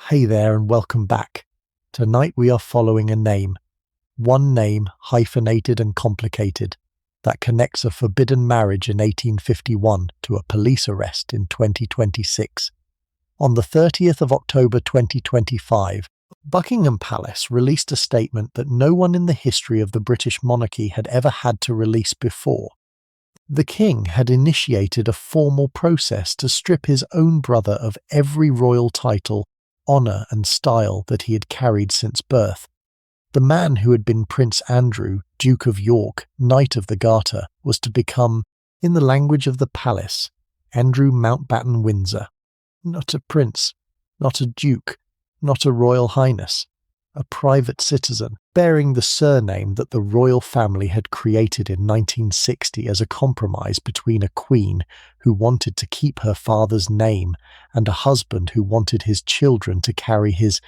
Hey there and welcome back. Tonight we are following a name. One name, hyphenated and complicated, that connects a forbidden marriage in 1851 to a police arrest in 2026. On the 30th of October 2025, Buckingham Palace released a statement that no one in the history of the British monarchy had ever had to release before. The king had initiated a formal process to strip his own brother of every royal title, honour and style that he had carried since birth. The man who had been Prince Andrew, Duke of York, Knight of the Garter, was to become, in the language of the palace, Andrew Mountbatten Windsor. Not a prince, not a duke, not a royal highness, a private citizen, bearing the surname that the royal family had created in 1960 as a compromise between a queen who wanted to keep her father's name and a husband who wanted his children to carry his.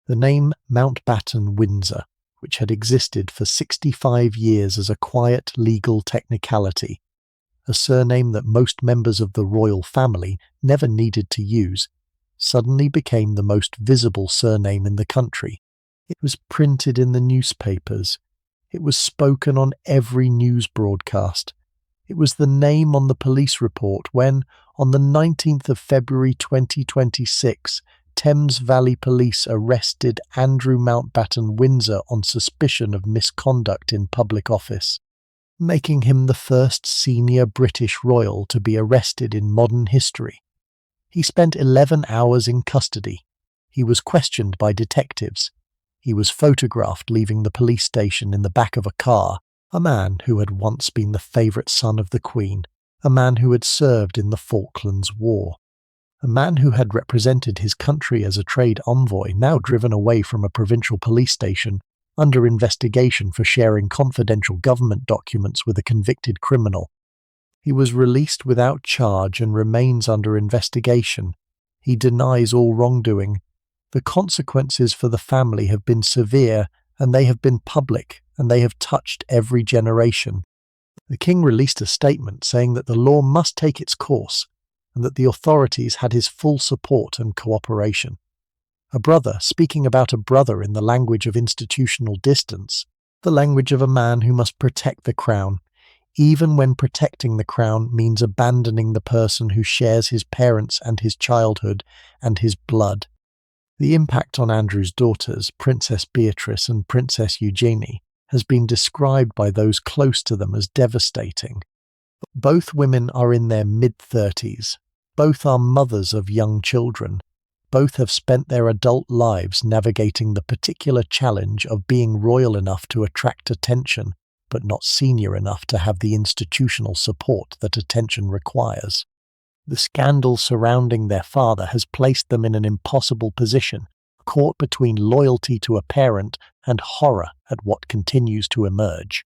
The name Mountbatten Windsor, which had existed for 65 years as a quiet legal technicality, a surname that most members of the royal family never needed to use, suddenly became the most visible surname in the country. It was printed in the newspapers. It was spoken on every news broadcast. It was the name on the police report when, on the 19th of February 2026, Thames Valley Police arrested Andrew Mountbatten Windsor on suspicion of misconduct in public office, making him the first senior British royal to be arrested in modern history. He spent 11 hours in custody. He was questioned by detectives. He was photographed leaving the police station in the back of a car, a man who had once been the favourite son of the Queen, a man who had served in the Falklands War, a man who had represented his country as a trade envoy, now driven away from a provincial police station under investigation for sharing confidential government documents with a convicted criminal. He was released without charge and remains under investigation. He denies all wrongdoing. The consequences for the family have been severe, and they have been public, and they have touched every generation. The king released a statement saying that the law must take its course, and that the authorities had his full support and cooperation. A brother speaking about a brother in the language of institutional distance, the language of a man who must protect the crown, even when protecting the crown means abandoning the person who shares his parents and his childhood and his blood. The impact on Andrew's daughters, Princess Beatrice and Princess Eugenie, has been described by those close to them as devastating. Both women are in their mid-30s. Both are mothers of young children. Both have spent their adult lives navigating the particular challenge of being royal enough to attract attention, but not senior enough to have the institutional support that attention requires. The scandal surrounding their father has placed them in an impossible position, caught between loyalty to a parent and horror at what continues to emerge.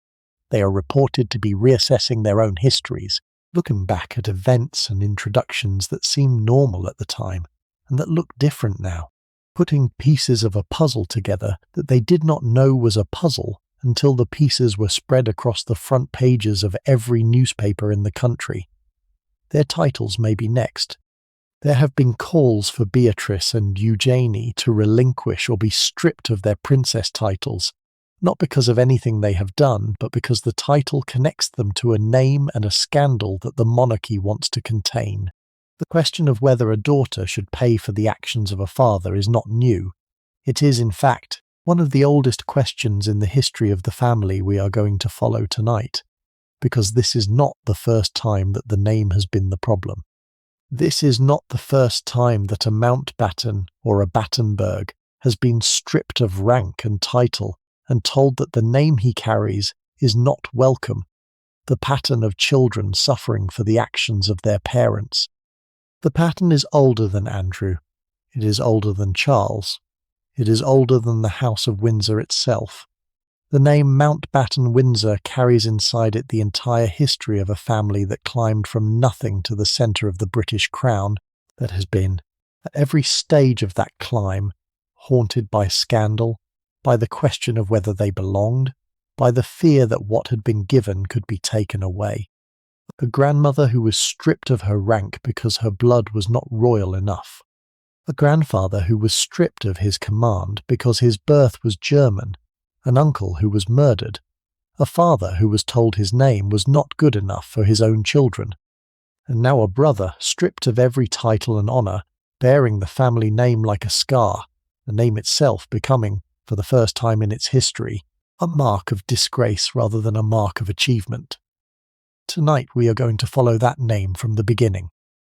They are reported to be reassessing their own histories, looking back at events and introductions that seemed normal at the time, and that look different now, putting pieces of a puzzle together that they did not know was a puzzle until the pieces were spread across the front pages of every newspaper in the country. Their titles may be next. There have been calls for Beatrice and Eugenie to relinquish or be stripped of their princess titles, not because of anything they have done, but because the title connects them to a name and a scandal that the monarchy wants to contain. The question of whether a daughter should pay for the actions of a father is not new. It is, in fact, one of the oldest questions in the history of the family we are going to follow tonight, because this is not the first time that the name has been the problem. This is not the first time that a Mountbatten or a Battenberg has been stripped of rank and title and told that the name he carries is not welcome, the pattern of children suffering for the actions of their parents. The pattern is older than Andrew. It is older than Charles. It is older than the House of Windsor itself. The name Mountbatten Windsor carries inside it the entire history of a family that climbed from nothing to the centre of the British crown, that has been, at every stage of that climb, haunted by scandal, by the question of whether they belonged, by the fear that what had been given could be taken away. A grandmother who was stripped of her rank because her blood was not royal enough. a grandfather who was stripped of his command because his birth was German, an uncle who was murdered, a father who was told his name was not good enough for his own children, and now a brother stripped of every title and honour, bearing the family name like a scar, the name itself becoming, for the first time in its history, a mark of disgrace rather than a mark of achievement. Tonight we are going to follow that name from the beginning,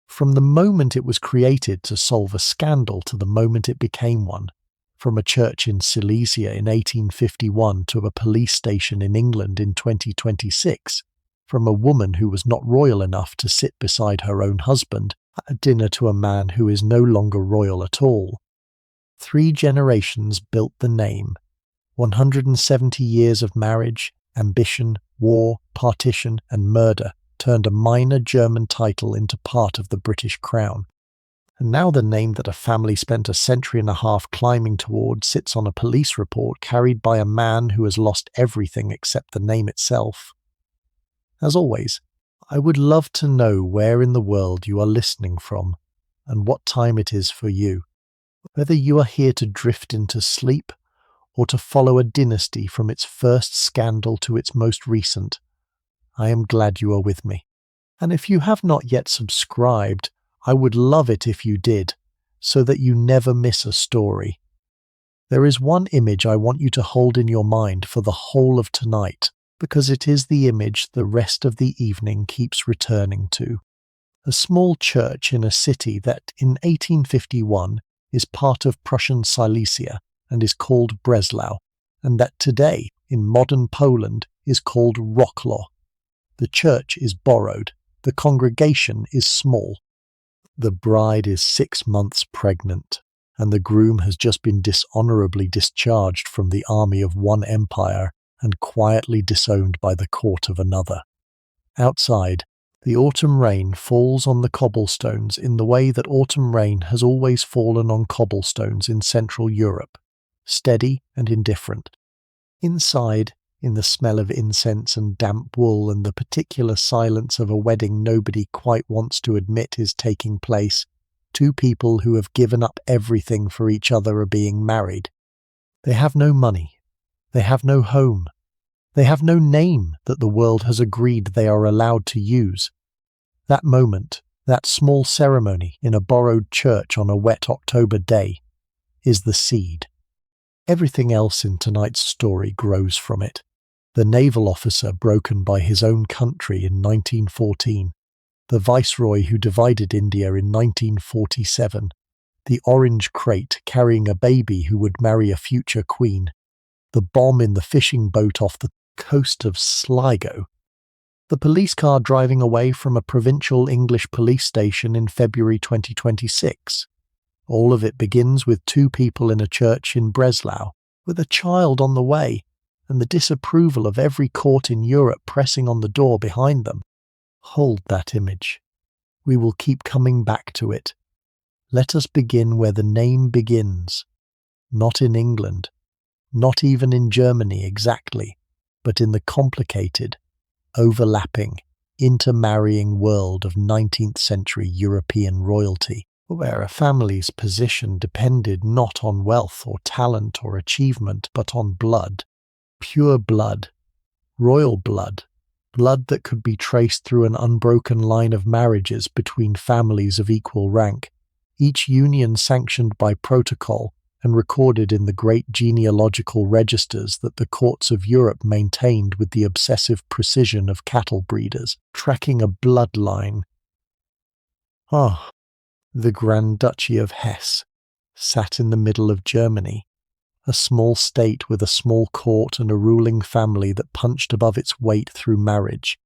from the moment it was created to solve a scandal to the moment it became one, from a church in Silesia in 1851 to a police station in England in 2026, from a woman who was not royal enough to sit beside her own husband at a dinner to a man who is no longer royal at all. 3 generations built the name. 170 years of marriage, ambition, war, partition, and murder turned a minor German title into part of the British crown. And now the name that a family spent a century and a half climbing toward sits on a police report carried by a man who has lost everything except the name itself. As always, I would love to know where in the world you are listening from and what time it is for you, whether you are here to drift into sleep or to follow a dynasty from its first scandal to its most recent. I am glad you are with me. And if you have not yet subscribed, I would love it if you did, so that you never miss a story. There is one image I want you to hold in your mind for the whole of tonight, because it is the image the rest of the evening keeps returning to. A small church in a city that, in 1851, is part of Prussian Silesia and is called Breslau, and that today, in modern Poland, is called Wrocław. The church is borrowed. The congregation is small. The bride is 6 months pregnant, and the groom has just been dishonourably discharged from the army of one empire and quietly disowned by the court of another. Outside, the autumn rain falls on the cobblestones in the way that autumn rain has always fallen on cobblestones in Central Europe, steady and indifferent. Inside, in the smell of incense and damp wool and the particular silence of a wedding nobody quite wants to admit is taking place, 2 people who have given up everything for each other are being married. They have no money. They have no home. They have no name that the world has agreed they are allowed to use. That moment, that small ceremony in a borrowed church on a wet October day, is the seed. Everything else in tonight's story grows from it. The naval officer broken by his own country in 1914, the Viceroy who divided India in 1947, the orange crate carrying a baby who would marry a future queen, the bomb in the fishing boat off the coast of Sligo, the police car driving away from a provincial English police station in February 2026. All of it begins with 2 people in a church in Breslau, with a child on the way, and the disapproval of every court in Europe pressing on the door behind them. Hold that image. We will keep coming back to it. Let us begin where the name begins. Not in England, not even in Germany exactly, but in the complicated, overlapping, intermarrying world of 19th century European royalty, where a family's position depended not on wealth or talent or achievement, but on blood. Pure blood, royal blood, blood that could be traced through an unbroken line of marriages between families of equal rank, each union sanctioned by protocol and recorded in the great genealogical registers that the courts of Europe maintained with the obsessive precision of cattle breeders, tracking a bloodline. The Grand Duchy of Hesse sat in the middle of Germany, a small state with a small court and a ruling family that punched above its weight through marriage.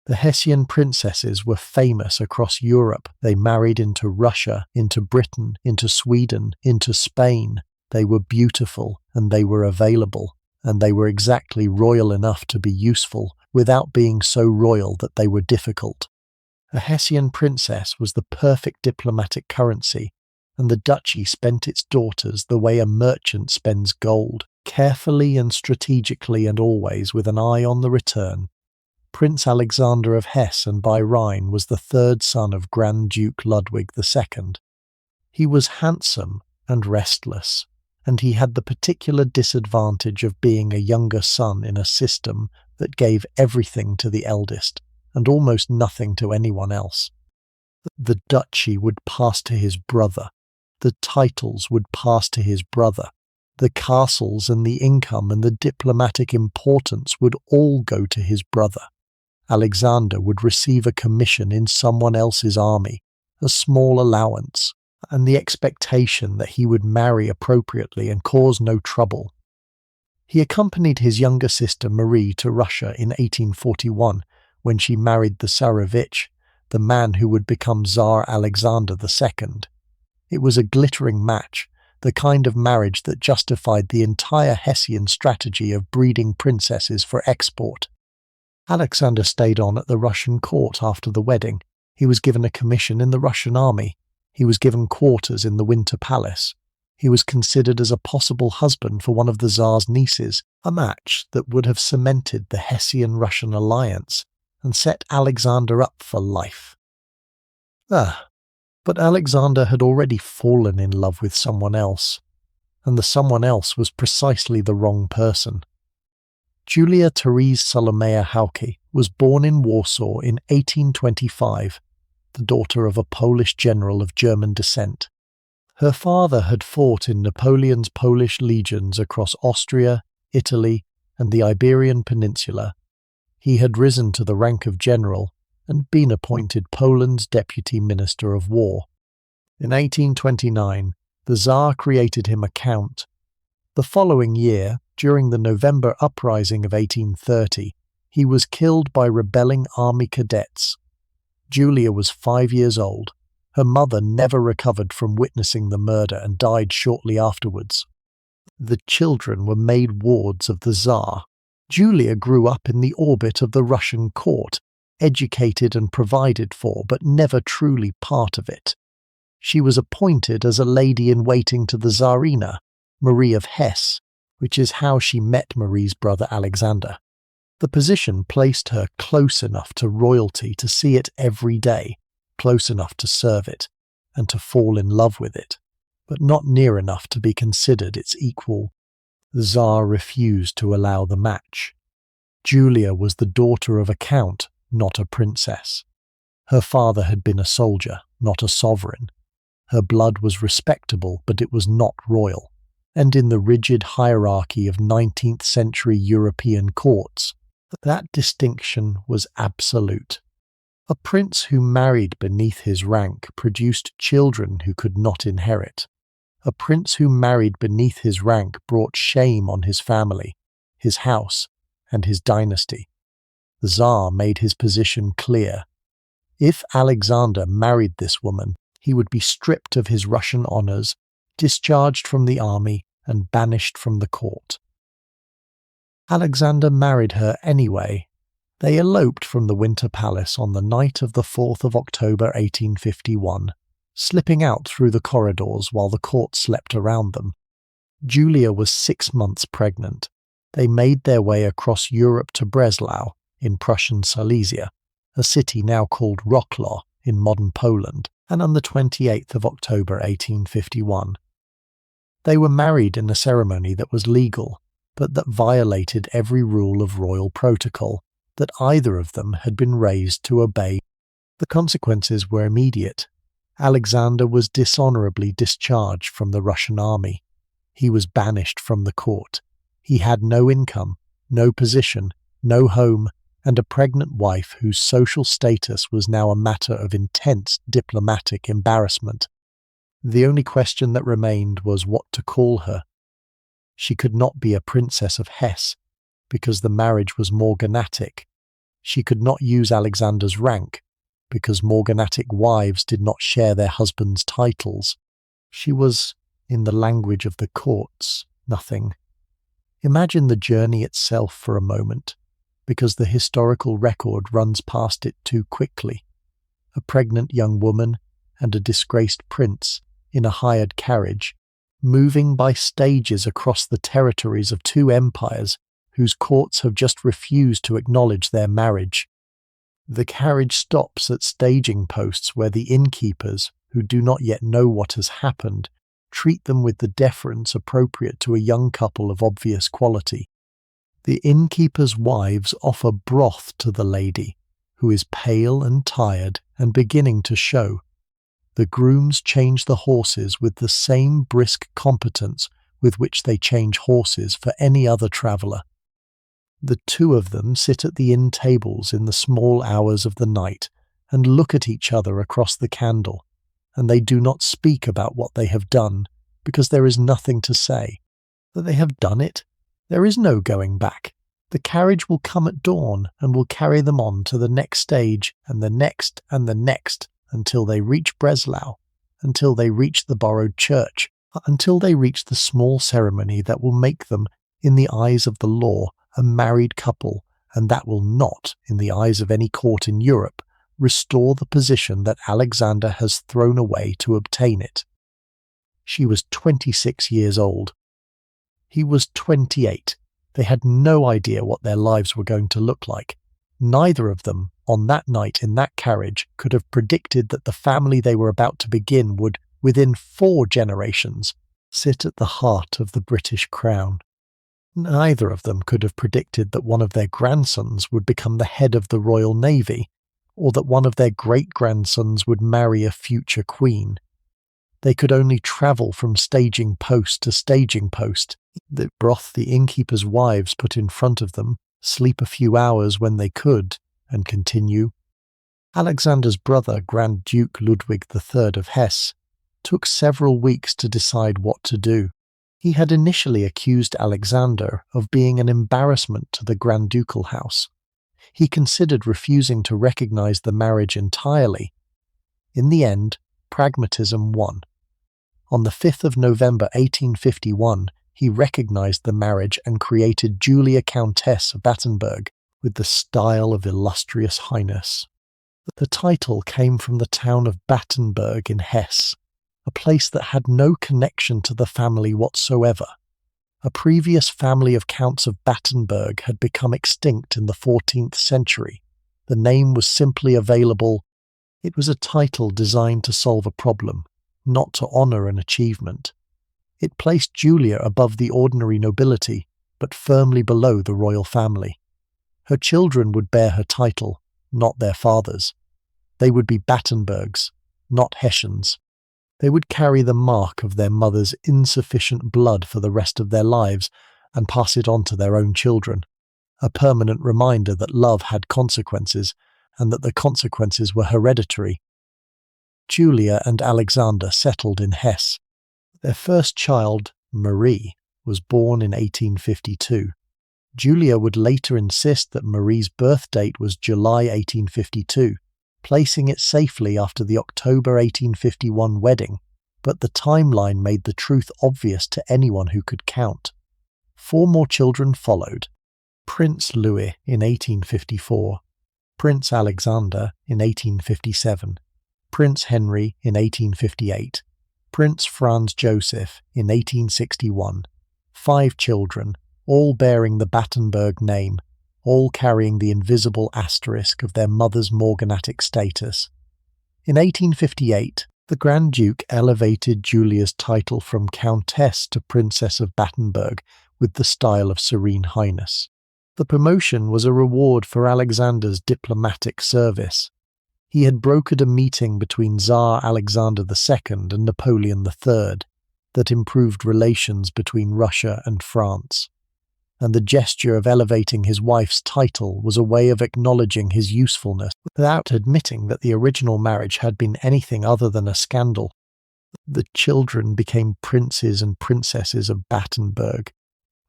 The Hessian princesses were famous across Europe. They married into Russia, into Britain, into Sweden, into Spain. They were beautiful, and they were available, and they were exactly royal enough to be useful, without being so royal that they were difficult. A Hessian princess was the perfect diplomatic currency, and the duchy spent its daughters the way a merchant spends gold, carefully and strategically and always with an eye on the return. Prince Alexander of Hesse and by Rhine was the 3rd son of Grand Duke Ludwig II. He was handsome and restless, and he had the particular disadvantage of being a younger son in a system that gave everything to the eldest and almost nothing to anyone else. The duchy would pass to his brother. The titles would pass to his brother. The castles and the income and the diplomatic importance would all go to his brother. Alexander would receive a commission in someone else's army, a small allowance, and the expectation that he would marry appropriately and cause no trouble. He accompanied his younger sister Marie to Russia in 1841 when she married the Tsarevich, the man who would become Tsar Alexander II. It was a glittering match, the kind of marriage that justified the entire Hessian strategy of breeding princesses for export. Alexander stayed on at the Russian court after the wedding. He was given a commission in the Russian army. He was given quarters in the Winter Palace. He was considered as a possible husband for one of the Tsar's nieces, a match that would have cemented the Hessian-Russian alliance and set Alexander up for life. But Alexander had already fallen in love with someone else, and the someone else was precisely the wrong person. Julia Therese Salomea Hauke was born in Warsaw in 1825, the daughter of a Polish general of German descent. Her father had fought in Napoleon's Polish legions across Austria, Italy, and the Iberian Peninsula. He had risen to the rank of general and been appointed Poland's Deputy Minister of War. In 1829, the Tsar created him a count. The following year, during the November uprising of 1830, he was killed by rebelling army cadets. Julia was 5 years old. Her mother never recovered from witnessing the murder and died shortly afterwards. The children were made wards of the Tsar. Julia grew up in the orbit of the Russian court, educated and provided for, but never truly part of it. She was appointed as a lady-in-waiting to the Tsarina, Marie of Hesse, which is how she met Marie's brother Alexander. The position placed her close enough to royalty to see it every day, close enough to serve it, and to fall in love with it, but not near enough to be considered its equal. The Tsar refused to allow the match. Julia was the daughter of a count, not a princess. Her father had been a soldier, not a sovereign. Her blood was respectable, but it was not royal, and in the rigid hierarchy of 19th century European courts, that distinction was absolute. A prince who married beneath his rank produced children who could not inherit. A prince who married beneath his rank brought shame on his family, his house, and his dynasty. The Tsar made his position clear. If Alexander married this woman, he would be stripped of his Russian honors, discharged from the army, and banished from the court. Alexander married her anyway. They eloped from the Winter Palace on the night of the 4th of October 1851, slipping out through the corridors while the court slept around them. Julia was 6 months pregnant. They made their way across Europe to Breslau, in Prussian Silesia, a city now called Wrocław in modern Poland, and on the 28th of October 1851. They were married in a ceremony that was legal, but that violated every rule of royal protocol that either of them had been raised to obey. The consequences were immediate. Alexander was dishonorably discharged from the Russian army. He was banished from the court. He had no income, no position, no home, and a pregnant wife whose social status was now a matter of intense diplomatic embarrassment. The only question that remained was what to call her. She could not be a princess of Hesse, because the marriage was morganatic. She could not use Alexander's rank, because morganatic wives did not share their husbands' titles. She was, in the language of the courts, nothing. Imagine the journey itself for a moment, because the historical record runs past it too quickly. A pregnant young woman and a disgraced prince in a hired carriage, moving by stages across the territories of two empires whose courts have just refused to acknowledge their marriage. The carriage stops at staging posts where the innkeepers, who do not yet know what has happened, treat them with the deference appropriate to a young couple of obvious quality. The innkeeper's wives offer broth to the lady, who is pale and tired and beginning to show. The grooms change the horses with the same brisk competence with which they change horses for any other traveller. The two of them sit at the inn tables in the small hours of the night and look at each other across the candle, and they do not speak about what they have done, because there is nothing to say. That they have done it? There is no going back. The carriage will come at dawn and will carry them on to the next stage and the next, until they reach Breslau, until they reach the borrowed church, until they reach the small ceremony that will make them, in the eyes of the law, a married couple, and that will not, in the eyes of any court in Europe, restore the position that Alexander has thrown away to obtain it. She was 26 years old. He was 28. They had no idea what their lives were going to look like. Neither of them, on that night in that carriage, could have predicted that the family they were about to begin would, within 4 generations, sit at the heart of the British crown. Neither of them could have predicted that one of their grandsons would become the head of the Royal Navy, or that one of their great-grandsons would marry a future queen. They could only travel from staging post to staging post, the broth the innkeeper's wives put in front of them, sleep a few hours when they could, and continue. Alexander's brother, Grand Duke Ludwig III of Hesse, took several weeks to decide what to do. He had initially accused Alexander of being an embarrassment to the Grand Ducal house. He considered refusing to recognize the marriage entirely. In the end, pragmatism won. On the 5th of November 1851, he recognized the marriage and created Julia Countess of Battenberg with the style of illustrious highness. The title came from the town of Battenberg in Hesse, a place that had no connection to the family whatsoever. A previous family of Counts of Battenberg had become extinct in the 14th century. The name was simply available. It was a title designed to solve a problem, not to honour an achievement. It placed Julia above the ordinary nobility, but firmly below the royal family. Her children would bear her title, not their father's. They would be Battenbergs, not Hessians. They would carry the mark of their mother's insufficient blood for the rest of their lives and pass it on to their own children, a permanent reminder that love had consequences and that the consequences were hereditary. Julia and Alexander settled in Hesse. Their first child, Marie, was born in 1852. Julia would later insist that Marie's birth date was July 1852, placing it safely after the October 1851 wedding, but the timeline made the truth obvious to anyone who could count. 4 more children followed: Prince Louis in 1854, Prince Alexander in 1857, Prince Henry in 1858, Prince Franz Joseph in 1861. 5 children, all bearing the Battenberg name, all carrying the invisible asterisk of their mother's morganatic status. In 1858, the Grand Duke elevated Julia's title from Countess to Princess of Battenberg with the style of Serene Highness. The promotion was a reward for Alexander's diplomatic service. He had brokered a meeting between Tsar Alexander II and Napoleon III that improved relations between Russia and France, and the gesture of elevating his wife's title was a way of acknowledging his usefulness without admitting that the original marriage had been anything other than a scandal. The children became princes and princesses of Battenberg.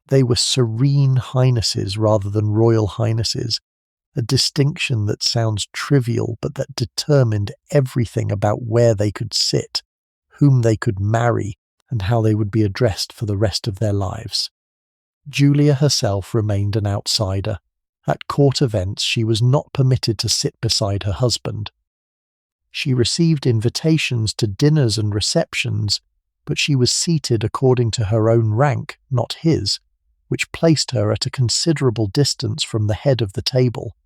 They were serene highnesses rather than royal highnesses, a distinction that sounds trivial but that determined everything about where they could sit, whom they could marry, and how they would be addressed for the rest of their lives. Julia herself remained an outsider. At court events, she was not permitted to sit beside her husband. She received invitations to dinners and receptions, but she was seated according to her own rank, not his, which placed her at a considerable distance from the head of the table.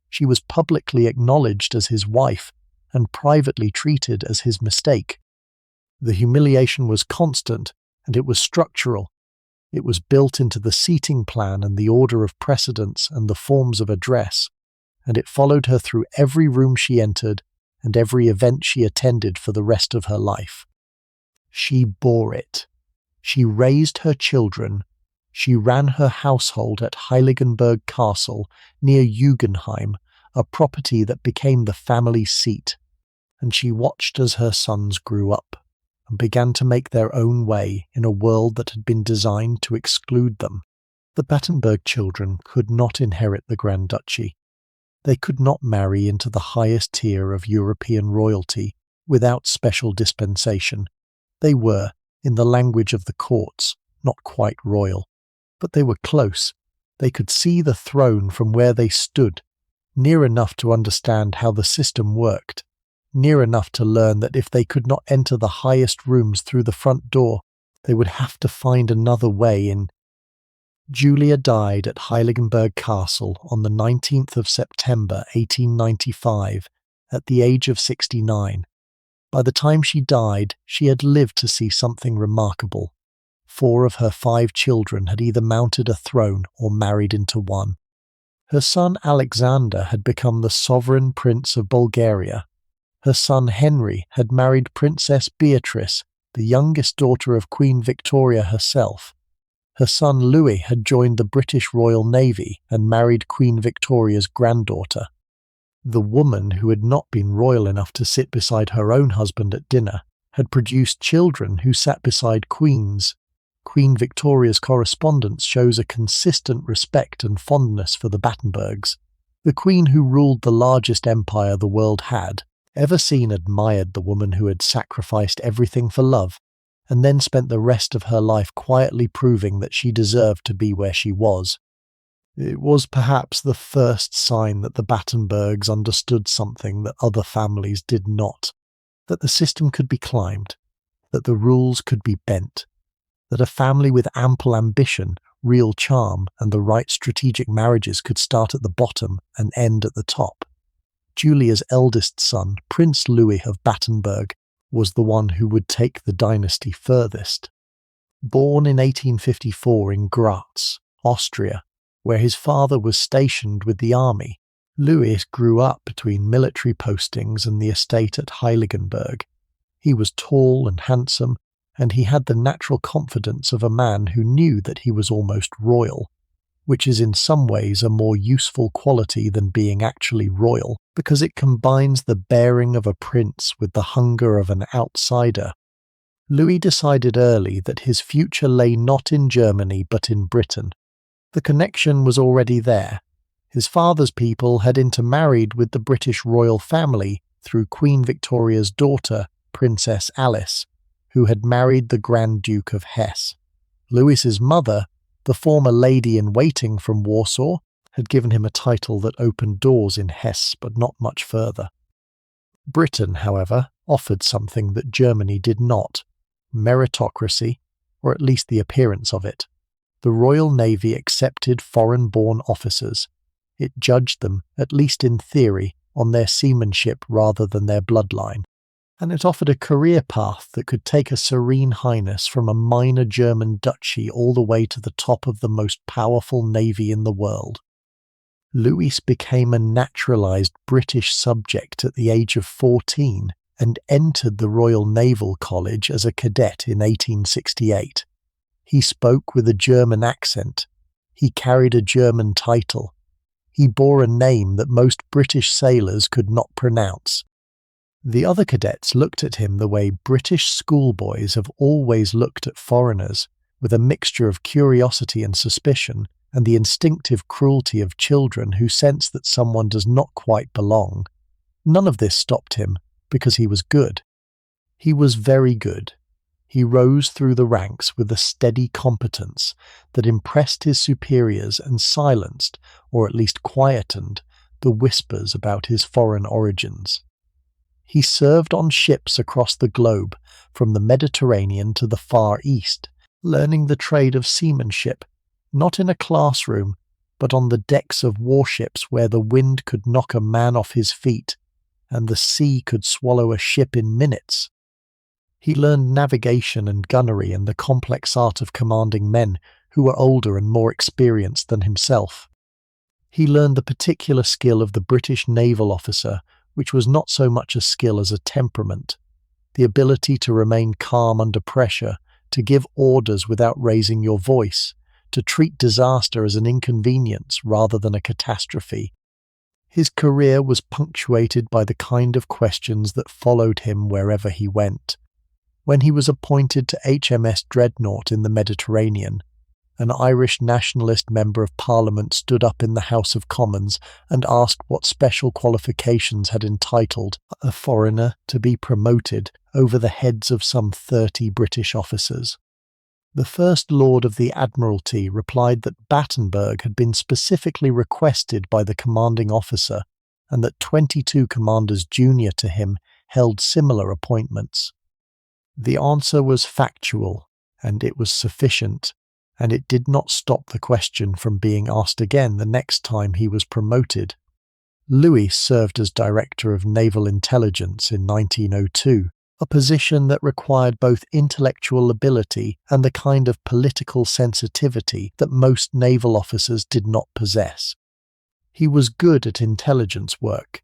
She was publicly acknowledged as his wife, and privately treated as his mistake. The humiliation was constant, and it was structural. It was built into the seating plan and the order of precedence and the forms of address, and it followed her through every room she entered and every event she attended for the rest of her life. She bore it. She raised her children. She ran her household at Heiligenberg Castle near Jugenheim, a property that became the family seat, and she watched as her sons grew up and began to make their own way in a world that had been designed to exclude them. The Battenberg children could not inherit the Grand Duchy. They could not marry into the highest tier of European royalty without special dispensation. They were, in the language of the courts, not quite royal, but they were close. They could see the throne from where they stood, near enough to understand how the system worked, near enough to learn that if they could not enter the highest rooms through the front door, they would have to find another way in. Julia died at Heiligenberg Castle on the 19th of September 1895, at the age of 69. By the time she died, she had lived to see something remarkable. 4 of her 5 children had either mounted a throne or married into one. Her son Alexander had become the sovereign prince of Bulgaria. Her son Henry had married Princess Beatrice, the youngest daughter of Queen Victoria herself. Her son Louis had joined the British Royal Navy and married Queen Victoria's granddaughter. The woman who had not been royal enough to sit beside her own husband at dinner had produced children who sat beside queens. Queen Victoria's correspondence shows a consistent respect and fondness for the Battenbergs. The queen who ruled the largest empire the world had ever seen admired the woman who had sacrificed everything for love, and then spent the rest of her life quietly proving that she deserved to be where she was. It was perhaps the first sign that the Battenbergs understood something that other families did not, that the system could be climbed, that the rules could be bent, that a family with ample ambition, real charm, and the right strategic marriages could start at the bottom and end at the top. Julia's eldest son, Prince Louis of Battenberg, was the one who would take the dynasty furthest. Born in 1854 in Graz, Austria, where his father was stationed with the army, Louis grew up between military postings and the estate at Heiligenberg. He was tall and handsome, and he had the natural confidence of a man who knew that he was almost royal, which is in some ways a more useful quality than being actually royal, because it combines the bearing of a prince with the hunger of an outsider. Louis decided early that his future lay not in Germany but in Britain. The connection was already there. His father's people had intermarried with the British royal family through Queen Victoria's daughter, Princess Alice, who had married the Grand Duke of Hesse. Louis's mother, the former lady-in-waiting from Warsaw, had given him a title that opened doors in Hesse, but not much further. Britain, however, offered something that Germany did not: meritocracy, or at least the appearance of it. The Royal Navy accepted foreign-born officers. It judged them, at least in theory, on their seamanship rather than their bloodline. And it offered a career path that could take a serene highness from a minor German duchy all the way to the top of the most powerful navy in the world. Louis became a naturalized British subject at the age of 14 and entered the Royal Naval College as a cadet in 1868. He spoke with a German accent. He carried a German title. He bore a name that most British sailors could not pronounce. The other cadets looked at him the way British schoolboys have always looked at foreigners, with a mixture of curiosity and suspicion, and the instinctive cruelty of children who sense that someone does not quite belong. None of this stopped him, because he was good. He was very good. He rose through the ranks with a steady competence that impressed his superiors and silenced, or at least quietened, the whispers about his foreign origins. He served on ships across the globe, from the Mediterranean to the Far East, learning the trade of seamanship, not in a classroom, but on the decks of warships where the wind could knock a man off his feet, and the sea could swallow a ship in minutes. He learned navigation and gunnery and the complex art of commanding men who were older and more experienced than himself. He learned the particular skill of the British naval officer, which was not so much a skill as a temperament, the ability to remain calm under pressure, to give orders without raising your voice, to treat disaster as an inconvenience rather than a catastrophe. His career was punctuated by the kind of questions that followed him wherever he went. When he was appointed to HMS Dreadnought in the Mediterranean, an Irish nationalist member of Parliament stood up in the House of Commons and asked what special qualifications had entitled a foreigner to be promoted over the heads of some 30 British officers. The First Lord of the Admiralty replied that Battenberg had been specifically requested by the commanding officer and that 22 commanders junior to him held similar appointments. The answer was factual, and it was sufficient, and it did not stop the question from being asked again the next time he was promoted. Louis served as Director of Naval Intelligence in 1902, a position that required both intellectual ability and the kind of political sensitivity that most naval officers did not possess. He was good at intelligence work.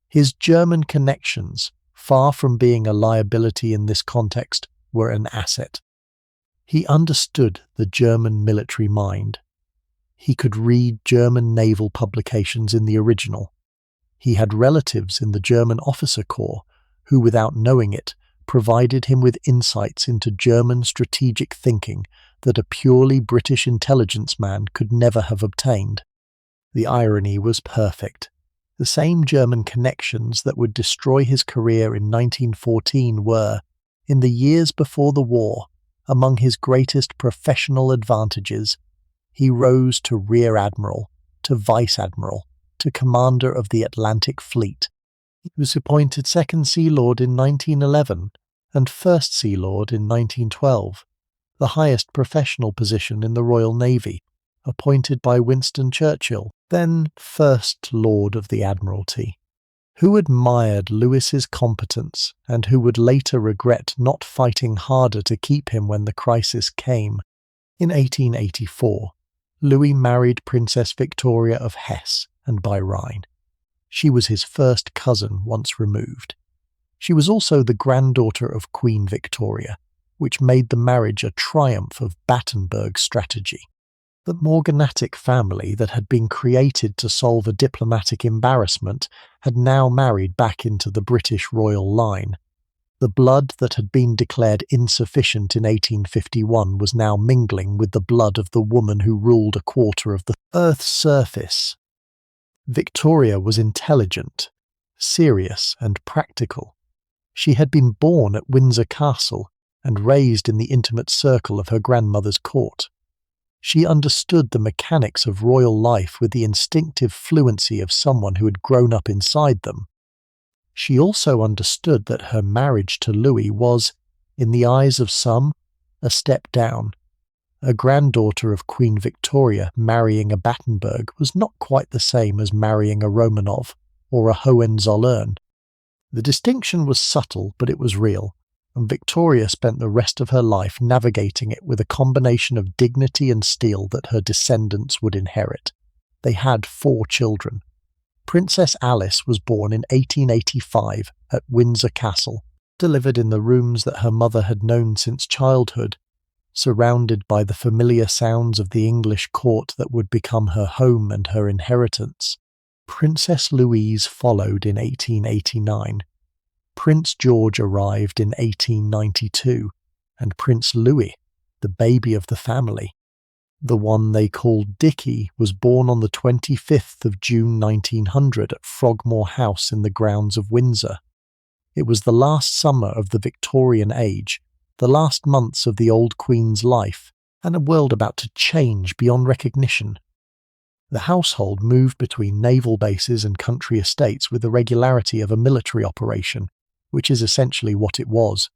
His German connections, far from being a liability in this context, were an asset. He understood the German military mind. He could read German naval publications in the original. He had relatives in the German officer corps who, without knowing it, provided him with insights into German strategic thinking that a purely British intelligence man could never have obtained. The irony was perfect. The same German connections that would destroy his career in 1914 were, in the years before the war, among his greatest professional advantages. He rose to Rear Admiral, to Vice Admiral, to Commander of the Atlantic Fleet. He was appointed Second Sea Lord in 1911 and First Sea Lord in 1912, the highest professional position in the Royal Navy, appointed by Winston Churchill, then First Lord of the Admiralty, who admired Louis's competence and who would later regret not fighting harder to keep him when the crisis came. In 1884, Louis married Princess Victoria of Hesse and by Rhine. She was his first cousin once removed. She was also the granddaughter of Queen Victoria, which made the marriage a triumph of Battenberg's strategy. The morganatic family that had been created to solve a diplomatic embarrassment had now married back into the British royal line. The blood that had been declared insufficient in 1851 was now mingling with the blood of the woman who ruled a quarter of the Earth's surface. Victoria was intelligent, serious, and practical. She had been born at Windsor Castle and raised in the intimate circle of her grandmother's court. She understood the mechanics of royal life with the instinctive fluency of someone who had grown up inside them. She also understood that her marriage to Louis was, in the eyes of some, a step down. A granddaughter of Queen Victoria marrying a Battenberg was not quite the same as marrying a Romanov or a Hohenzollern. The distinction was subtle, but it was real, and Victoria spent the rest of her life navigating it with a combination of dignity and steel that her descendants would inherit. They had 4 children. Princess Alice was born in 1885 at Windsor Castle, delivered in the rooms that her mother had known since childhood, surrounded by the familiar sounds of the English court that would become her home and her inheritance. Princess Louise followed in 1889. Prince George arrived in 1892, and Prince Louis, the baby of the family, the one they called Dickie, was born on the 25th of June 1900 at Frogmore House in the grounds of Windsor. It was the last summer of the Victorian age, the last months of the old Queen's life, and a world about to change beyond recognition. The household moved between naval bases and country estates with the regularity of a military operation, which is essentially what it was.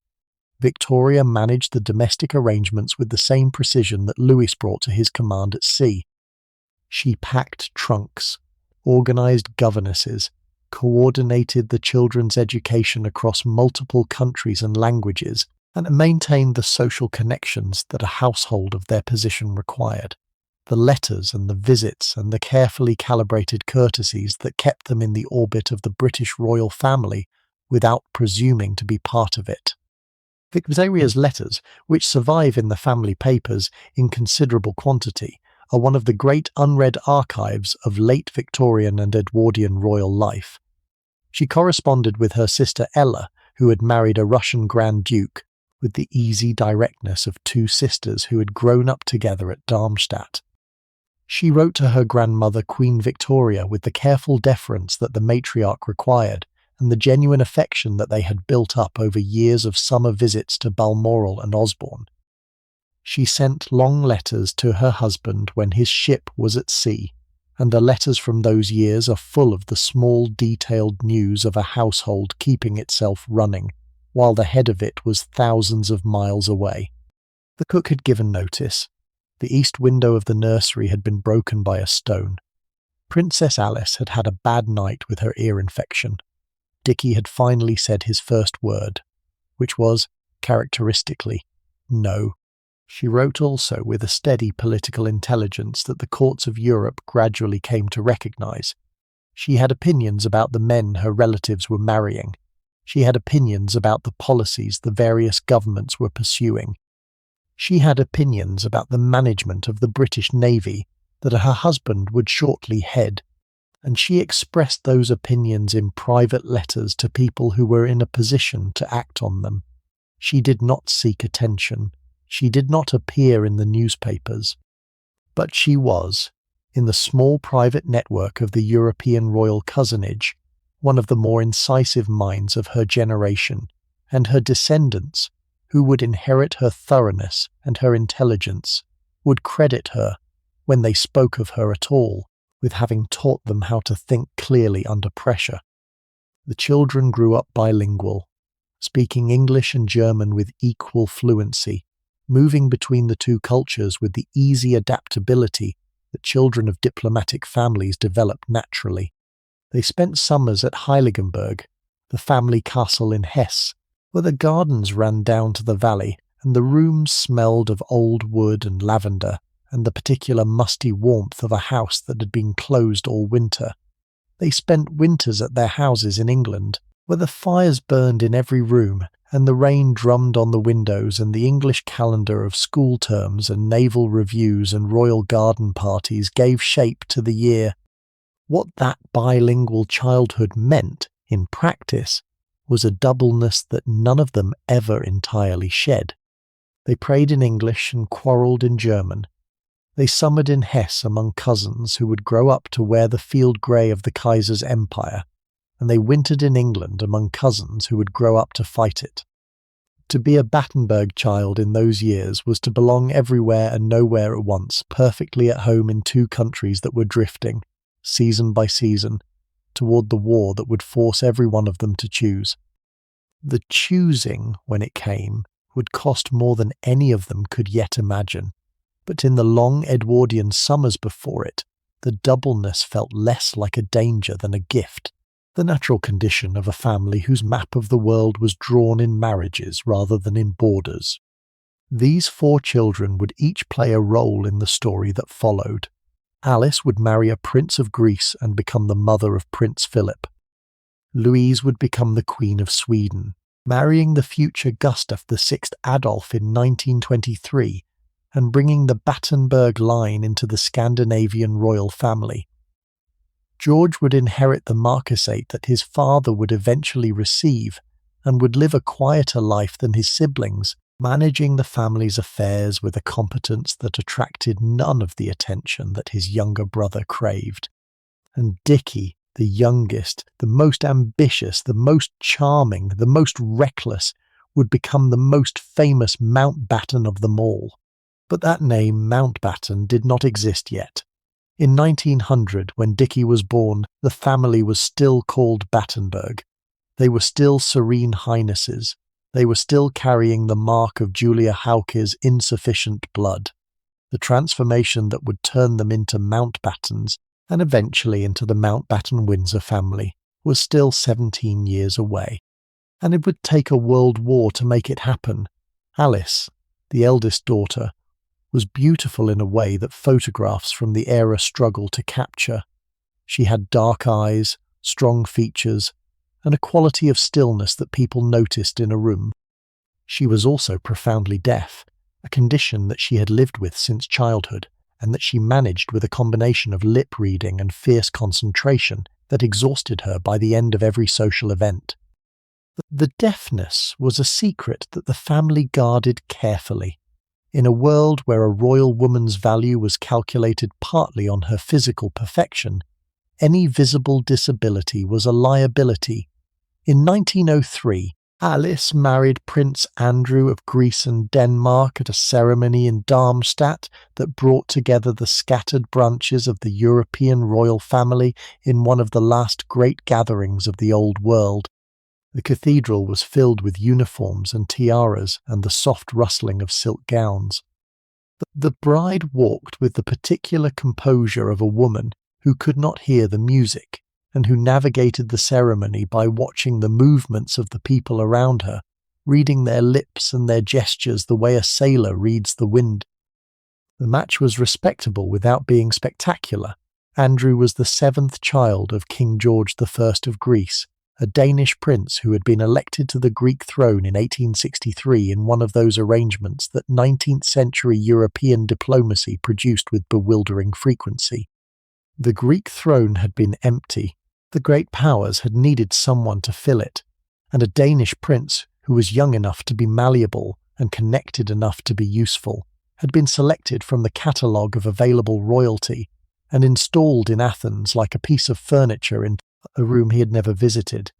Victoria managed the domestic arrangements with the same precision that Louis brought to his command at sea. She packed trunks, organised governesses, coordinated the children's education across multiple countries and languages, and maintained the social connections that a household of their position required. The letters and the visits and the carefully calibrated courtesies that kept them in the orbit of the British royal family without presuming to be part of it. Victoria's letters, which survive in the family papers in considerable quantity, are one of the great unread archives of late Victorian and Edwardian royal life. She corresponded with her sister Ella, who had married a Russian Grand Duke, with the easy directness of two sisters who had grown up together at Darmstadt. She wrote to her grandmother Queen Victoria with the careful deference that the matriarch required, and the genuine affection that they had built up over years of summer visits to Balmoral and Osborne. She sent long letters to her husband when his ship was at sea, and the letters from those years are full of the small detailed news of a household keeping itself running, while the head of it was thousands of miles away. The cook had given notice. The east window of the nursery had been broken by a stone. Princess Alice had had a bad night with her ear infection. Dickie had finally said his first word, which was, characteristically, no. She wrote also with a steady political intelligence that the courts of Europe gradually came to recognise. She had opinions about the men her relatives were marrying. She had opinions about the policies the various governments were pursuing. She had opinions about the management of the British Navy that her husband would shortly head, and she expressed those opinions in private letters to people who were in a position to act on them. She did not seek attention. She did not appear in the newspapers. But she was, in the small private network of the European royal cousinage, one of the more incisive minds of her generation, and her descendants, who would inherit her thoroughness and her intelligence, would credit her, when they spoke of her at all, with having taught them how to think clearly under pressure. The children grew up bilingual, speaking English and German with equal fluency, moving between the two cultures with the easy adaptability that children of diplomatic families develop naturally. They spent summers at Heiligenberg, the family castle in Hesse, where the gardens ran down to the valley and the rooms smelled of old wood and lavender and the particular musty warmth of a house that had been closed all winter. They spent winters at their houses in England, where the fires burned in every room and the rain drummed on the windows and the English calendar of school terms and naval reviews and royal garden parties gave shape to the year. What that bilingual childhood meant, in practice, was a doubleness that none of them ever entirely shed. They prayed in English and quarrelled in German. They summered in Hesse among cousins who would grow up to wear the field grey of the Kaiser's empire, and they wintered in England among cousins who would grow up to fight it. To be a Battenberg child in those years was to belong everywhere and nowhere at once, perfectly at home in two countries that were drifting, season by season, toward the war that would force every one of them to choose. The choosing, when it came, would cost more than any of them could yet imagine, but in the long Edwardian summers before it, the doubleness felt less like a danger than a gift, the natural condition of a family whose map of the world was drawn in marriages rather than in borders. These 4 children would each play a role in the story that followed. Alice would marry a prince of Greece and become the mother of Prince Philip. Louise would become the Queen of Sweden, marrying the future Gustav VI Adolf in 1923 and bringing the Battenberg line into the Scandinavian royal family. George would inherit the marquisate that his father would eventually receive and would live a quieter life than his siblings, managing the family's affairs with a competence that attracted none of the attention that his younger brother craved. And Dickie, the youngest, the most ambitious, the most charming, the most reckless, would become the most famous Mountbatten of them all. But that name, Mountbatten, did not exist yet. In 1900, when Dickie was born, the family was still called Battenberg. They were still Serene Highnesses. They were still carrying the mark of Julia Hauke's insufficient blood. The transformation that would turn them into Mountbattens, and eventually into the Mountbatten Windsor family, was still 17 years away, and it would take a world war to make it happen. Alice, the eldest daughter, was beautiful in a way that photographs from the era struggle to capture. She had dark eyes, strong features, and a quality of stillness that people noticed in a room. She was also profoundly deaf, a condition that she had lived with since childhood, and that she managed with a combination of lip reading and fierce concentration that exhausted her by the end of every social event. The deafness was a secret that the family guarded carefully. In a world where a royal woman's value was calculated partly on her physical perfection, any visible disability was a liability. In 1903, Alice married Prince Andrew of Greece and Denmark at a ceremony in Darmstadt that brought together the scattered branches of the European royal family in one of the last great gatherings of the old world. The cathedral was filled with uniforms and tiaras and the soft rustling of silk gowns. The bride walked with the particular composure of a woman who could not hear the music, and who navigated the ceremony by watching the movements of the people around her, reading their lips and their gestures the way a sailor reads the wind. The match was respectable without being spectacular. Andrew was the seventh child of King George I of Greece, a Danish prince who had been elected to the Greek throne in 1863 in one of those arrangements that 19th century European diplomacy produced with bewildering frequency. The Greek throne had been empty. The great powers had needed someone to fill it, and a Danish prince who was young enough to be malleable and connected enough to be useful had been selected from the catalogue of available royalty and installed in Athens like a piece of furniture in a room he had never visited.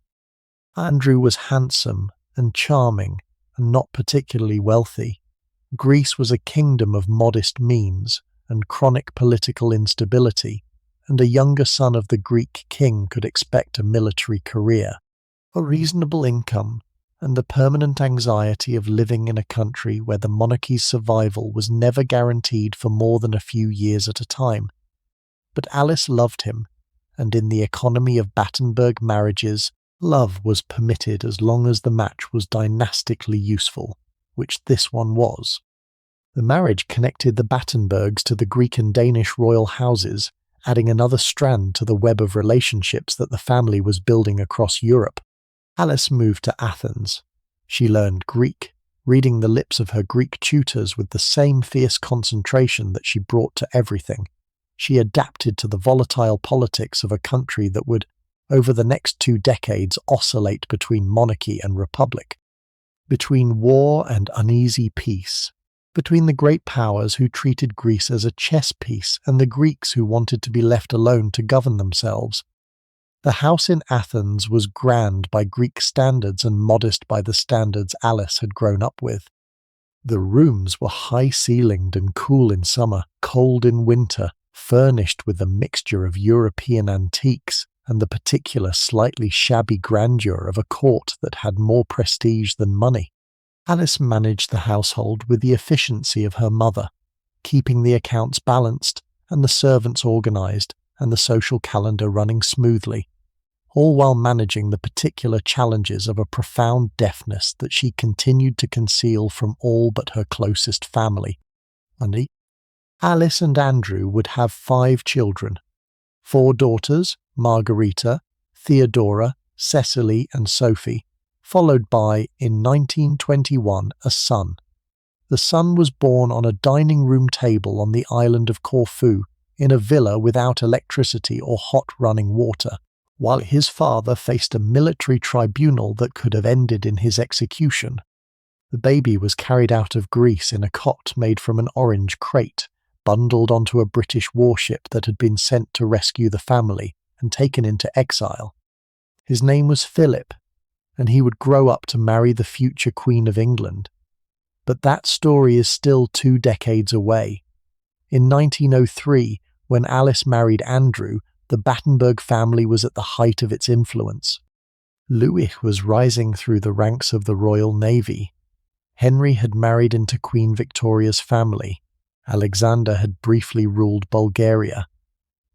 Andrew was handsome and charming and not particularly wealthy. Greece was a kingdom of modest means and chronic political instability, and a younger son of the Greek king could expect a military career, a reasonable income, and the permanent anxiety of living in a country where the monarchy's survival was never guaranteed for more than a few years at a time. But Alice loved him, and in the economy of Battenberg marriages, love was permitted as long as the match was dynastically useful, which this one was. The marriage connected the Battenbergs to the Greek and Danish royal houses, adding another strand to the web of relationships that the family was building across Europe. Alice moved to Athens. She learned Greek, reading the lips of her Greek tutors with the same fierce concentration that she brought to everything. She adapted to the volatile politics of a country that would, over the next 2 decades, oscillate between monarchy and republic, between war and uneasy peace, between the great powers who treated Greece as a chess piece and the Greeks who wanted to be left alone to govern themselves. The house in Athens was grand by Greek standards and modest by the standards Alice had grown up with. The rooms were high-ceilinged and cool in summer, cold in winter, furnished with a mixture of European antiques and the particular slightly shabby grandeur of a court that had more prestige than money. Alice managed the household with the efficiency of her mother, keeping the accounts balanced and the servants organised and the social calendar running smoothly, all while managing the particular challenges of a profound deafness that she continued to conceal from all but her closest family. Alice and Andrew would have 5 children, 4 daughters, Margarita, Theodora, Cecily and Sophie, followed by, in 1921, a son. The son was born on a dining room table on the island of Corfu, in a villa without electricity or hot running water, while his father faced a military tribunal that could have ended in his execution. The baby was carried out of Greece in a cot made from an orange crate, bundled onto a British warship that had been sent to rescue the family and taken into exile. His name was Philip, and he would grow up to marry the future Queen of England. But that story is still 2 decades away. In 1903, when Alice married Andrew, the Battenberg family was at the height of its influence. Louis was rising through the ranks of the Royal Navy. Henry had married into Queen Victoria's family. Alexander had briefly ruled Bulgaria.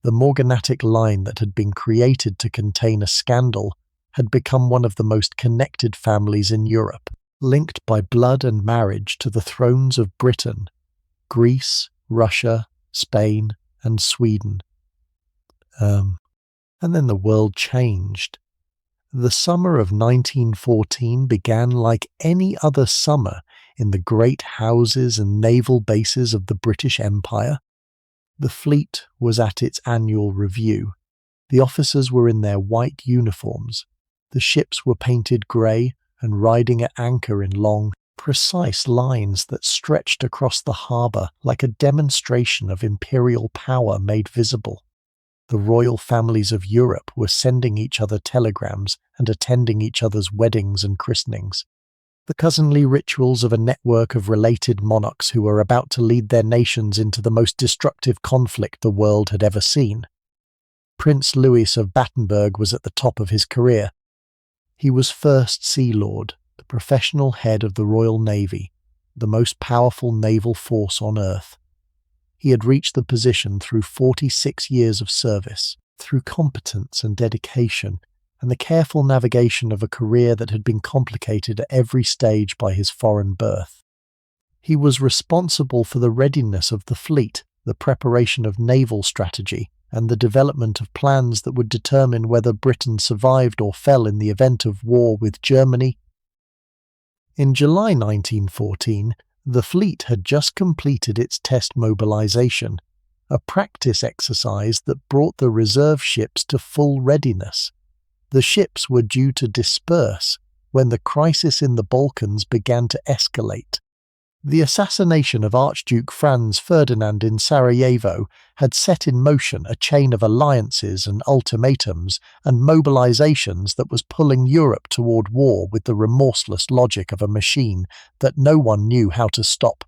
The morganatic line that had been created to contain a scandal had become one of the most connected families in Europe, linked by blood and marriage to the thrones of Britain, Greece, Russia, Spain, and Sweden. And then the world changed. The summer of 1914 began like any other summer in the great houses and naval bases of the British Empire. The fleet was at its annual review. The officers were in their white uniforms. The ships were painted grey and riding at anchor in long, precise lines that stretched across the harbour like a demonstration of imperial power made visible. The royal families of Europe were sending each other telegrams and attending each other's weddings and christenings. The cousinly rituals of a network of related monarchs who were about to lead their nations into the most destructive conflict the world had ever seen. Prince Louis of Battenberg was at the top of his career. He was First Sea Lord, the professional head of the Royal Navy, the most powerful naval force on earth. He had reached the position through 46 years of service, through competence and dedication, and the careful navigation of a career that had been complicated at every stage by his foreign birth. He was responsible for the readiness of the fleet, the preparation of naval strategy, and the development of plans that would determine whether Britain survived or fell in the event of war with Germany. In July 1914, the fleet had just completed its test mobilization, a practice exercise that brought the reserve ships to full readiness. The ships were due to disperse when the crisis in the Balkans began to escalate. The assassination of Archduke Franz Ferdinand in Sarajevo had set in motion a chain of alliances and ultimatums and mobilizations that was pulling Europe toward war with the remorseless logic of a machine that no one knew how to stop.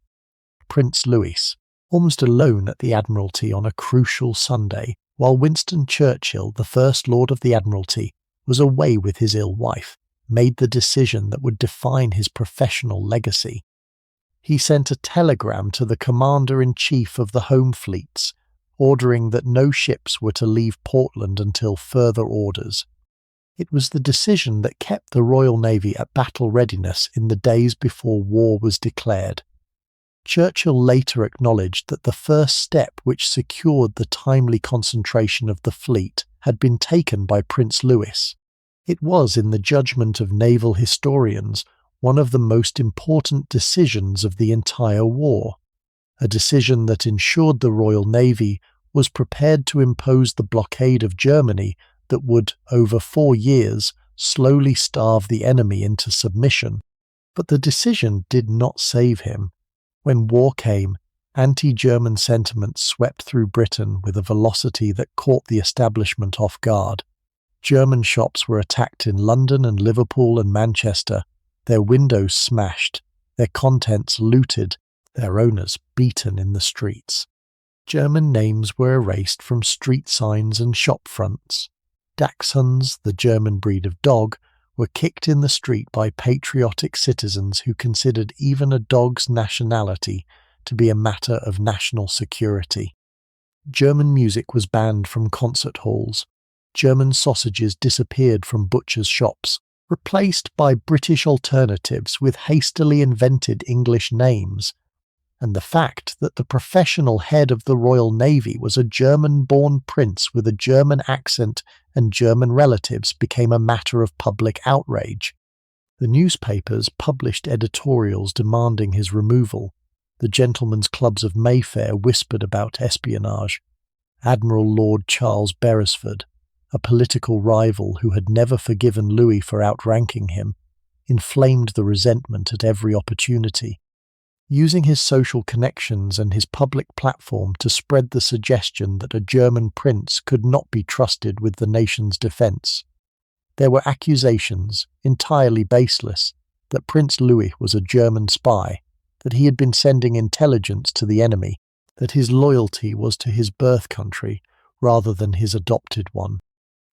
Prince Louis, almost alone at the Admiralty on a crucial Sunday, while Winston Churchill, the First Lord of the Admiralty, was away with his ill wife, made the decision that would define his professional legacy. He sent a telegram to the Commander-in-Chief of the Home Fleets, ordering that no ships were to leave Portland until further orders. It was the decision that kept the Royal Navy at battle readiness in the days before war was declared. Churchill later acknowledged that the first step which secured the timely concentration of the fleet had been taken by Prince Louis. It was, in the judgment of naval historians, one of the most important decisions of the entire war, a decision that ensured the Royal Navy was prepared to impose the blockade of Germany that would, over 4 years, slowly starve the enemy into submission. But the decision did not save him. When war came, anti-German sentiments swept through Britain with a velocity that caught the establishment off guard. German shops were attacked in London and Liverpool and Manchester, their windows smashed, their contents looted, their owners beaten in the streets. German names were erased from street signs and shop fronts. Dachshunds, the German breed of dog, were kicked in the street by patriotic citizens who considered even a dog's nationality to be a matter of national security. German music was banned from concert halls. German sausages disappeared from butchers' shops, replaced by British alternatives with hastily invented English names. And the fact that the professional head of the Royal Navy was a German-born prince with a German accent and German relatives became a matter of public outrage. The newspapers published editorials demanding his removal. The gentlemen's clubs of Mayfair whispered about espionage. Admiral Lord Charles Beresford, a political rival who had never forgiven Louis for outranking him, inflamed the resentment at every opportunity, using his social connections and his public platform to spread the suggestion that a German prince could not be trusted with the nation's defence. There were accusations, entirely baseless, that Prince Louis was a German spy, that he had been sending intelligence to the enemy, that his loyalty was to his birth country rather than his adopted one.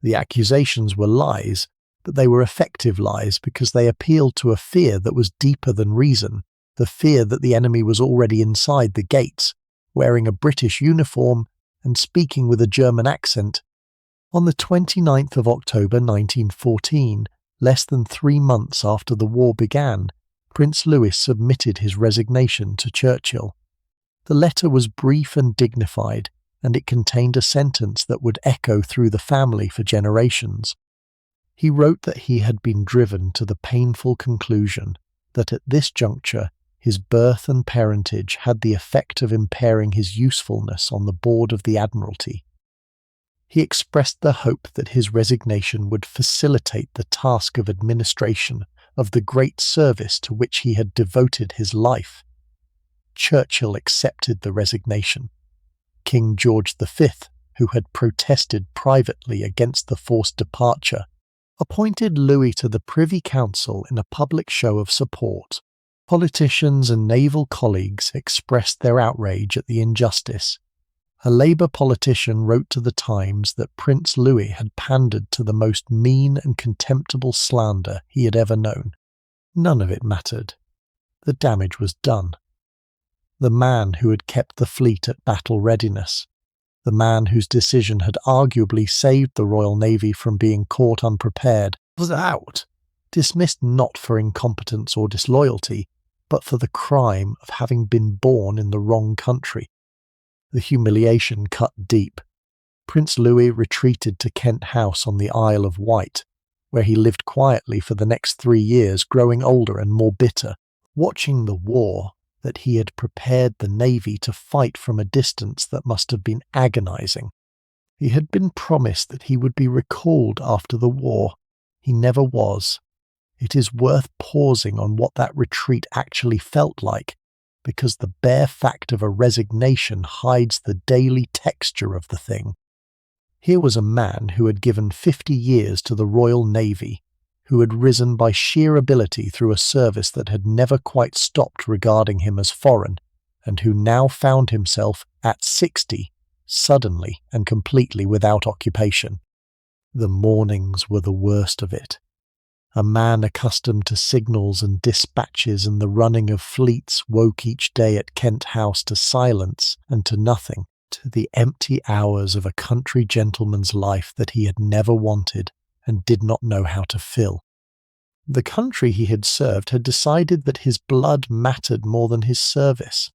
The accusations were lies, but they were effective lies because they appealed to a fear that was deeper than reason, the fear that the enemy was already inside the gates, wearing a British uniform and speaking with a German accent. On the 29th of October 1914, less than 3 months after the war began, Prince Louis submitted his resignation to Churchill. The letter was brief and dignified, and it contained a sentence that would echo through the family for generations. He wrote that he had been driven to the painful conclusion that at this juncture his birth and parentage had the effect of impairing his usefulness on the board of the Admiralty. He expressed the hope that his resignation would facilitate the task of administration of the great service to which he had devoted his life. Churchill accepted the resignation. King George V, who had protested privately against the forced departure, appointed Louis to the Privy Council in a public show of support. Politicians and naval colleagues expressed their outrage at the injustice. A Labour politician wrote to the Times that Prince Louis had pandered to the most mean and contemptible slander he had ever known. None of it mattered. The damage was done. The man who had kept the fleet at battle readiness, the man whose decision had arguably saved the Royal Navy from being caught unprepared, was out, dismissed not for incompetence or disloyalty, but for the crime of having been born in the wrong country. The humiliation cut deep. Prince Louis retreated to Kent House on the Isle of Wight, where he lived quietly for the next 3 years, growing older and more bitter, watching the war that he had prepared the Navy to fight from a distance that must have been agonizing. He had been promised that he would be recalled after the war. He never was. It is worth pausing on what that retreat actually felt like, because the bare fact of a resignation hides the daily texture of the thing. Here was a man who had given 50 years to the Royal Navy, who had risen by sheer ability through a service that had never quite stopped regarding him as foreign, and who now found himself, at 60, suddenly and completely without occupation. The mornings were the worst of it. A man accustomed to signals and dispatches and the running of fleets woke each day at Kent House to silence and to nothing, to the empty hours of a country gentleman's life that he had never wanted and did not know how to fill. The country he had served had decided that his blood mattered more than his service,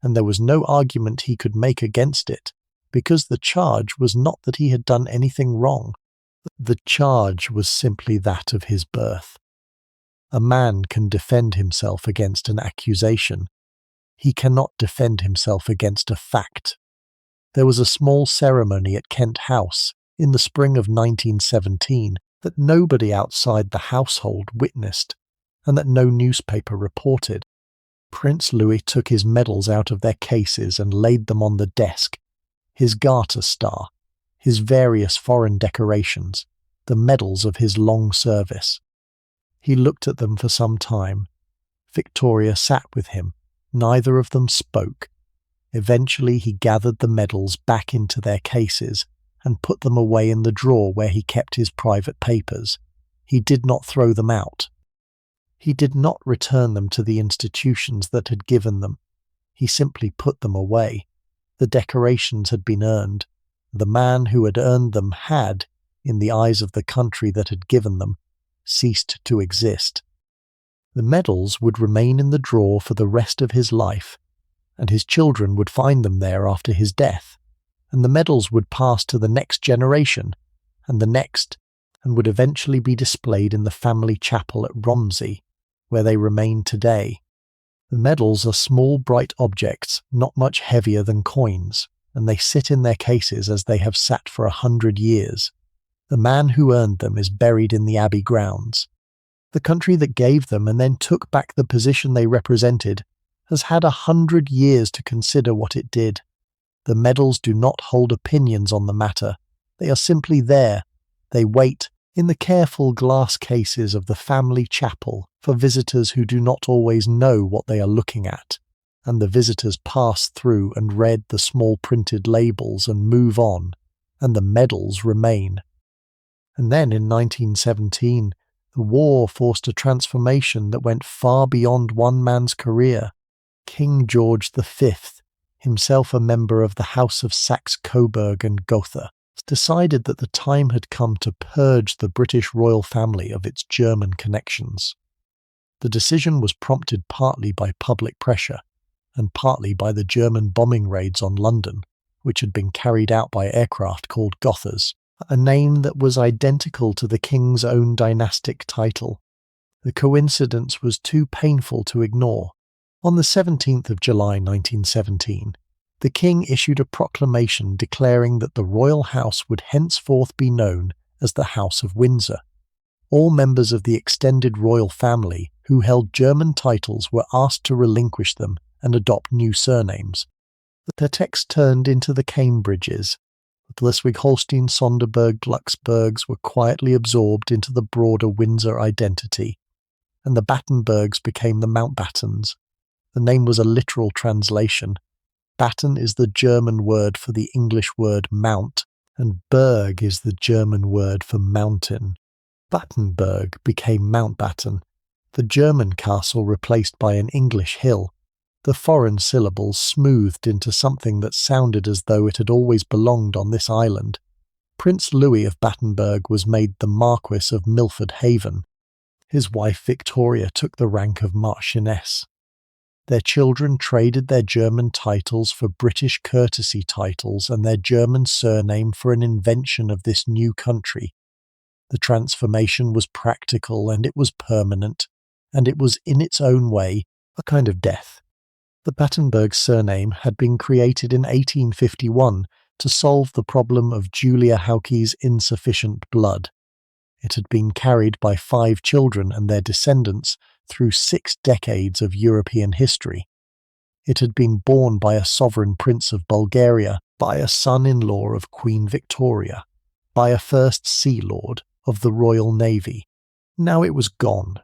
and there was no argument he could make against it, because the charge was not that he had done anything wrong. The charge was simply that of his birth. A man can defend himself against an accusation. He cannot defend himself against a fact. There was a small ceremony at Kent House in the spring of 1917 that nobody outside the household witnessed, and that no newspaper reported. Prince Louis took his medals out of their cases and laid them on the desk. His Garter Star, his various foreign decorations, the medals of his long service. He looked at them for some time. Victoria sat with him. Neither of them spoke. Eventually he gathered the medals back into their cases and put them away in the drawer where he kept his private papers. He did not throw them out. He did not return them to the institutions that had given them. He simply put them away. The decorations had been earned. The man who had earned them had, in the eyes of the country that had given them, ceased to exist. The medals would remain in the drawer for the rest of his life, and his children would find them there after his death, and the medals would pass to the next generation, and the next, and would eventually be displayed in the family chapel at Romsey, where they remain today. The medals are small bright objects, not much heavier than coins, and they sit in their cases as they have sat for 100 years. The man who earned them is buried in the Abbey grounds. The country that gave them and then took back the position they represented has had 100 years to consider what it did. The medals do not hold opinions on the matter. They are simply there. They wait, in the careful glass cases of the family chapel, for visitors who do not always know what they are looking at, and the visitors pass through and read the small printed labels and move on, and the medals remain. And then in 1917, the war forced a transformation that went far beyond one man's career. King George V, himself a member of the House of Saxe-Coburg and Gotha, decided that the time had come to purge the British royal family of its German connections. The decision was prompted partly by public pressure, and partly by the German bombing raids on London, which had been carried out by aircraft called Gothas, a name that was identical to the king's own dynastic title. The coincidence was too painful to ignore. On the 17th of July 1917, the king issued a proclamation declaring that the royal house would henceforth be known as the House of Windsor. All members of the extended royal family who held German titles were asked to relinquish them and adopt new surnames. The text turned into the Cambridges. The Schleswig-Holstein, Sonderburg, Glucksburgs were quietly absorbed into the broader Windsor identity, and the Battenbergs became the Mountbattens. The name was a literal translation. Batten is the German word for the English word mount, and Berg is the German word for mountain. Battenberg became Mountbatten, the German castle replaced by an English hill, the foreign syllables smoothed into something that sounded as though it had always belonged on this island. Prince Louis of Battenberg was made the Marquis of Milford Haven. His wife Victoria took the rank of Marchioness. Their children traded their German titles for British courtesy titles and their German surname for an invention of this new country. The transformation was practical and it was permanent, and it was in its own way a kind of death. The Battenberg surname had been created in 1851 to solve the problem of Julia Hauke's insufficient blood. It had been carried by 5 children and their descendants through 6 decades of European history. It had been borne by a sovereign prince of Bulgaria, by a son-in-law of Queen Victoria, by a first sea lord of the Royal Navy. Now it was gone,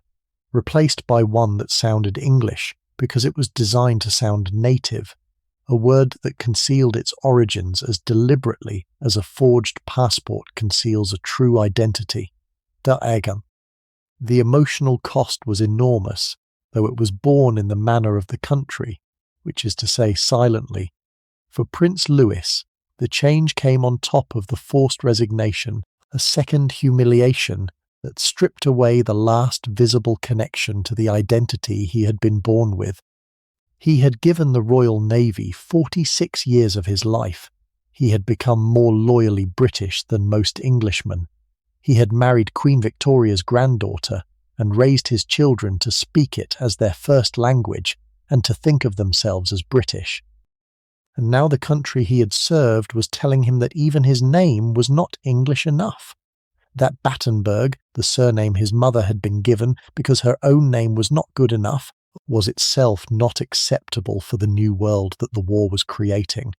replaced by one that sounded English because it was designed to sound native, a word that concealed its origins as deliberately as a forged passport conceals a true identity. Der Eigen. The emotional cost was enormous, though it was borne in the manner of the country, which is to say silently. For Prince Louis, the change came on top of the forced resignation, a second humiliation that stripped away the last visible connection to the identity he had been born with. He had given the Royal Navy 46 years of his life. He had become more loyally British than most Englishmen. He had married Queen Victoria's granddaughter and raised his children to speak it as their first language and to think of themselves as British. And now the country he had served was telling him that even his name was not English enough. That Battenberg, the surname his mother had been given because her own name was not good enough, was itself not acceptable for the new world that the war was creating.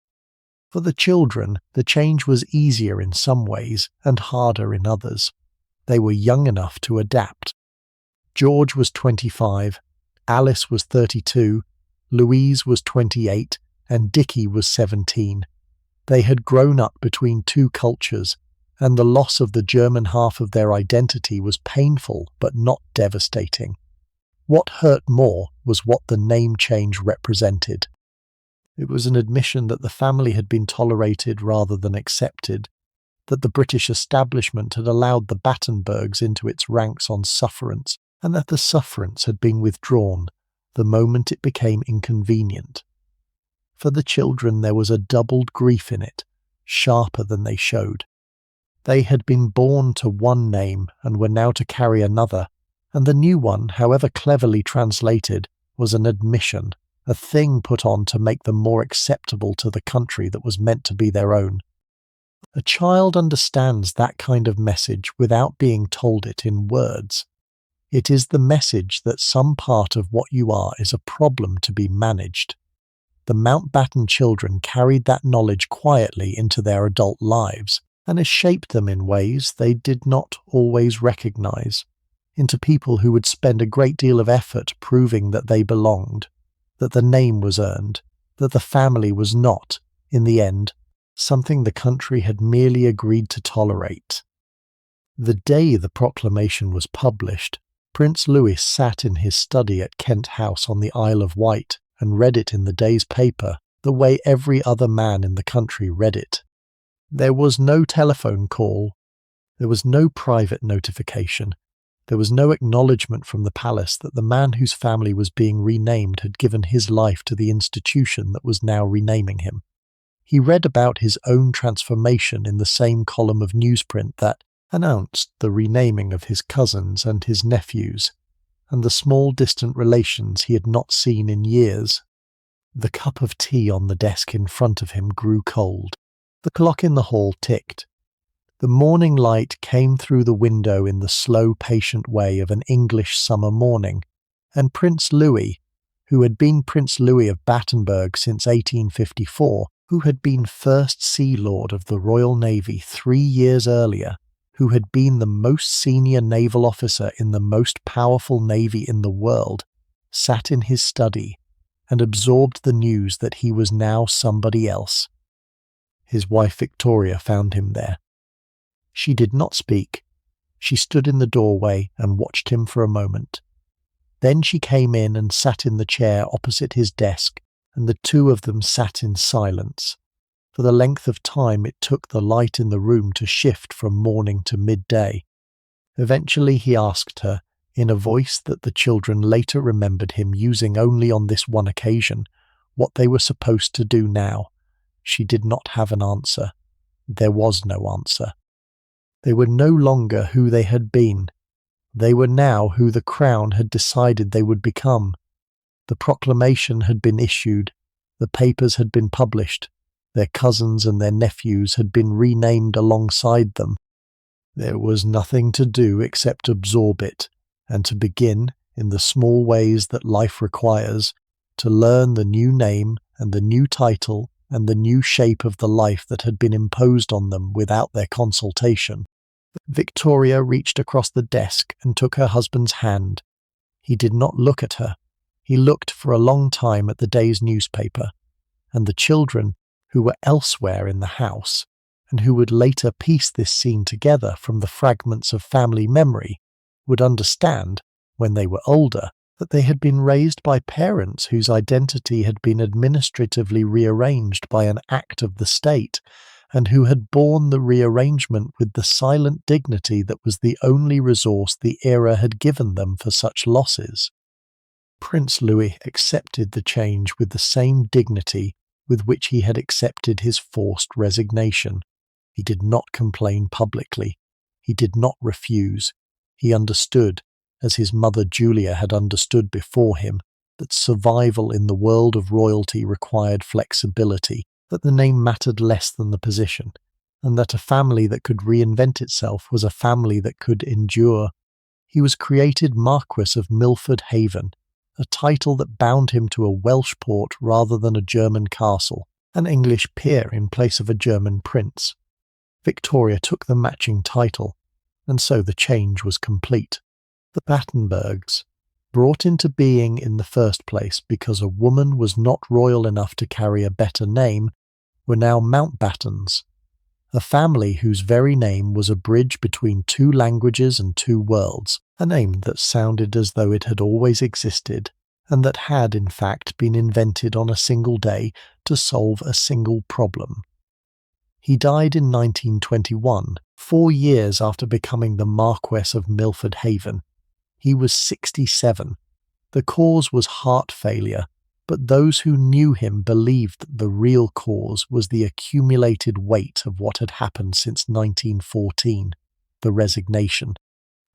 For the children, the change was easier in some ways and harder in others. They were young enough to adapt. George was 25, Alice was 32, Louise was 28, and Dickie was 17. They had grown up between 2 cultures, and the loss of the German half of their identity was painful but not devastating. What hurt more was what the name change represented. It was an admission that the family had been tolerated rather than accepted, that the British establishment had allowed the Battenbergs into its ranks on sufferance, and that the sufferance had been withdrawn the moment it became inconvenient. For the children there was a doubled grief in it, sharper than they showed. They had been born to one name and were now to carry another, and the new one, however cleverly translated, was an admission, a thing put on to make them more acceptable to the country that was meant to be their own. A child understands that kind of message without being told it in words. It is the message that some part of what you are is a problem to be managed. The Mountbatten children carried that knowledge quietly into their adult lives, and it shaped them in ways they did not always recognize, into people who would spend a great deal of effort proving that they belonged, that the name was earned, that the family was not, in the end, something the country had merely agreed to tolerate. The day the proclamation was published, Prince Louis sat in his study at Kent House on the Isle of Wight and read it in the day's paper the way every other man in the country read it. There was no telephone call. There was no private notification. There was no acknowledgement from the palace that the man whose family was being renamed had given his life to the institution that was now renaming him. He read about his own transformation in the same column of newsprint that announced the renaming of his cousins and his nephews, and the small distant relations he had not seen in years. The cup of tea on the desk in front of him grew cold. The clock in the hall ticked. The morning light came through the window in the slow, patient way of an English summer morning, and Prince Louis, who had been Prince Louis of Battenberg since 1854, who had been First Sea Lord of the Royal Navy 3 years earlier, who had been the most senior naval officer in the most powerful navy in the world, sat in his study and absorbed the news that he was now somebody else. His wife Victoria found him there. She did not speak. She stood in the doorway and watched him for a moment. Then she came in and sat in the chair opposite his desk, and the two of them sat in silence. For the length of time it took the light in the room to shift from morning to midday. Eventually he asked her, in a voice that the children later remembered him using only on this one occasion, what they were supposed to do now. She did not have an answer. There was no answer. They were no longer who they had been. They were now who the Crown had decided they would become. The proclamation had been issued. The papers had been published. Their cousins and their nephews had been renamed alongside them. There was nothing to do except absorb it, and to begin, in the small ways that life requires, to learn the new name and the new title and the new shape of the life that had been imposed on them without their consultation. Victoria reached across the desk and took her husband's hand. He did not look at her. He looked for a long time at the day's newspaper, and the children, who were elsewhere in the house, and who would later piece this scene together from the fragments of family memory, would understand, when they were older, that they had been raised by parents whose identity had been administratively rearranged by an act of the state, and who had borne the rearrangement with the silent dignity that was the only resource the era had given them for such losses. Prince Louis accepted the change with the same dignity with which he had accepted his forced resignation. He did not complain publicly. He did not refuse. He understood, as his mother Julia had understood before him, that survival in the world of royalty required flexibility, that the name mattered less than the position, and that a family that could reinvent itself was a family that could endure. He was created Marquess of Milford Haven, a title that bound him to a Welsh port rather than a German castle, an English peer in place of a German prince. Victoria took the matching title, and so the change was complete. The Battenbergs, brought into being in the first place because a woman was not royal enough to carry a better name, were now Mountbattens, a family whose very name was a bridge between two languages and two worlds, a name that sounded as though it had always existed, and that had in fact been invented on a single day to solve a single problem. He died in 1921, 4 years after becoming the Marquess of Milford Haven. He was 67. The cause was heart failure, but those who knew him believed that the real cause was the accumulated weight of what had happened since 1914, the resignation,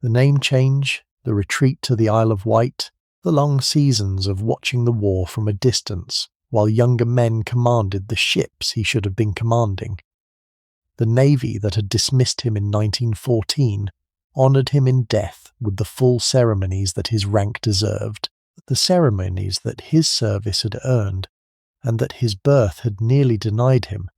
the name change, the retreat to the Isle of Wight, the long seasons of watching the war from a distance, while younger men commanded the ships he should have been commanding. The navy that had dismissed him in 1914 honoured him in death with the full ceremonies that his rank deserved, the ceremonies that his service had earned, and that his birth had nearly denied him.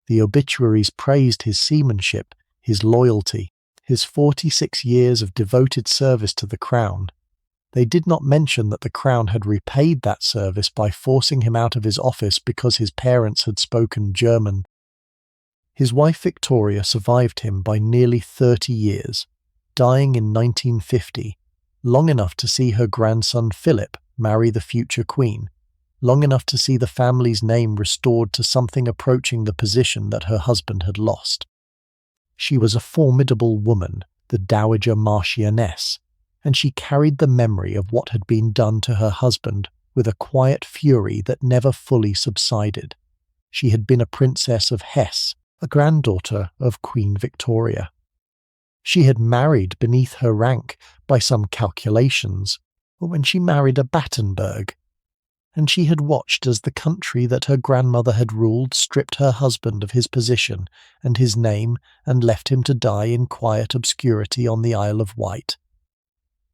The obituaries praised his seamanship, his loyalty, his 46 years of devoted service to the Crown. They did not mention that the Crown had repaid that service by forcing him out of his office because his parents had spoken German. His wife Victoria survived him by nearly 30 years, dying in 1950, long enough to see her grandson Philip marry the future Queen, long enough to see the family's name restored to something approaching the position that her husband had lost. She was a formidable woman, the Dowager Marchioness, and she carried the memory of what had been done to her husband with a quiet fury that never fully subsided. She had been a princess of Hesse, a granddaughter of Queen Victoria. She had married beneath her rank by some calculations, when she married a Battenberg, and she had watched as the country that her grandmother had ruled stripped her husband of his position and his name and left him to die in quiet obscurity on the Isle of Wight.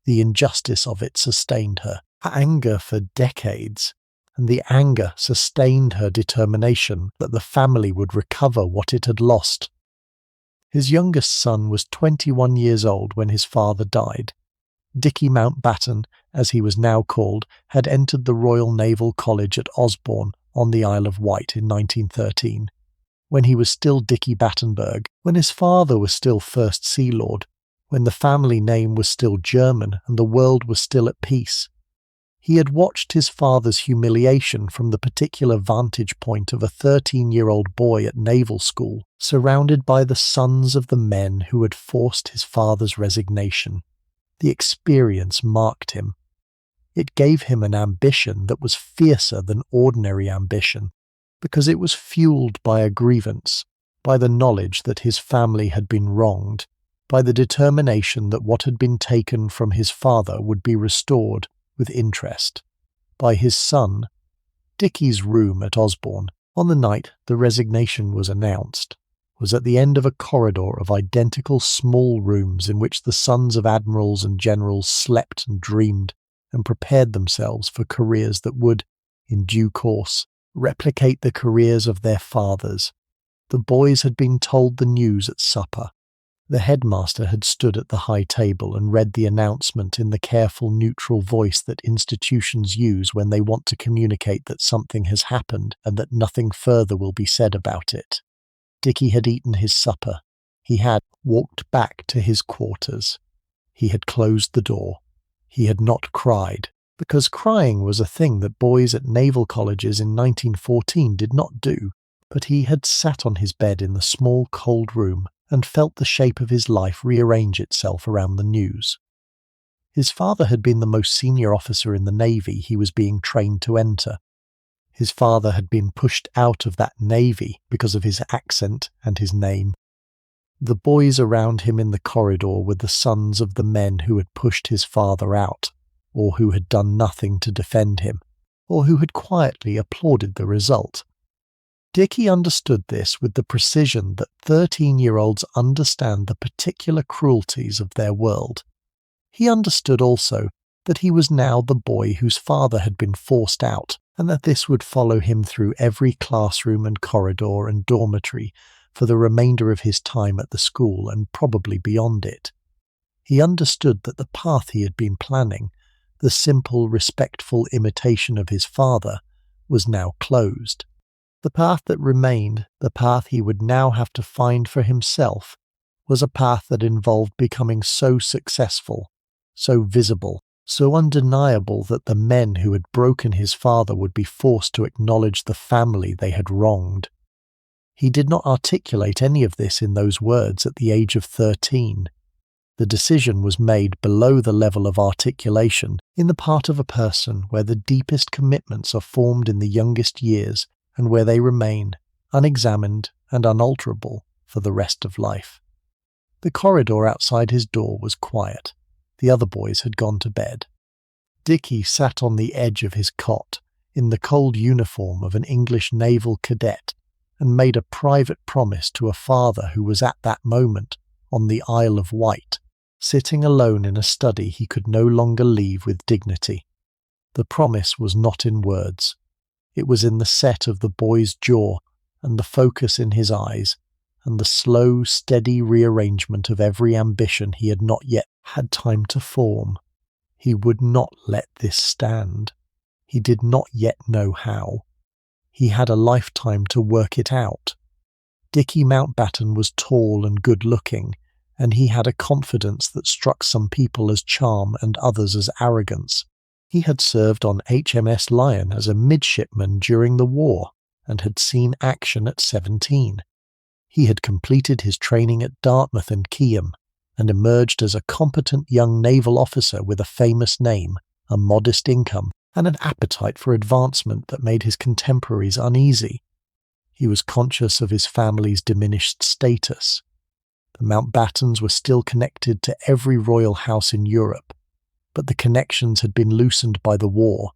The injustice of it sustained her anger for decades, and the anger sustained her determination that the family would recover what it had lost. His youngest son was 21 years old when his father died. Dickie Mountbatten, as he was now called, had entered the Royal Naval College at Osborne on the Isle of Wight in 1913, when he was still Dickie Battenberg, when his father was still First Sea Lord, when the family name was still German and the world was still at peace. He had watched his father's humiliation from the particular vantage point of a 13-year-old boy at naval school, surrounded by the sons of the men who had forced his father's resignation. The experience marked him. It gave him an ambition that was fiercer than ordinary ambition, because it was fueled by a grievance, by the knowledge that his family had been wronged, by the determination that what had been taken from his father would be restored with interest, by his son. Dickie's room at Osborne, on the night the resignation was announced, was at the end of a corridor of identical small rooms in which the sons of admirals and generals slept and dreamed and prepared themselves for careers that would, in due course, replicate the careers of their fathers. The boys had been told the news at supper. The headmaster had stood at the high table and read the announcement in the careful, neutral voice that institutions use when they want to communicate that something has happened and that nothing further will be said about it. Dickie had eaten his supper. He had walked back to his quarters. He had closed the door. He had not cried, because crying was a thing that boys at naval colleges in 1914 did not do, but he had sat on his bed in the small, cold room and felt the shape of his life rearrange itself around the news. His father had been the most senior officer in the Navy he was being trained to enter. His father had been pushed out of that Navy because of his accent and his name. The boys around him in the corridor were the sons of the men who had pushed his father out, or who had done nothing to defend him, or who had quietly applauded the result. Dickie understood this with the precision that 13-year-olds understand the particular cruelties of their world. He understood also that he was now the boy whose father had been forced out, and that this would follow him through every classroom and corridor and dormitory for the remainder of his time at the school and probably beyond it. He understood that the path he had been planning, the simple, respectful imitation of his father, was now closed. The path that remained, the path he would now have to find for himself, was a path that involved becoming so successful, so visible, so undeniable that the men who had broken his father would be forced to acknowledge the family they had wronged. He did not articulate any of this in those words at the age of 13. The decision was made below the level of articulation in the part of a person where the deepest commitments are formed in the youngest years and where they remain, unexamined and unalterable, for the rest of life. The corridor outside his door was quiet. The other boys had gone to bed. Dickie sat on the edge of his cot, in the cold uniform of an English naval cadet, and made a private promise to a father who was at that moment on the Isle of Wight, sitting alone in a study he could no longer leave with dignity. The promise was not in words. It was in the set of the boy's jaw and the focus in his eyes, and the slow, steady rearrangement of every ambition he had not yet had time to form. He would not let this stand. He did not yet know how. He had a lifetime to work it out. Dickie Mountbatten was tall and good-looking, and he had a confidence that struck some people as charm and others as arrogance. He had served on HMS Lion as a midshipman during the war and had seen action at 17. He had completed his training at Dartmouth and Keyham and emerged as a competent young naval officer with a famous name, a modest income, and an appetite for advancement that made his contemporaries uneasy. He was conscious of his family's diminished status. The Mountbattens were still connected to every royal house in Europe, but the connections had been loosened by the war,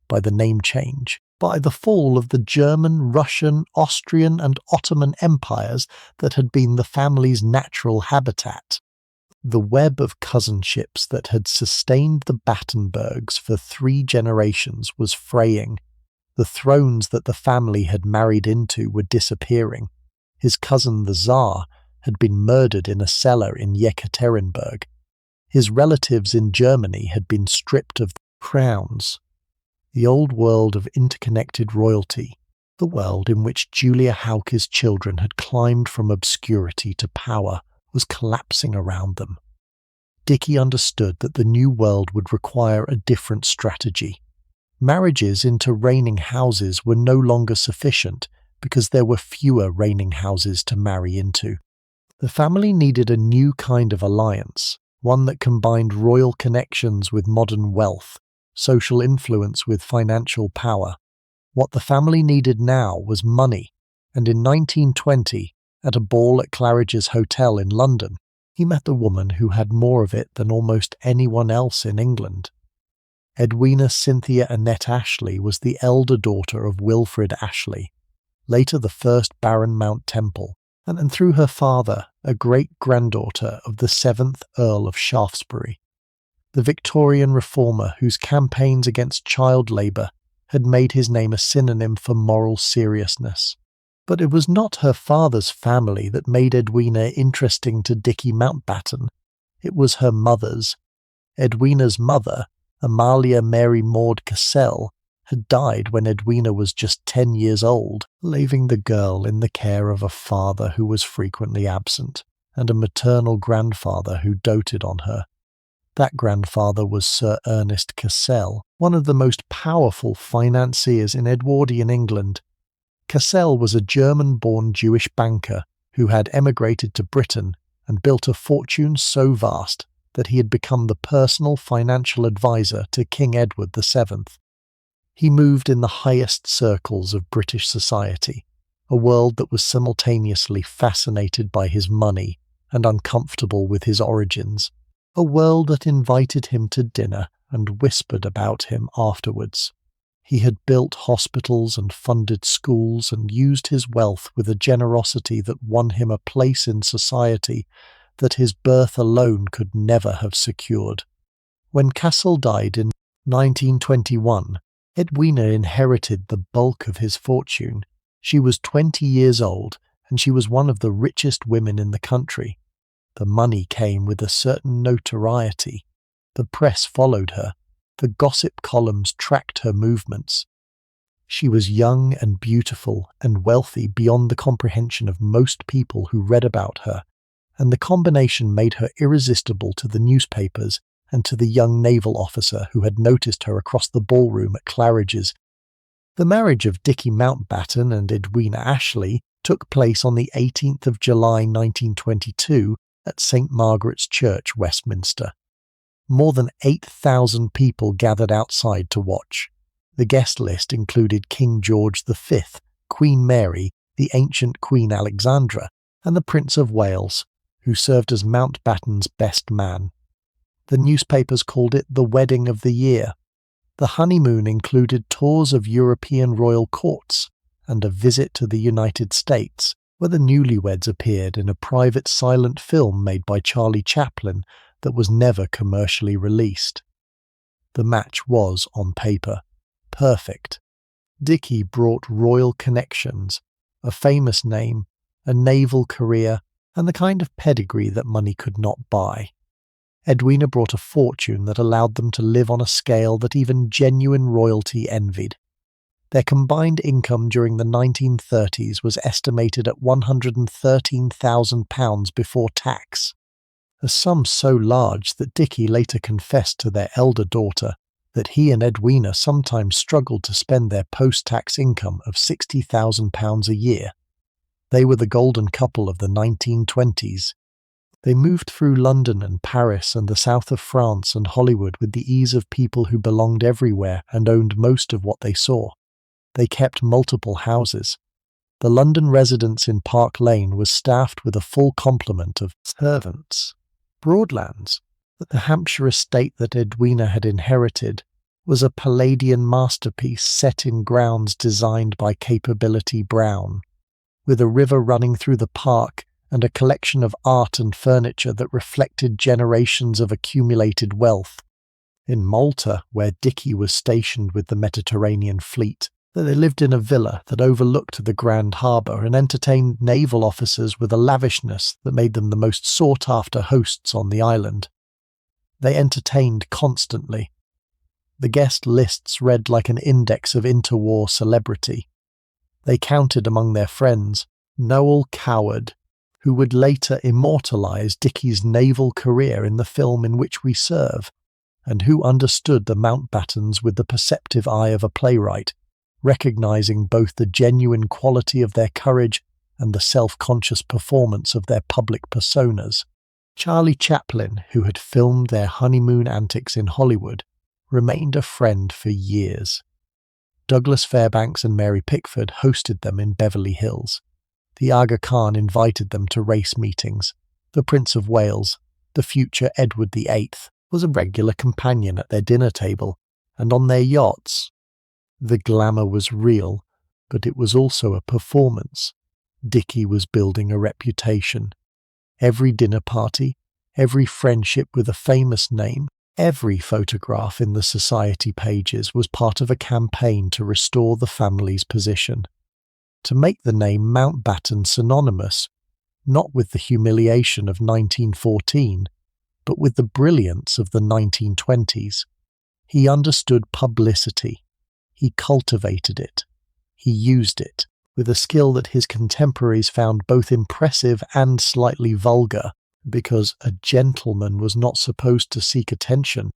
by the name change, by the fall of the German, Russian, Austrian and Ottoman empires that had been the family's natural habitat. The web of cousinships that had sustained the Battenbergs for 3 generations was fraying. The thrones that the family had married into were disappearing. His cousin the Tsar had been murdered in a cellar in Yekaterinburg. His relatives in Germany had been stripped of crowns. The old world of interconnected royalty, the world in which Julia Hauke's children had climbed from obscurity to power, was collapsing around them. Dicky understood that the new world would require a different strategy. Marriages into reigning houses were no longer sufficient because there were fewer reigning houses to marry into. The family needed a new kind of alliance, one that combined royal connections with modern wealth, social influence with financial power. What the family needed now was money, and in 1920, at a ball at Claridge's Hotel in London, he met the woman who had more of it than almost anyone else in England. Edwina Cynthia Annette Ashley was the elder daughter of Wilfrid Ashley, later the first Baron Mount Temple, and through her father, a great-granddaughter of the 7th Earl of Shaftesbury, the Victorian reformer whose campaigns against child labour had made his name a synonym for moral seriousness. But it was not her father's family that made Edwina interesting to Dicky Mountbatten. It was her mother's. Edwina's mother, Amalia Mary Maud Cassell, had died when Edwina was just 10 years old, leaving the girl in the care of a father who was frequently absent, and a maternal grandfather who doted on her. That grandfather was Sir Ernest Cassell, one of the most powerful financiers in Edwardian England. Cassell was a German-born Jewish banker who had emigrated to Britain and built a fortune so vast that he had become the personal financial advisor to King Edward VII. He moved in the highest circles of British society, a world that was simultaneously fascinated by his money and uncomfortable with his origins, a world that invited him to dinner and whispered about him afterwards. He had built hospitals and funded schools and used his wealth with a generosity that won him a place in society that his birth alone could never have secured. When Cassell died in 1921, Edwina inherited the bulk of his fortune. She was 20 years old, and she was one of the richest women in the country. The money came with a certain notoriety. The press followed her. The gossip columns tracked her movements. She was young and beautiful and wealthy beyond the comprehension of most people who read about her, and the combination made her irresistible to the newspapers and to the young naval officer who had noticed her across the ballroom at Claridge's. The marriage of Dicky Mountbatten and Edwina Ashley took place on the 18th of July 1922 at St. Margaret's Church, Westminster. More than 8,000 people gathered outside to watch. The guest list included King George V, Queen Mary, the ancient Queen Alexandra, and the Prince of Wales, who served as Mountbatten's best man. The newspapers called it the wedding of the year. The honeymoon included tours of European royal courts and a visit to the United States, where the newlyweds appeared in a private silent film made by Charlie Chaplin that was never commercially released. The match was, on paper, perfect. Dicky brought royal connections, a famous name, a naval career, and the kind of pedigree that money could not buy. Edwina brought a fortune that allowed them to live on a scale that even genuine royalty envied. Their combined income during the 1930s was estimated at £113,000 before tax, a sum so large that Dicky later confessed to their elder daughter that he and Edwina sometimes struggled to spend their post-tax income of £60,000 a year. They were the golden couple of the 1920s. They moved through London and Paris and the south of France and Hollywood with the ease of people who belonged everywhere and owned most of what they saw. They kept multiple houses. The London residence in Park Lane was staffed with a full complement of servants. Broadlands, the Hampshire estate that Edwina had inherited, was a Palladian masterpiece set in grounds designed by Capability Brown, with a river running through the park and a collection of art and furniture that reflected generations of accumulated wealth. In Malta, where Dicky was stationed with the Mediterranean fleet, they lived in a villa that overlooked the Grand Harbour and entertained naval officers with a lavishness that made them the most sought-after hosts on the island. They entertained constantly. The guest lists read like an index of interwar celebrity. They counted among their friends Noel Coward, who would later immortalise Dicky's naval career in the film In Which We Serve, and who understood the Mountbattens with the perceptive eye of a playwright, recognising both the genuine quality of their courage and the self-conscious performance of their public personas. Charlie Chaplin, who had filmed their honeymoon antics in Hollywood, remained a friend for years. Douglas Fairbanks and Mary Pickford hosted them in Beverly Hills. The Aga Khan invited them to race meetings. The Prince of Wales, the future Edward VIII, was a regular companion at their dinner table and on their yachts. The glamour was real, but it was also a performance. Dicky was building a reputation. Every dinner party, every friendship with a famous name, every photograph in the society pages was part of a campaign to restore the family's position. To make the name Mountbatten synonymous, not with the humiliation of 1914, but with the brilliance of the 1920s. He understood publicity. He cultivated it. He used it, with a skill that his contemporaries found both impressive and slightly vulgar, because a gentleman was not supposed to seek attention,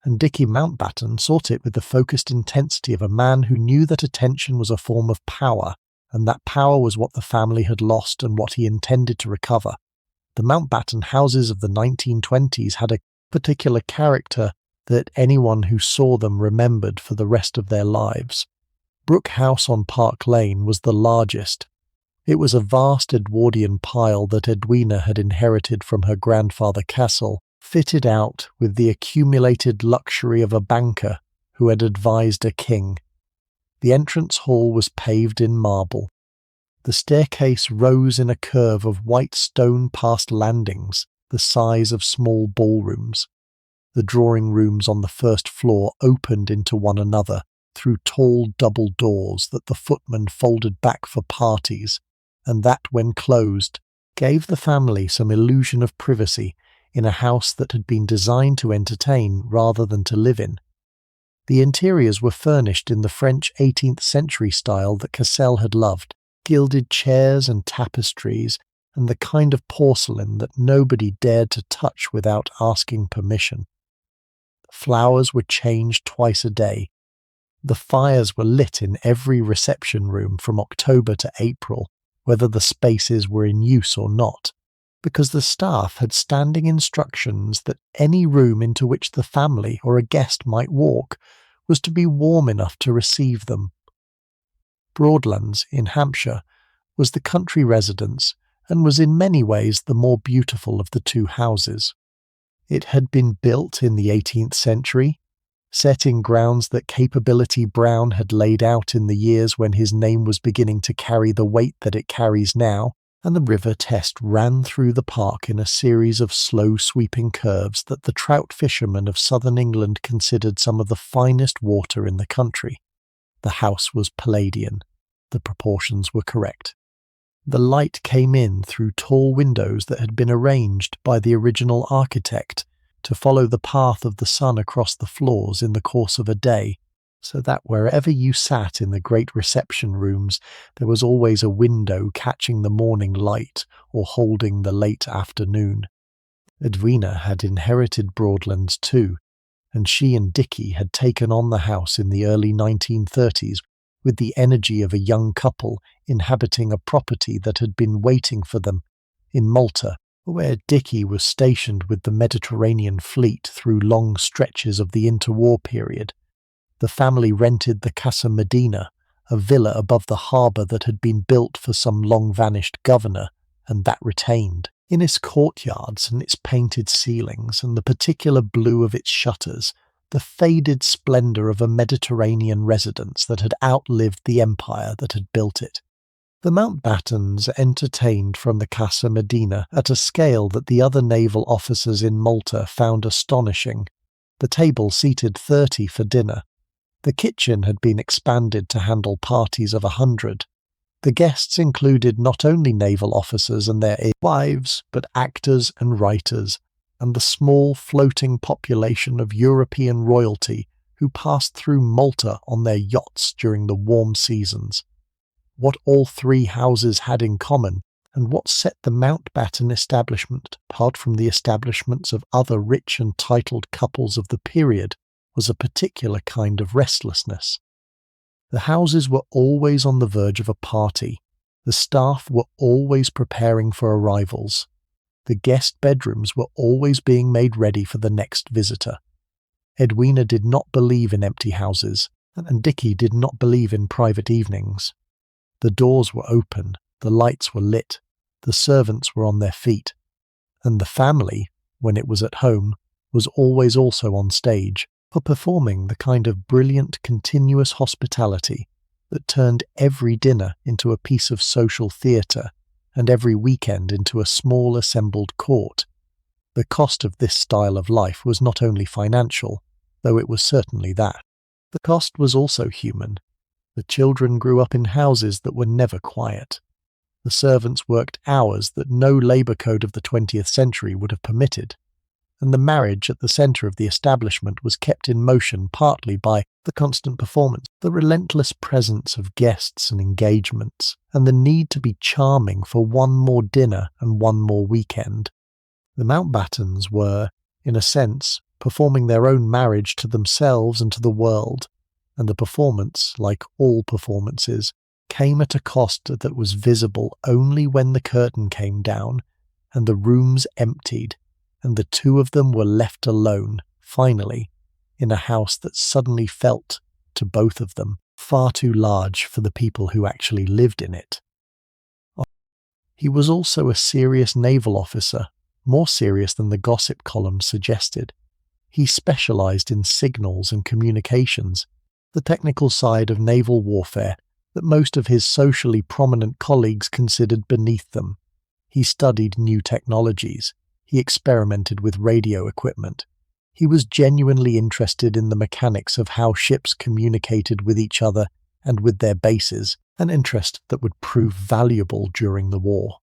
and Dicky Mountbatten sought it with the focused intensity of a man who knew that attention was a form of power, and that power was what the family had lost and what he intended to recover. The Mountbatten houses of the 1920s had a particular character that anyone who saw them remembered for the rest of their lives. Brooke House on Park Lane was the largest. It was a vast Edwardian pile that Edwina had inherited from her grandfather Castle, fitted out with the accumulated luxury of a banker who had advised a king. The entrance hall was paved in marble. The staircase rose in a curve of white stone past landings, the size of small ballrooms. The drawing rooms on the first floor opened into one another through tall double doors that the footman folded back for parties, and that, when closed, gave the family some illusion of privacy in a house that had been designed to entertain rather than to live in. The interiors were furnished in the French 18th century style that Cassell had loved, gilded chairs and tapestries, and the kind of porcelain that nobody dared to touch without asking permission. Flowers were changed twice a day. The fires were lit in every reception room from October to April, whether the spaces were in use or not, because the staff had standing instructions that any room into which the family or a guest might walk was to be warm enough to receive them. Broadlands, in Hampshire, was the country residence and was in many ways the more beautiful of the two houses. It had been built in the 18th century, set in grounds that Capability Brown had laid out in the years when his name was beginning to carry the weight that it carries now, and the River Test ran through the park in a series of slow sweeping curves that the trout fishermen of southern England considered some of the finest water in the country. The house was Palladian. The proportions were correct. The light came in through tall windows that had been arranged by the original architect to follow the path of the sun across the floors in the course of a day, so that wherever you sat in the great reception rooms there was always a window catching the morning light or holding the late afternoon. Edwina had inherited Broadlands too, and she and Dicky had taken on the house in the early 1930s with the energy of a young couple inhabiting a property that had been waiting for them in Malta, where Dicky was stationed with the Mediterranean fleet through long stretches of the interwar period. The family rented the Casa Medina, a villa above the harbour that had been built for some long-vanished governor, and that retained, in its courtyards and its painted ceilings and the particular blue of its shutters, the faded splendour of a Mediterranean residence that had outlived the empire that had built it. The Mountbattens entertained from the Casa Medina at a scale that the other naval officers in Malta found astonishing. The table seated 30 for dinner. The kitchen had been expanded to handle parties of 100. The guests included not only naval officers and their wives, but actors and writers, and the small floating population of European royalty who passed through Malta on their yachts during the warm seasons. What all three houses had in common, and what set the Mountbatten establishment apart from the establishments of other rich and titled couples of the period, was a particular kind of restlessness. The houses were always on the verge of a party. The staff were always preparing for arrivals. The guest bedrooms were always being made ready for the next visitor. Edwina did not believe in empty houses, and Dicky did not believe in private evenings. The doors were open, the lights were lit, the servants were on their feet, and the family, when it was at home, was always also on stage, for performing the kind of brilliant continuous hospitality that turned every dinner into a piece of social theatre and every weekend into a small assembled court. The cost of this style of life was not only financial, though it was certainly that. The cost was also human. The children grew up in houses that were never quiet. The servants worked hours that no labour code of the 20th century would have permitted. And the marriage at the centre of the establishment was kept in motion partly by the constant performance, the relentless presence of guests and engagements, and the need to be charming for one more dinner and one more weekend. The Mountbattens were, in a sense, performing their own marriage to themselves and to the world, and the performance, like all performances, came at a cost that was visible only when the curtain came down and the rooms emptied, and the two of them were left alone, finally, in a house that suddenly felt, to both of them, far too large for the people who actually lived in it. He was also a serious naval officer, more serious than the gossip column suggested. He specialised in signals and communications, the technical side of naval warfare that most of his socially prominent colleagues considered beneath them. He studied new technologies. He experimented with radio equipment. He was genuinely interested in the mechanics of how ships communicated with each other and with their bases, an interest that would prove valuable during the war.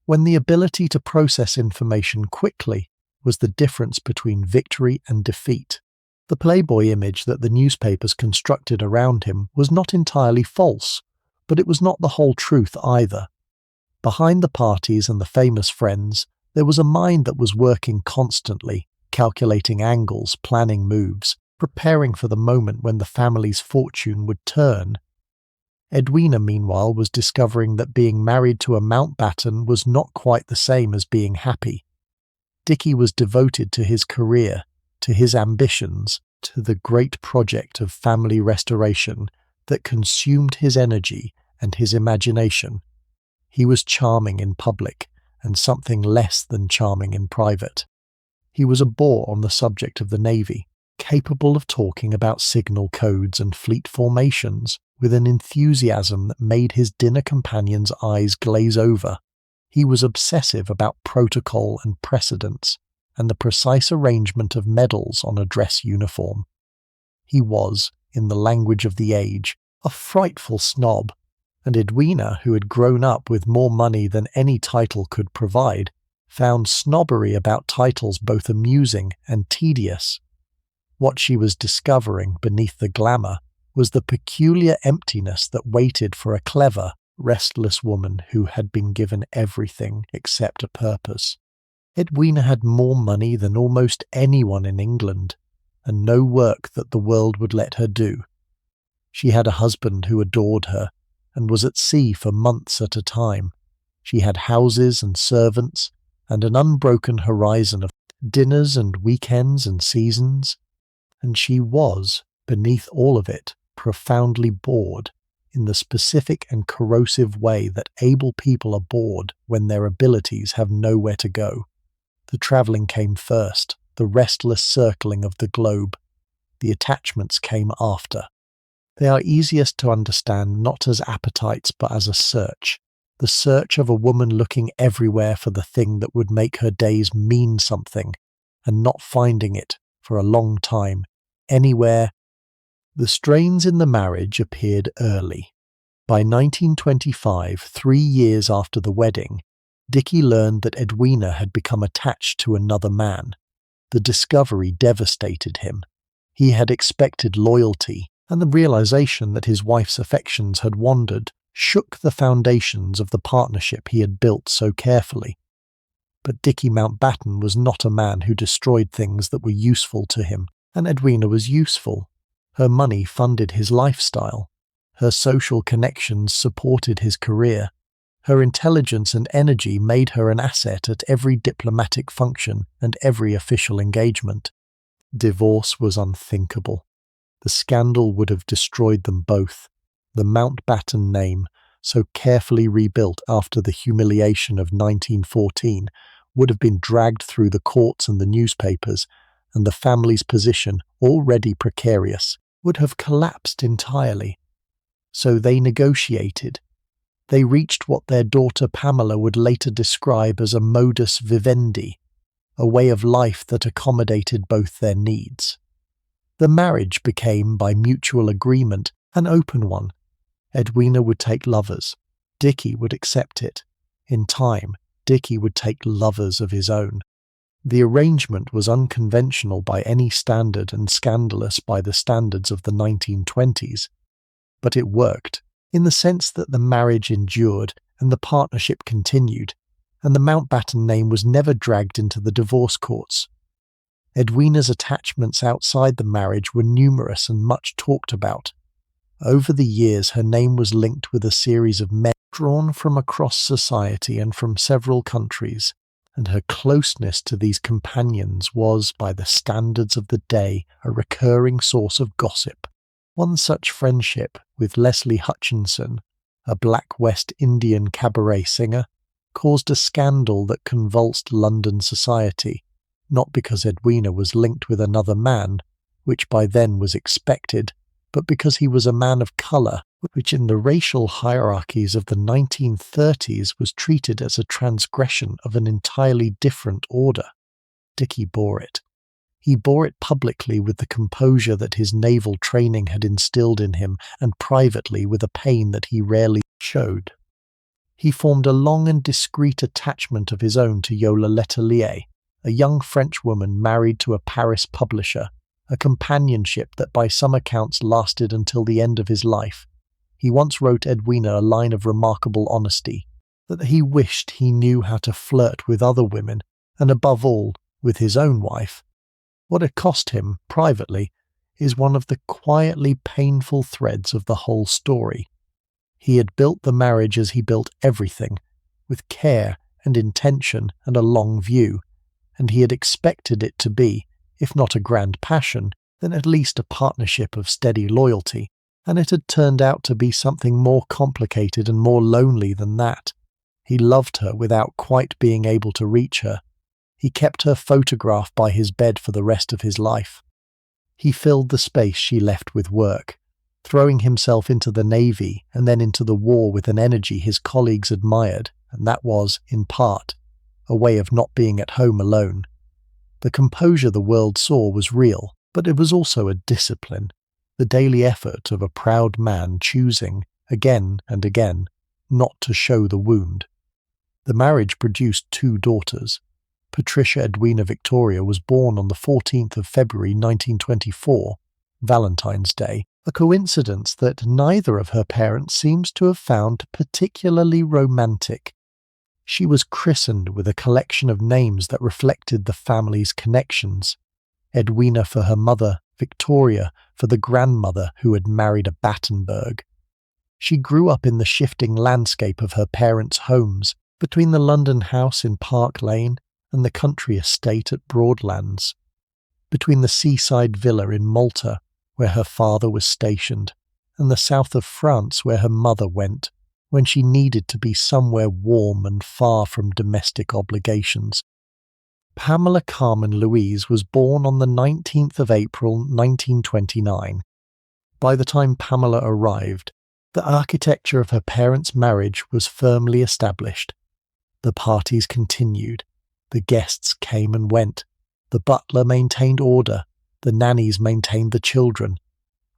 When the ability to process information quickly was the difference between victory and defeat, the Playboy image that the newspapers constructed around him was not entirely false, but it was not the whole truth either. Behind the parties and the famous friends, there was a mind that was working constantly, calculating angles, planning moves, preparing for the moment when the family's fortune would turn. Edwina, meanwhile, was discovering that being married to a Mountbatten was not quite the same as being happy. Dicky was devoted to his career, to his ambitions, to the great project of family restoration that consumed his energy and his imagination. He was charming in public, and something less than charming in private. He was a bore on the subject of the Navy, capable of talking about signal codes and fleet formations with an enthusiasm that made his dinner companions' eyes glaze over. He was obsessive about protocol and precedence, and the precise arrangement of medals on a dress uniform. He was, in the language of the age, a frightful snob, and Edwina, who had grown up with more money than any title could provide, found snobbery about titles both amusing and tedious. What she was discovering beneath the glamour was the peculiar emptiness that waited for a clever, restless woman who had been given everything except a purpose. Edwina had more money than almost anyone in England. and no work that the world would let her do. She had a husband who adored her, and was at sea for months at a time. She had houses and servants, and an unbroken horizon of dinners and weekends and seasons. And she was, beneath all of it, profoundly bored, in the specific and corrosive way that able people are bored when their abilities have nowhere to go. The travelling came first, the restless circling of the globe. The attachments came after. They are easiest to understand not as appetites but as a search, the search of a woman looking everywhere for the thing that would make her days mean something, and not finding it for a long time, anywhere. The strains in the marriage appeared early. By 1925, 3 years after the wedding, Dickie learned that Edwina had become attached to another man. The discovery devastated him. He had expected loyalty, and the realization that his wife's affections had wandered shook the foundations of the partnership he had built so carefully. But Dickie Mountbatten was not a man who destroyed things that were useful to him, and Edwina was useful. Her money funded his lifestyle. Her social connections supported his career. Her intelligence and energy made her an asset at every diplomatic function and every official engagement. Divorce was unthinkable. The scandal would have destroyed them both. The Mountbatten name, so carefully rebuilt after the humiliation of 1914, would have been dragged through the courts and the newspapers, and the family's position, already precarious, would have collapsed entirely. So they negotiated. They reached what their daughter Pamela would later describe as a modus vivendi, a way of life that accommodated both their needs. The marriage became, by mutual agreement, an open one. Edwina would take lovers. Dickie would accept it. In time, Dickie would take lovers of his own. The arrangement was unconventional by any standard and scandalous by the standards of the 1920s. But it worked, in the sense that the marriage endured and the partnership continued, and the Mountbatten name was never dragged into the divorce courts. Edwina's attachments outside the marriage were numerous and much talked about. Over the years, her name was linked with a series of men drawn from across society and from several countries, and her closeness to these companions was, by the standards of the day, a recurring source of gossip. One such friendship with Leslie Hutchinson, a black West Indian cabaret singer, caused a scandal that convulsed London society, not because Edwina was linked with another man, which by then was expected, but because he was a man of colour, which in the racial hierarchies of the 1930s was treated as a transgression of an entirely different order. Dickie bore it. He bore it publicly with the composure that his naval training had instilled in him, and privately with a pain that he rarely showed. He formed a long and discreet attachment of his own to Yola Letelier, a young French woman married to a Paris publisher, a companionship that by some accounts lasted until the end of his life. He once wrote Edwina a line of remarkable honesty, that he wished he knew how to flirt with other women, and above all, with his own wife. What it cost him, privately, is one of the quietly painful threads of the whole story. He had built the marriage as he built everything, with care and intention and a long view, and he had expected it to be, if not a grand passion, then at least a partnership of steady loyalty, and it had turned out to be something more complicated and more lonely than that. He loved her without quite being able to reach her. He kept her photograph by his bed for the rest of his life. He filled the space she left with work, throwing himself into the Navy and then into the war with an energy his colleagues admired, and that was, in part, a way of not being at home alone. The composure the world saw was real, but it was also a discipline, the daily effort of a proud man choosing, again and again, not to show the wound. The marriage produced 2 daughters. Patricia Edwina Victoria was born on the 14th of February 1924, Valentine's Day, a coincidence that neither of her parents seems to have found particularly romantic. She was christened with a collection of names that reflected the family's connections. Edwina for her mother, Victoria for the grandmother who had married a Battenberg. She grew up in the shifting landscape of her parents' homes, between the London house in Park Lane and the country estate at Broadlands, between the seaside villa in Malta, where her father was stationed, and the south of France where her mother went, when she needed to be somewhere warm and far from domestic obligations. Pamela Carmen Louise was born on the 19th of April 1929. By the time Pamela arrived, the architecture of her parents' marriage was firmly established. The parties continued. The guests came and went. The butler maintained order. The nannies maintained the children.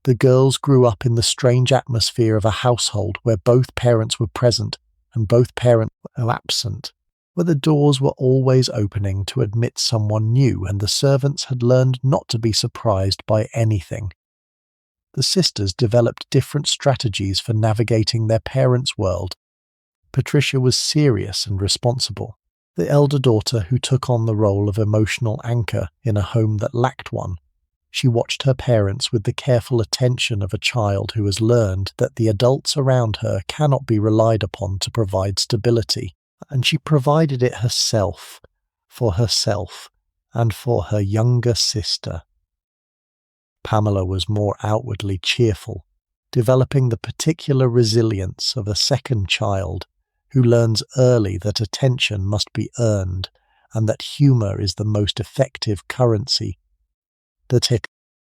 The girls grew up in the strange atmosphere of a household where both parents were present and both parents were absent, where the doors were always opening to admit someone new and the servants had learned not to be surprised by anything. The sisters developed different strategies for navigating their parents' world. Patricia was serious and responsible, the elder daughter who took on the role of emotional anchor in a home that lacked one. She watched her parents with the careful attention of a child who has learned that the adults around her cannot be relied upon to provide stability, and she provided it herself, and for her younger sister. Pamela was more outwardly cheerful, developing the particular resilience of a second child who learns early that attention must be earned and that humour is the most effective currency.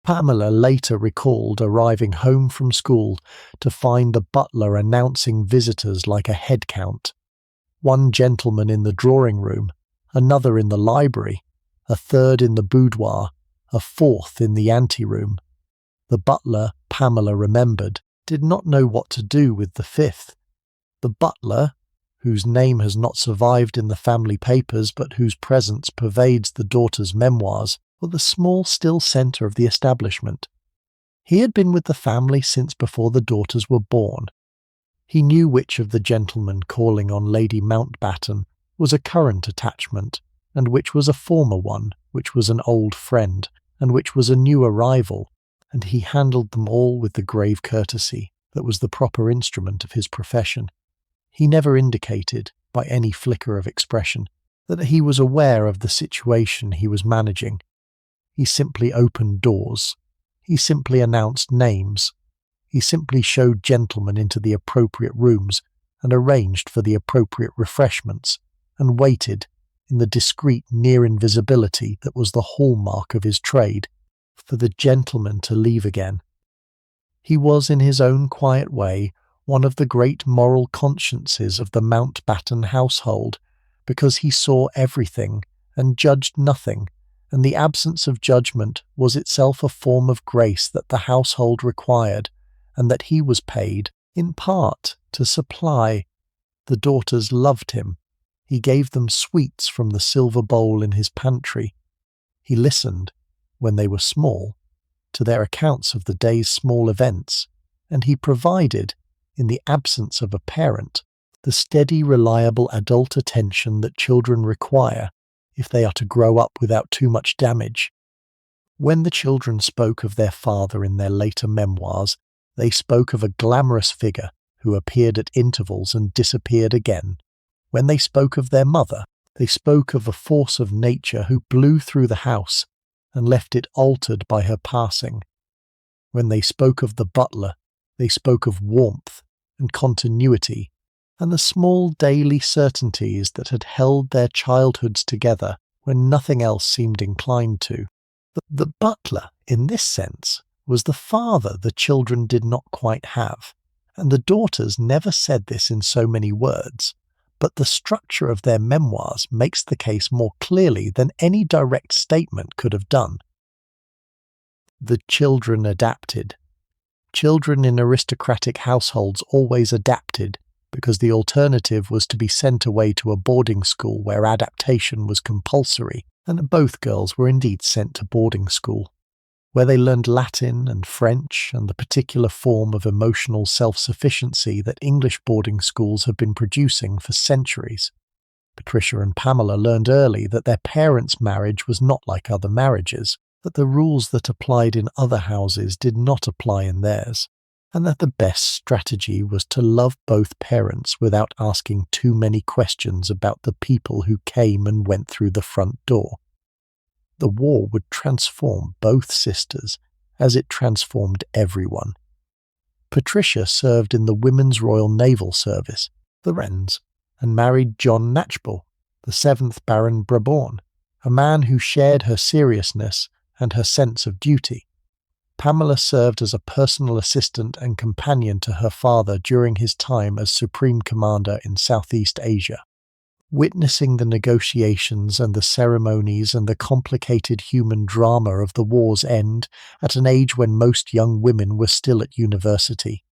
Pamela later recalled arriving home from school to find the butler announcing visitors like a head count. One gentleman in the drawing room, another in the library, a third in the boudoir, a fourth in the anteroom. The butler, Pamela remembered, did not know what to do with the fifth. The butler, whose name has not survived in the family papers but whose presence pervades the daughter's memoirs, was the small still centre of the establishment. He had been with the family since before the daughters were born. He knew which of the gentlemen calling on Lady Mountbatten was a current attachment, and which was a former one, which was an old friend, and which was a new arrival, and he handled them all with the grave courtesy that was the proper instrument of his profession. He never indicated, by any flicker of expression, that he was aware of the situation he was managing. He simply opened doors. He simply announced names. He simply showed gentlemen into the appropriate rooms and arranged for the appropriate refreshments, and waited, in the discreet near-invisibility that was the hallmark of his trade, for the gentleman to leave again. He was, in his own quiet way, one of the great moral consciences of the Mountbatten household, because he saw everything and judged nothing, and the absence of judgment was itself a form of grace that the household required, and that he was paid, in part, to supply. The daughters loved him. He gave them sweets from the silver bowl in his pantry. He listened, when they were small, to their accounts of the day's small events, and he provided, in the absence of a parent, the steady, reliable adult attention that children require if they are to grow up without too much damage. When the children spoke of their father in their later memoirs, they spoke of a glamorous figure who appeared at intervals and disappeared again. When they spoke of their mother, they spoke of a force of nature who blew through the house and left it altered by her passing. When they spoke of the butler, they spoke of warmth and continuity and the small daily certainties that had held their childhoods together when nothing else seemed inclined to. The butler, in this sense, was the father the children did not quite have, and the daughters never said this in so many words, but the structure of their memoirs makes the case more clearly than any direct statement could have done. The children adapted. Children in aristocratic households always adapted, because the alternative was to be sent away to a boarding school where adaptation was compulsory, and both girls were indeed sent to boarding school, where they learned Latin and French and the particular form of emotional self-sufficiency that English boarding schools have been producing for centuries. Patricia and Pamela learned early that their parents' marriage was not like other marriages, that the rules that applied in other houses did not apply in theirs, and that the best strategy was to love both parents without asking too many questions about the people who came and went through the front door. The war would transform both sisters as it transformed everyone. Patricia served in the Women's Royal Naval Service, the Wrens, and married John Knatchbull, the 7th Baron Brabourne, a man who shared her seriousness and her sense of duty. Pamela served as a personal assistant and companion to her father during his time as Supreme Commander in Southeast Asia. Witnessing the negotiations and the ceremonies and the complicated human drama of the war's end at an age when most young women were still at university,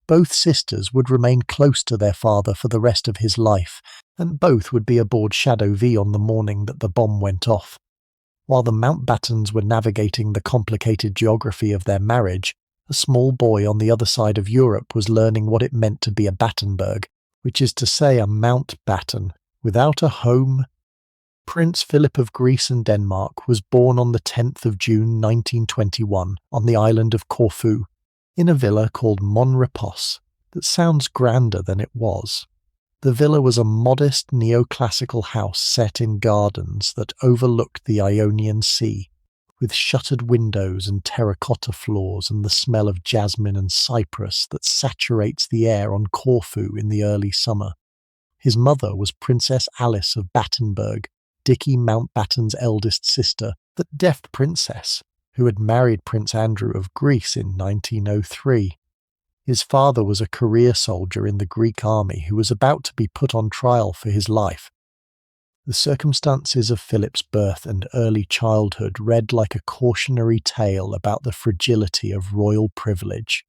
both sisters would remain close to their father for the rest of his life, and both would be aboard Shadow V on the morning that the bomb went off. While the Mountbattens were navigating the complicated geography of their marriage, a small boy on the other side of Europe was learning what it meant to be a Battenberg, which is to say a Mountbatten, without a home. Prince Philip of Greece and Denmark was born on the 10th of June 1921 on the island of Corfu, in a villa called Mon Repos that sounds grander than it was. The villa was a modest neoclassical house set in gardens that overlooked the Ionian Sea, with shuttered windows and terracotta floors and the smell of jasmine and cypress that saturates the air on Corfu in the early summer. His mother was Princess Alice of Battenberg, Dicky Mountbatten's eldest sister, the deaf princess, who had married Prince Andrew of Greece in 1903. His father was a career soldier in the Greek army who was about to be put on trial for his life. The circumstances of Philip's birth and early childhood read like a cautionary tale about the fragility of royal privilege.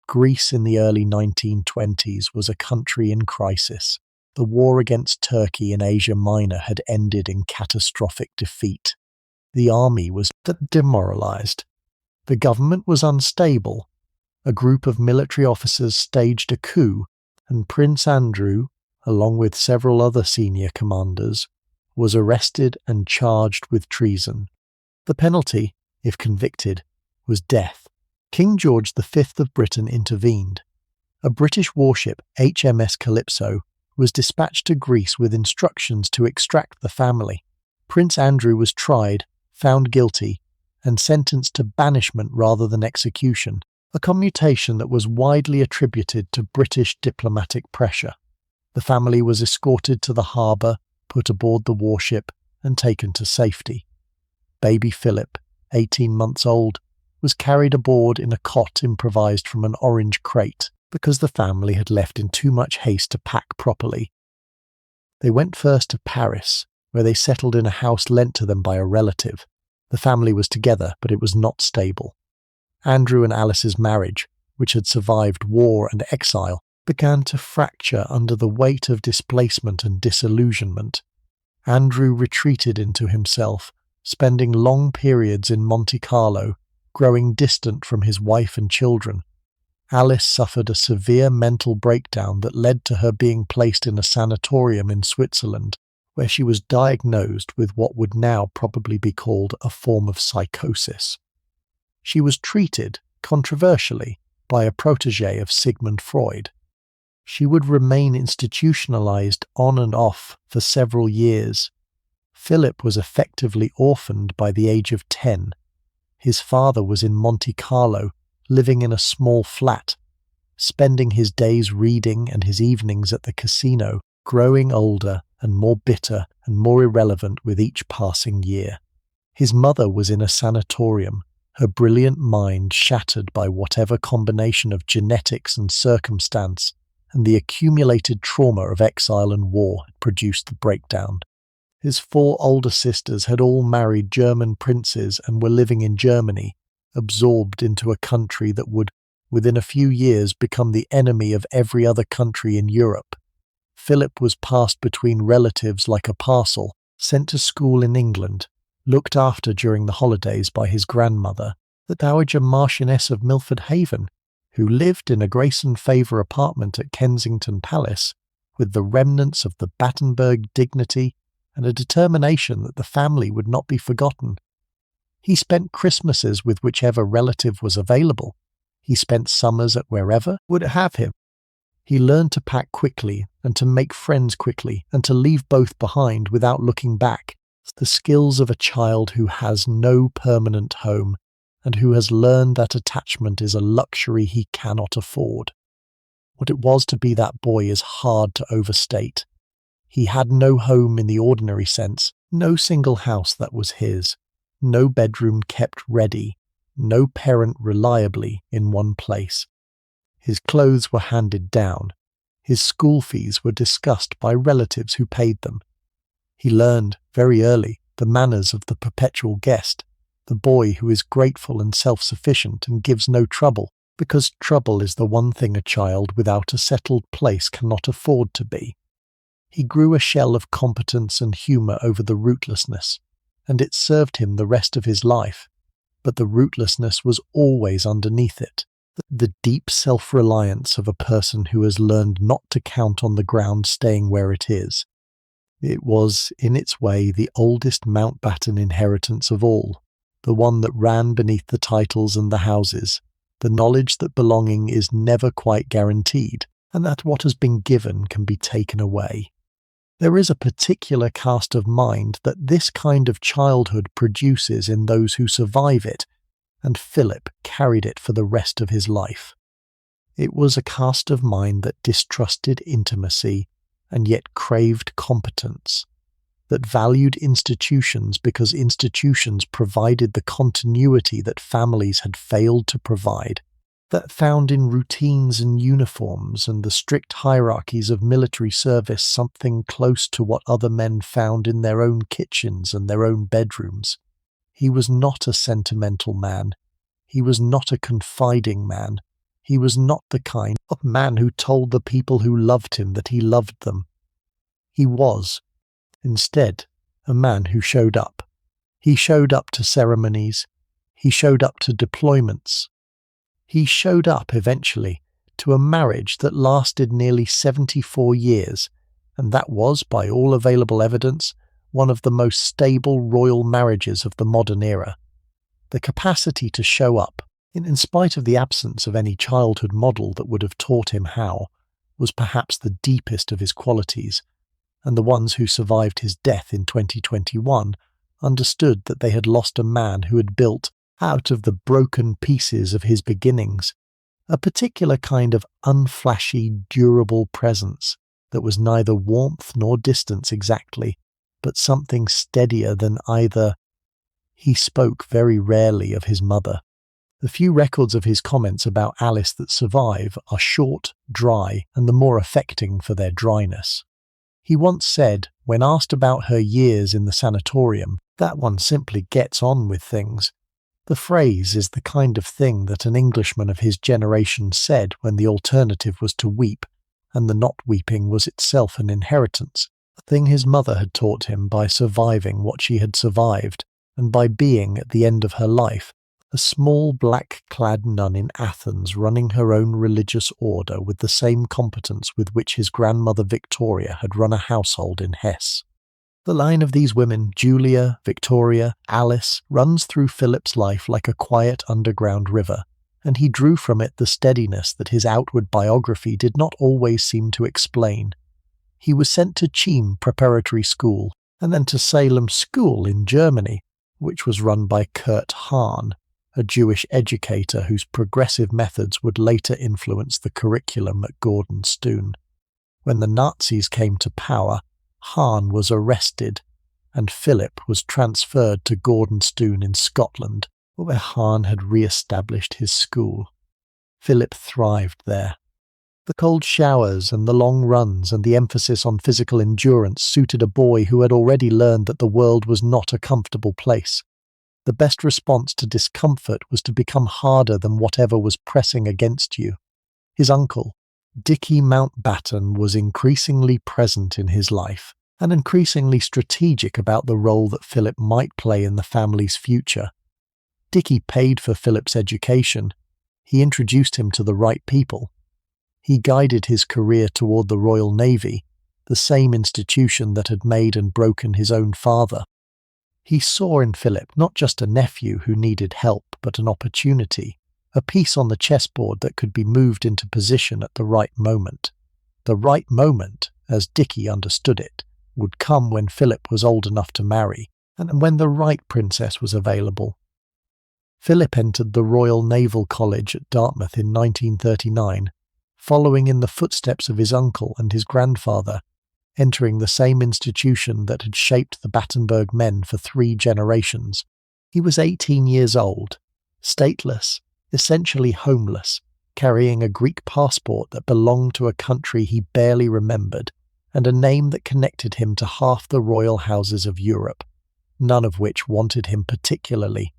Greece in the early 1920s was a country in crisis. The war against Turkey in Asia Minor had ended in catastrophic defeat. The army was demoralized. The government was unstable. A group of military officers staged a coup, and Prince Andrew, along with several other senior commanders, was arrested and charged with treason. The penalty, if convicted, was death. King George V of Britain intervened. A British warship, HMS Calypso, was dispatched to Greece with instructions to extract the family. Prince Andrew was tried, found guilty, and sentenced to banishment rather than execution, a commutation that was widely attributed to British diplomatic pressure. The family was escorted to the harbour, put aboard the warship, and taken to safety. Baby Philip, 18 months old, was carried aboard in a cot improvised from an orange crate because the family had left in too much haste to pack properly. They went first to Paris, where they settled in a house lent to them by a relative. The family was together, but it was not stable. Andrew and Alice's marriage, which had survived war and exile, began to fracture under the weight of displacement and disillusionment. Andrew retreated into himself, spending long periods in Monte Carlo, growing distant from his wife and children. Alice suffered a severe mental breakdown that led to her being placed in a sanatorium in Switzerland, where she was diagnosed with what would now probably be called a form of psychosis. She was treated, controversially, by a protege of Sigmund Freud. She would remain institutionalized on and off for several years. Philip was effectively orphaned by the age of 10. His father was in Monte Carlo, living in a small flat, spending his days reading and his evenings at the casino, growing older and more bitter and more irrelevant with each passing year. His mother was in a sanatorium, her brilliant mind shattered by whatever combination of genetics and circumstance, and the accumulated trauma of exile and war had produced the breakdown. His 4 older sisters had all married German princes and were living in Germany, absorbed into a country that would, within a few years, become the enemy of every other country in Europe. Philip was passed between relatives like a parcel, sent to school in England, looked after during the holidays by his grandmother, the Dowager Marchioness of Milford Haven, who lived in a grace and favour apartment at Kensington Palace, with the remnants of the Battenberg dignity and a determination that the family would not be forgotten. He spent Christmases with whichever relative was available. He spent summers at wherever would have him. He learned to pack quickly and to make friends quickly and to leave both behind without looking back. The skills of a child who has no permanent home and who has learned that attachment is a luxury he cannot afford. What it was to be that boy is hard to overstate. He had no home in the ordinary sense, no single house that was his, no bedroom kept ready, no parent reliably in one place. His clothes were handed down. His school fees were discussed by relatives who paid them. He learned, very early, the manners of the perpetual guest, the boy who is grateful and self-sufficient and gives no trouble, because trouble is the one thing a child without a settled place cannot afford to be. He grew a shell of competence and humour over the rootlessness, and it served him the rest of his life, but the rootlessness was always underneath it. The deep self-reliance of a person who has learned not to count on the ground staying where it is. It was, in its way, the oldest Mountbatten inheritance of all, the one that ran beneath the titles and the houses, the knowledge that belonging is never quite guaranteed, and that what has been given can be taken away. There is a particular cast of mind that this kind of childhood produces in those who survive it, and Philip carried it for the rest of his life. It was a cast of mind that distrusted intimacy and yet craved competence, that valued institutions because institutions provided the continuity that families had failed to provide, that found in routines and uniforms and the strict hierarchies of military service something close to what other men found in their own kitchens and their own bedrooms. He was not a sentimental man. He was not a confiding man. He was not the kind of man who told the people who loved him that he loved them. He was, instead, a man who showed up. He showed up to ceremonies. He showed up to deployments. He showed up, eventually, to a marriage that lasted nearly 74 years, and that was, by all available evidence, one of the most stable royal marriages of the modern era. The capacity to show up, in spite of the absence of any childhood model that would have taught him how, was perhaps the deepest of his qualities, and the ones who survived his death in 2021 understood that they had lost a man who had built, out of the broken pieces of his beginnings, a particular kind of unflashy, durable presence that was neither warmth nor distance exactly, but something steadier than either. He spoke very rarely of his mother. The few records of his comments about Alice that survive are short, dry, and the more affecting for their dryness. He once said, when asked about her years in the sanatorium, that one simply gets on with things. The phrase is the kind of thing that an Englishman of his generation said when the alternative was to weep, and the not weeping was itself an inheritance, a thing his mother had taught him by surviving what she had survived, and by being, at the end of her life, a small black-clad nun in Athens running her own religious order with the same competence with which his grandmother Victoria had run a household in Hesse. The line of these women, Julia, Victoria, Alice, runs through Philip's life like a quiet underground river, and he drew from it the steadiness that his outward biography did not always seem to explain. He was sent to Cheam Preparatory School, and then to Salem School in Germany, which was run by Kurt Hahn, a Jewish educator whose progressive methods would later influence the curriculum at Gordonstoun. When the Nazis came to power, Hahn was arrested, and Philip was transferred to Gordonstoun in Scotland, where Hahn had re-established his school. Philip thrived there. The cold showers and the long runs and the emphasis on physical endurance suited a boy who had already learned that the world was not a comfortable place. The best response to discomfort was to become harder than whatever was pressing against you. His uncle, Dickie Mountbatten, was increasingly present in his life, and increasingly strategic about the role that Philip might play in the family's future. Dickie paid for Philip's education. He introduced him to the right people. He guided his career toward the Royal Navy, the same institution that had made and broken his own father. He saw in Philip not just a nephew who needed help, but an opportunity, a piece on the chessboard that could be moved into position at the right moment. The right moment, as Dicky understood it, would come when Philip was old enough to marry, and when the right princess was available. Philip entered the Royal Naval College at Dartmouth in 1939, following in the footsteps of his uncle and his grandfather, entering the same institution that had shaped the Battenberg men for 3 generations. He was 18 years old, stateless, essentially homeless, carrying a Greek passport that belonged to a country he barely remembered, and a name that connected him to half the royal houses of Europe, none of which wanted him particularly.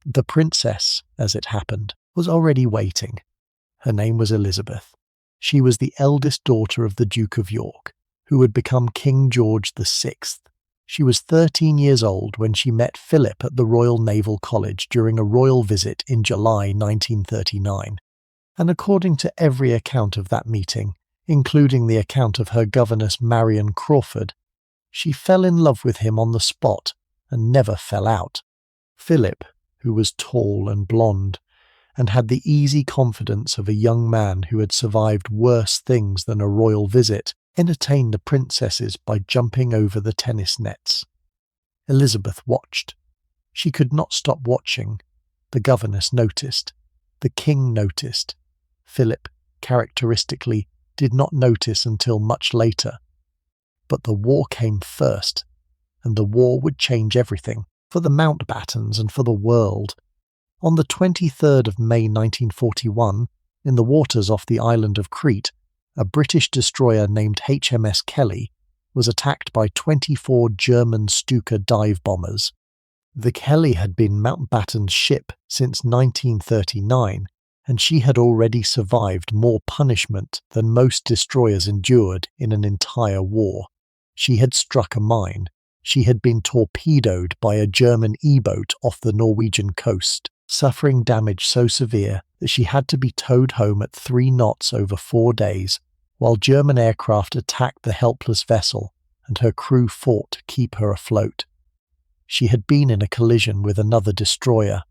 The princess, as it happened, was already waiting. Her name was Elizabeth. She was the eldest daughter of the Duke of York, who would become King George VI. She was 13 years old when she met Philip at the Royal Naval College during a royal visit in July 1939. And according to every account of that meeting, including the account of her governess Marion Crawford, she fell in love with him on the spot and never fell out. Philip, who was tall and blonde, and had the easy confidence of a young man who had survived worse things than a royal visit, entertained the princesses by jumping over the tennis nets. Elizabeth watched. She could not stop watching. The governess noticed. The king noticed. Philip, characteristically, did not notice until much later. But the war came first, and the war would change everything, for the Mountbattens and for the world. On the 23rd of May 1941, in the waters off the island of Crete, a British destroyer named HMS Kelly was attacked by 24 German Stuka dive bombers. The Kelly had been Mountbatten's ship since 1939, and she had already survived more punishment than most destroyers endured in an entire war. She had struck a mine. She had been torpedoed by a German E-boat off the Norwegian coast, suffering damage so severe that she had to be towed home at 3 knots over 4 days, while German aircraft attacked the helpless vessel and her crew fought to keep her afloat. She had been in a collision with another destroyer.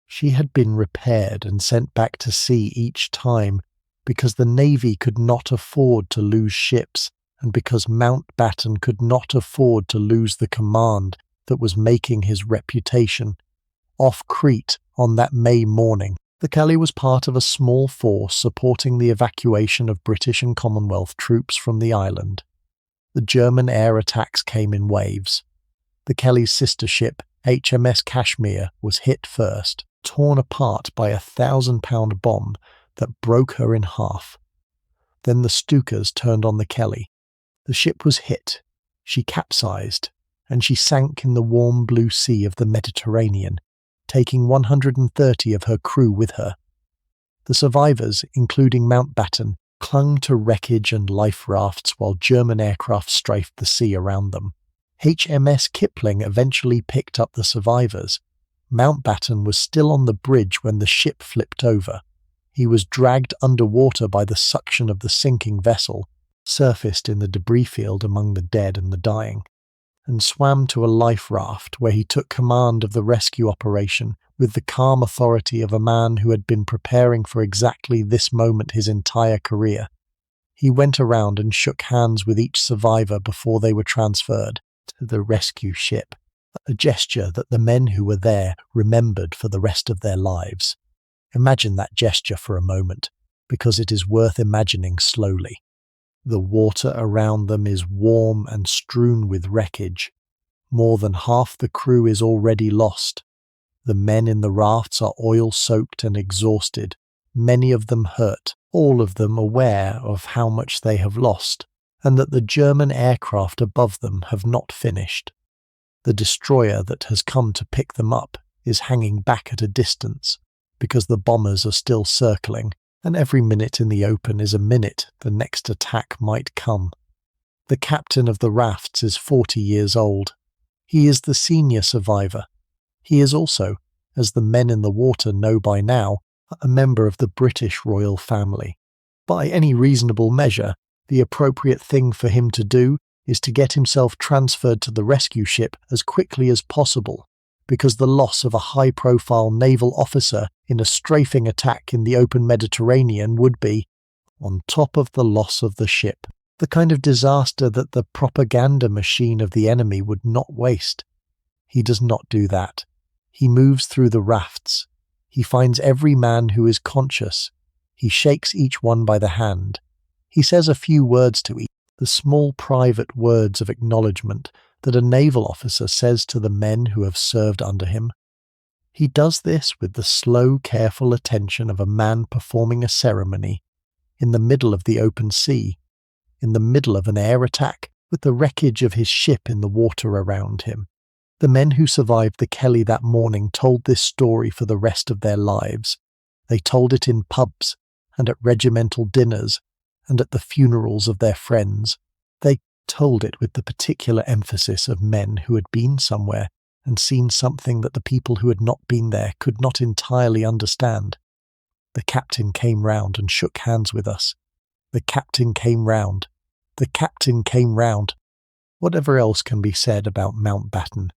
She had been repaired and sent back to sea each time because the Navy could not afford to lose ships and because Mountbatten could not afford to lose the command that was making his reputation. Off Crete on that May morning, the Kelly was part of a small force supporting the evacuation of British and Commonwealth troops from the island. The German air attacks came in waves. The Kelly's sister ship, HMS Kashmir, was hit first, torn apart by a 1,000-pound bomb that broke her in half. Then the Stukas turned on the Kelly. The ship was hit, she capsized, and she sank in the warm blue sea of the Mediterranean, taking 130 of her crew with her. The survivors, including Mountbatten, clung to wreckage and life rafts while German aircraft strafed the sea around them. HMS Kipling eventually picked up the survivors. Mountbatten was still on the bridge when the ship flipped over. He was dragged underwater by the suction of the sinking vessel, surfaced in the debris field among the dead and the dying, and swam to a life raft where he took command of the rescue operation with the calm authority of a man who had been preparing for exactly this moment his entire career. He went around and shook hands with each survivor before they were transferred to the rescue ship, a gesture that the men who were there remembered for the rest of their lives. Imagine that gesture for a moment, because it is worth imagining slowly. The water around them is warm and strewn with wreckage. More than half the crew is already lost. The men in the rafts are oil-soaked and exhausted, many of them hurt, all of them aware of how much they have lost, and that the German aircraft above them have not finished. The destroyer that has come to pick them up is hanging back at a distance, because the bombers are still circling, and every minute in the open is a minute the next attack might come. The captain of the rafts is 40 years old. He is the senior survivor. He is also, as the men in the water know by now, a member of the British royal family. By any reasonable measure, the appropriate thing for him to do is to get himself transferred to the rescue ship as quickly as possible, because the loss of a high-profile naval officer in a strafing attack in the open Mediterranean would be, on top of the loss of the ship, the kind of disaster that the propaganda machine of the enemy would not waste. He does not do that. He moves through the rafts. He finds every man who is conscious. He shakes each one by the hand. He says a few words to each, the small private words of acknowledgement that a naval officer says to the men who have served under him. He does this with the slow, careful attention of a man performing a ceremony in the middle of the open sea, in the middle of an air attack, with the wreckage of his ship in the water around him. The men who survived the Kelly that morning told this story for the rest of their lives. They told it in pubs, and at regimental dinners, and at the funerals of their friends. They told it with the particular emphasis of men who had been somewhere and seen something that the people who had not been there could not entirely understand. The captain came round and shook hands with us. The captain came round. The captain came round. Whatever else can be said about Mountbatten,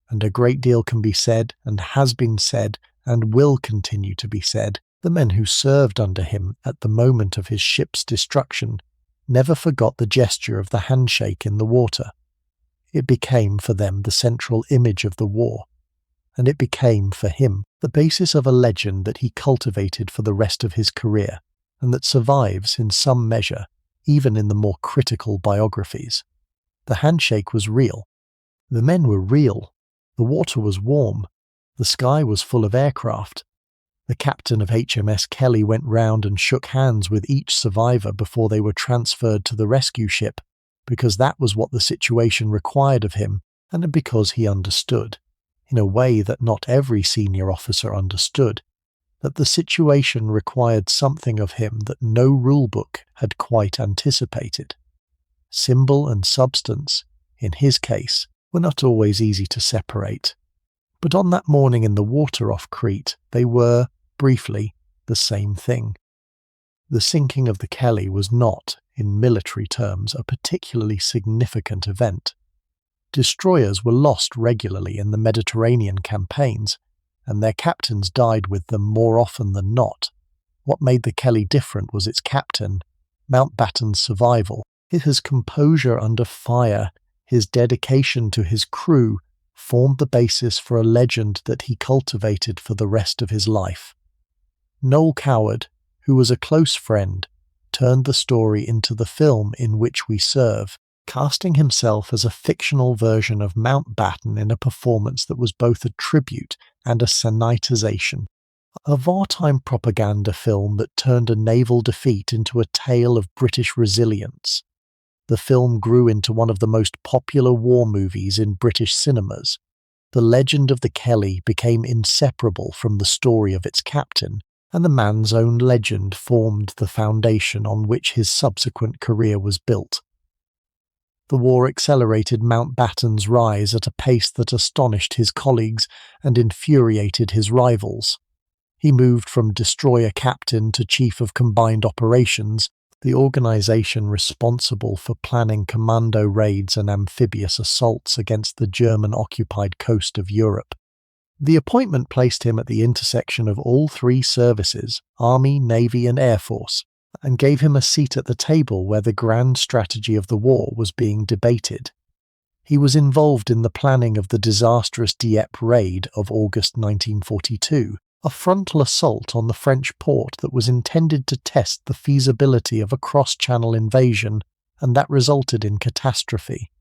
and a great deal can be said and has been said and will continue to be said, the men who served under him at the moment of his ship's destruction never forgot the gesture of the handshake in the water. It became for them the central image of the war, and it became for him the basis of a legend that he cultivated for the rest of his career, and that survives in some measure, even in the more critical biographies. The handshake was real. The men were real. The water was warm. The sky was full of aircraft. The captain of HMS Kelly went round and shook hands with each survivor before they were transferred to the rescue ship, because that was what the situation required of him, and because he understood, in a way that not every senior officer understood, that the situation required something of him that no rulebook had quite anticipated. Symbol and substance, in his case, were not always easy to separate. But on that morning in the water off Crete, they were, briefly, the same thing. The sinking of the Kelly was not, in military terms, a particularly significant event. Destroyers were lost regularly in the Mediterranean campaigns, and their captains died with them more often than not. What made the Kelly different was its captain, Mountbatten's survival, his composure under fire, his dedication to his crew, formed the basis for a legend that he cultivated for the rest of his life. Noel Coward, who was a close friend, turned the story into the film in which we serve, casting himself as a fictional version of Mountbatten in a performance that was both a tribute and a sanitization. A wartime propaganda film that turned a naval defeat into a tale of British resilience. The film grew into one of the most popular war movies in British cinemas. The legend of the Kelly became inseparable from the story of its captain, and the man's own legend formed the foundation on which his subsequent career was built. The war accelerated Mountbatten's rise at a pace that astonished his colleagues and infuriated his rivals. He moved from destroyer captain to chief of combined operations, the organisation responsible for planning commando raids and amphibious assaults against the German-occupied coast of Europe. The appointment placed him at the intersection of all three services, Army, Navy and Air Force, and gave him a seat at the table where the grand strategy of the war was being debated. He was involved in the planning of the disastrous Dieppe raid of August 1942, a frontal assault on the French port that was intended to test the feasibility of a cross-channel invasion, and that resulted in catastrophe.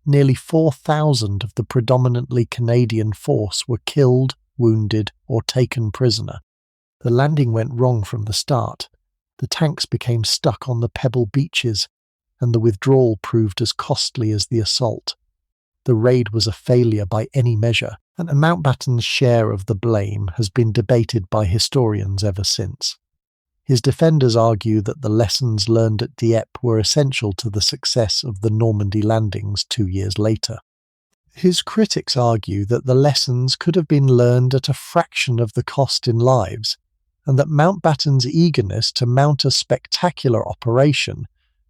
Nearly 4,000 of the predominantly Canadian force were killed, wounded, or taken prisoner. The landing went wrong from the start. The tanks became stuck on the pebble beaches, and the withdrawal proved as costly as the assault. The raid was a failure by any measure, and Mountbatten's share of the blame has been debated by historians ever since. His defenders argue that the lessons learned at Dieppe were essential to the success of the Normandy landings 2 years later. His critics argue that the lessons could have been learned at a fraction of the cost in lives, and that Mountbatten's eagerness to mount a spectacular operation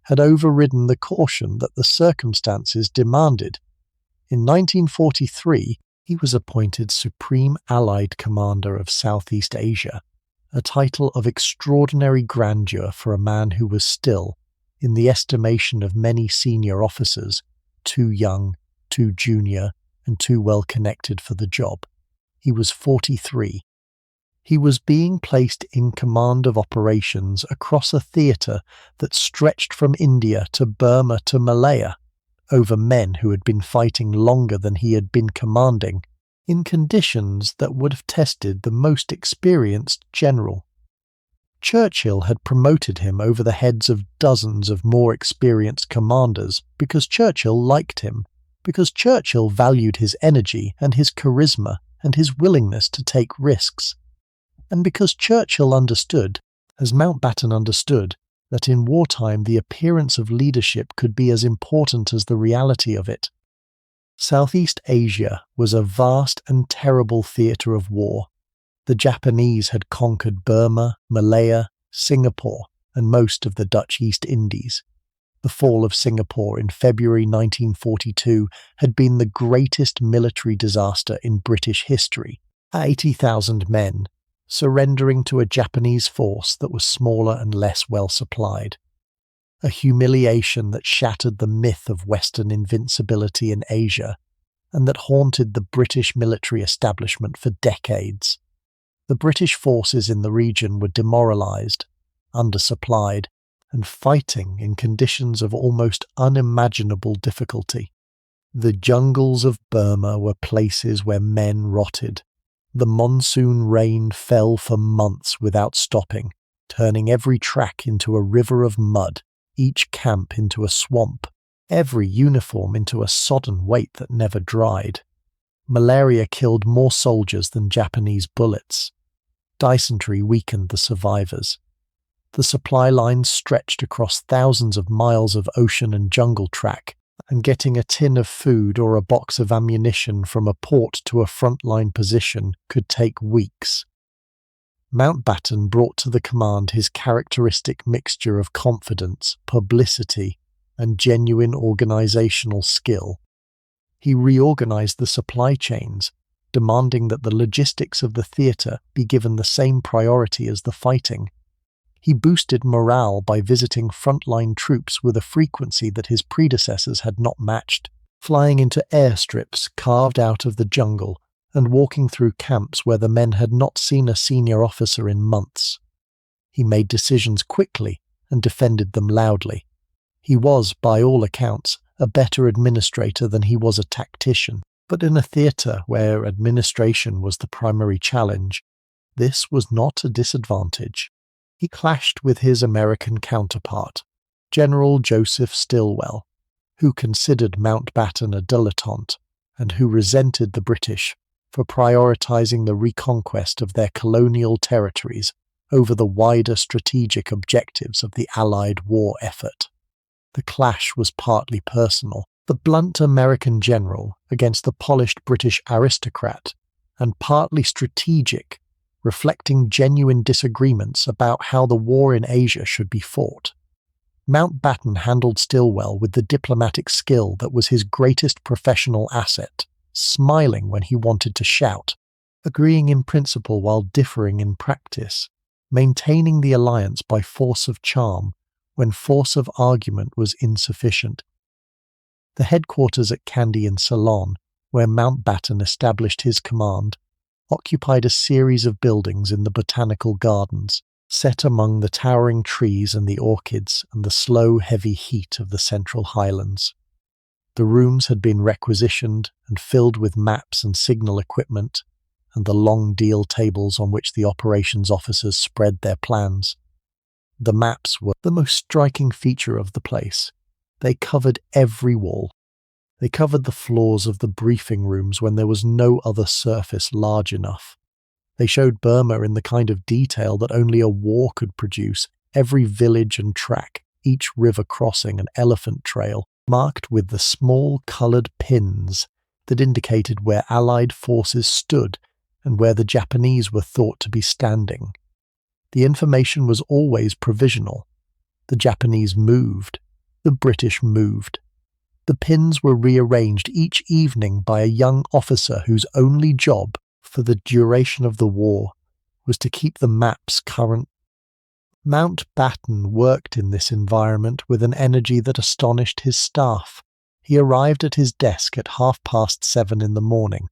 had overridden the caution that the circumstances demanded. In 1943, he was appointed Supreme Allied Commander of Southeast Asia, a title of extraordinary grandeur for a man who was still, in the estimation of many senior officers, too young, too junior, and too well connected for the job. He was 43. He was being placed in command of operations across a theatre that stretched from India to Burma to Malaya, over men who had been fighting longer than he had been commanding, in conditions that would have tested the most experienced general. Churchill had promoted him over the heads of dozens of more experienced commanders because Churchill liked him, because Churchill valued his energy and his charisma and his willingness to take risks, and because Churchill understood, as Mountbatten understood, that in wartime the appearance of leadership could be as important as the reality of it. Southeast Asia was a vast and terrible theatre of war. The Japanese had conquered Burma, Malaya, Singapore, and most of the Dutch East Indies. The fall of Singapore in February 1942 had been the greatest military disaster in British history. 80,000 men, surrendering to a Japanese force that was smaller and less well supplied. A humiliation that shattered the myth of Western invincibility in Asia, and that haunted the British military establishment for decades. The British forces in the region were demoralised, undersupplied, and fighting in conditions of almost unimaginable difficulty. The jungles of Burma were places where men rotted. The monsoon rain fell for months without stopping, turning every track into a river of mud, each camp into a swamp, every uniform into a sodden weight that never dried. Malaria killed more soldiers than Japanese bullets. Dysentery weakened the survivors. The supply lines stretched across thousands of miles of ocean and jungle track, and getting a tin of food or a box of ammunition from a port to a frontline position could take weeks. Mountbatten brought to the command his characteristic mixture of confidence, publicity, and genuine organisational skill. He reorganised the supply chains, demanding that the logistics of the theatre be given the same priority as the fighting. He boosted morale by visiting frontline troops with a frequency that his predecessors had not matched, flying into airstrips carved out of the jungle and walking through camps where the men had not seen a senior officer in months. He made decisions quickly and defended them loudly. He was, by all accounts, a better administrator than he was a tactician, but in a theatre where administration was the primary challenge, this was not a disadvantage. He clashed with his American counterpart, General Joseph Stilwell, who considered Mountbatten a dilettante and who resented the British for prioritising the reconquest of their colonial territories over the wider strategic objectives of the Allied war effort. The clash was partly personal, the blunt American general against the polished British aristocrat, and partly strategic, reflecting genuine disagreements about how the war in Asia should be fought. Mountbatten handled Stilwell with the diplomatic skill that was his greatest professional asset, smiling when he wanted to shout, agreeing in principle while differing in practice, maintaining the alliance by force of charm when force of argument was insufficient. The headquarters at Kandy and Ceylon, where Mountbatten established his command, occupied a series of buildings in the botanical gardens, set among the towering trees and the orchids and the slow, heavy heat of the Central Highlands. The rooms had been requisitioned and filled with maps and signal equipment, and the long deal tables on which the operations officers spread their plans. The maps were the most striking feature of the place. They covered every wall. They covered the floors of the briefing rooms when there was no other surface large enough. They showed Burma in the kind of detail that only a war could produce, every village and track, each river crossing and elephant trail, marked with the small coloured pins that indicated where Allied forces stood and where the Japanese were thought to be standing. The information was always provisional. The Japanese moved, The British moved. The pins were rearranged each evening by a young officer whose only job for the duration of the war was to keep the maps current. Mountbatten worked in this environment with an energy that astonished his staff. He arrived at his desk at 7:30 in the morning.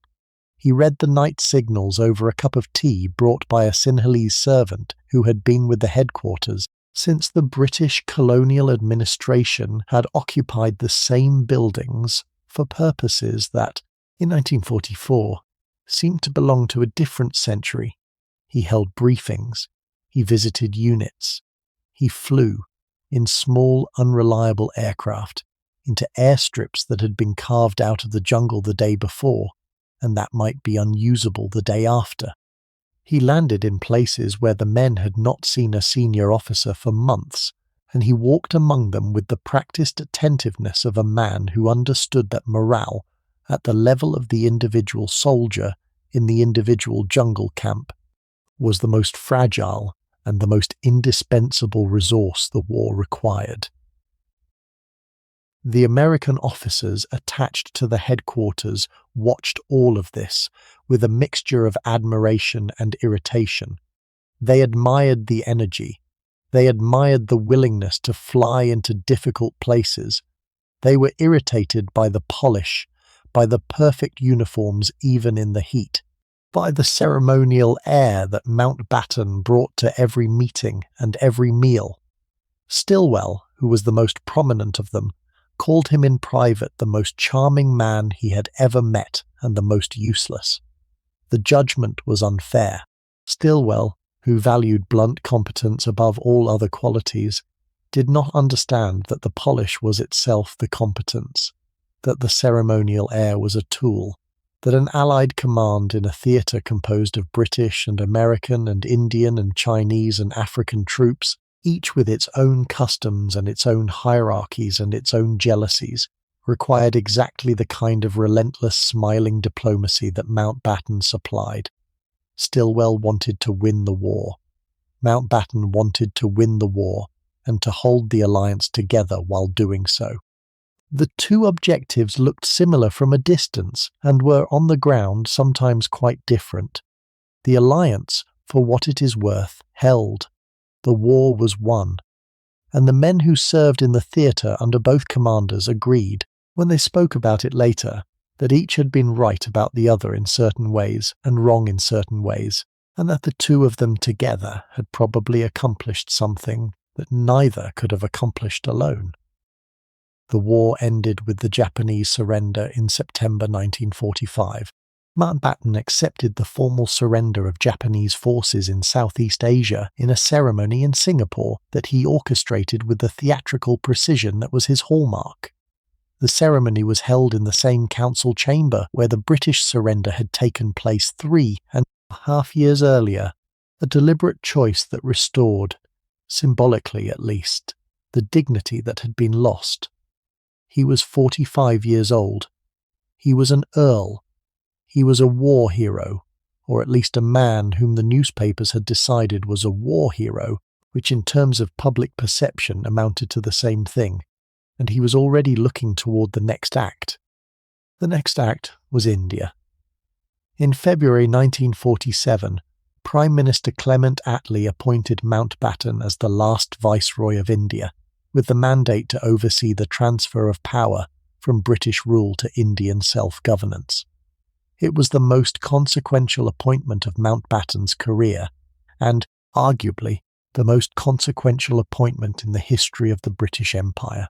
He read the night signals over a cup of tea brought by a Sinhalese servant who had been with the headquarters since the British colonial administration had occupied the same buildings for purposes that, in 1944, seemed to belong to a different century. He held briefings. He visited units. He flew, in small, unreliable aircraft, into airstrips that had been carved out of the jungle the day before, and that might be unusable the day after. He landed in places where the men had not seen a senior officer for months, and he walked among them with the practiced attentiveness of a man who understood that morale, at the level of the individual soldier in the individual jungle camp, was the most fragile and the most indispensable resource the war required. The American officers attached to the headquarters watched all of this with a mixture of admiration and irritation. They admired the energy. They admired the willingness to fly into difficult places. They were irritated by the polish, by the perfect uniforms even in the heat, by the ceremonial air that Mountbatten brought to every meeting and every meal. Stillwell, who was the most prominent of them, called him in private the most charming man he had ever met and the most useless. The judgment was unfair. Stillwell, who valued blunt competence above all other qualities, did not understand that the polish was itself the competence, that the ceremonial air was a tool, that an Allied command in a theatre composed of British and American and Indian and Chinese and African troops, each with its own customs and its own hierarchies and its own jealousies, required exactly the kind of relentless smiling diplomacy that Mountbatten supplied. Stillwell wanted to win the war. Mountbatten wanted to win the war and to hold the alliance together while doing so. The two objectives looked similar from a distance and were on the ground sometimes quite different. The alliance, for what it is worth, held. The war was won. And the men who served in the theatre under both commanders agreed, when they spoke about it later, that each had been right about the other in certain ways and wrong in certain ways, and that the two of them together had probably accomplished something that neither could have accomplished alone. The war ended with the Japanese surrender in September 1945. Mountbatten accepted the formal surrender of Japanese forces in Southeast Asia in a ceremony in Singapore that he orchestrated with the theatrical precision that was his hallmark. The ceremony was held in the same council chamber where the British surrender had taken place 3.5 years earlier, a deliberate choice that restored, symbolically at least, the dignity that had been lost. He was 45 years old. He was an earl. He was a war hero, or at least a man whom the newspapers had decided was a war hero, which in terms of public perception amounted to the same thing, and he was already looking toward the next act. The next act was India. In February 1947, Prime Minister Clement Attlee appointed Mountbatten as the last Viceroy of India, with the mandate to oversee the transfer of power from British rule to Indian self-governance. It was the most consequential appointment of Mountbatten's career, and, arguably, the most consequential appointment in the history of the British Empire.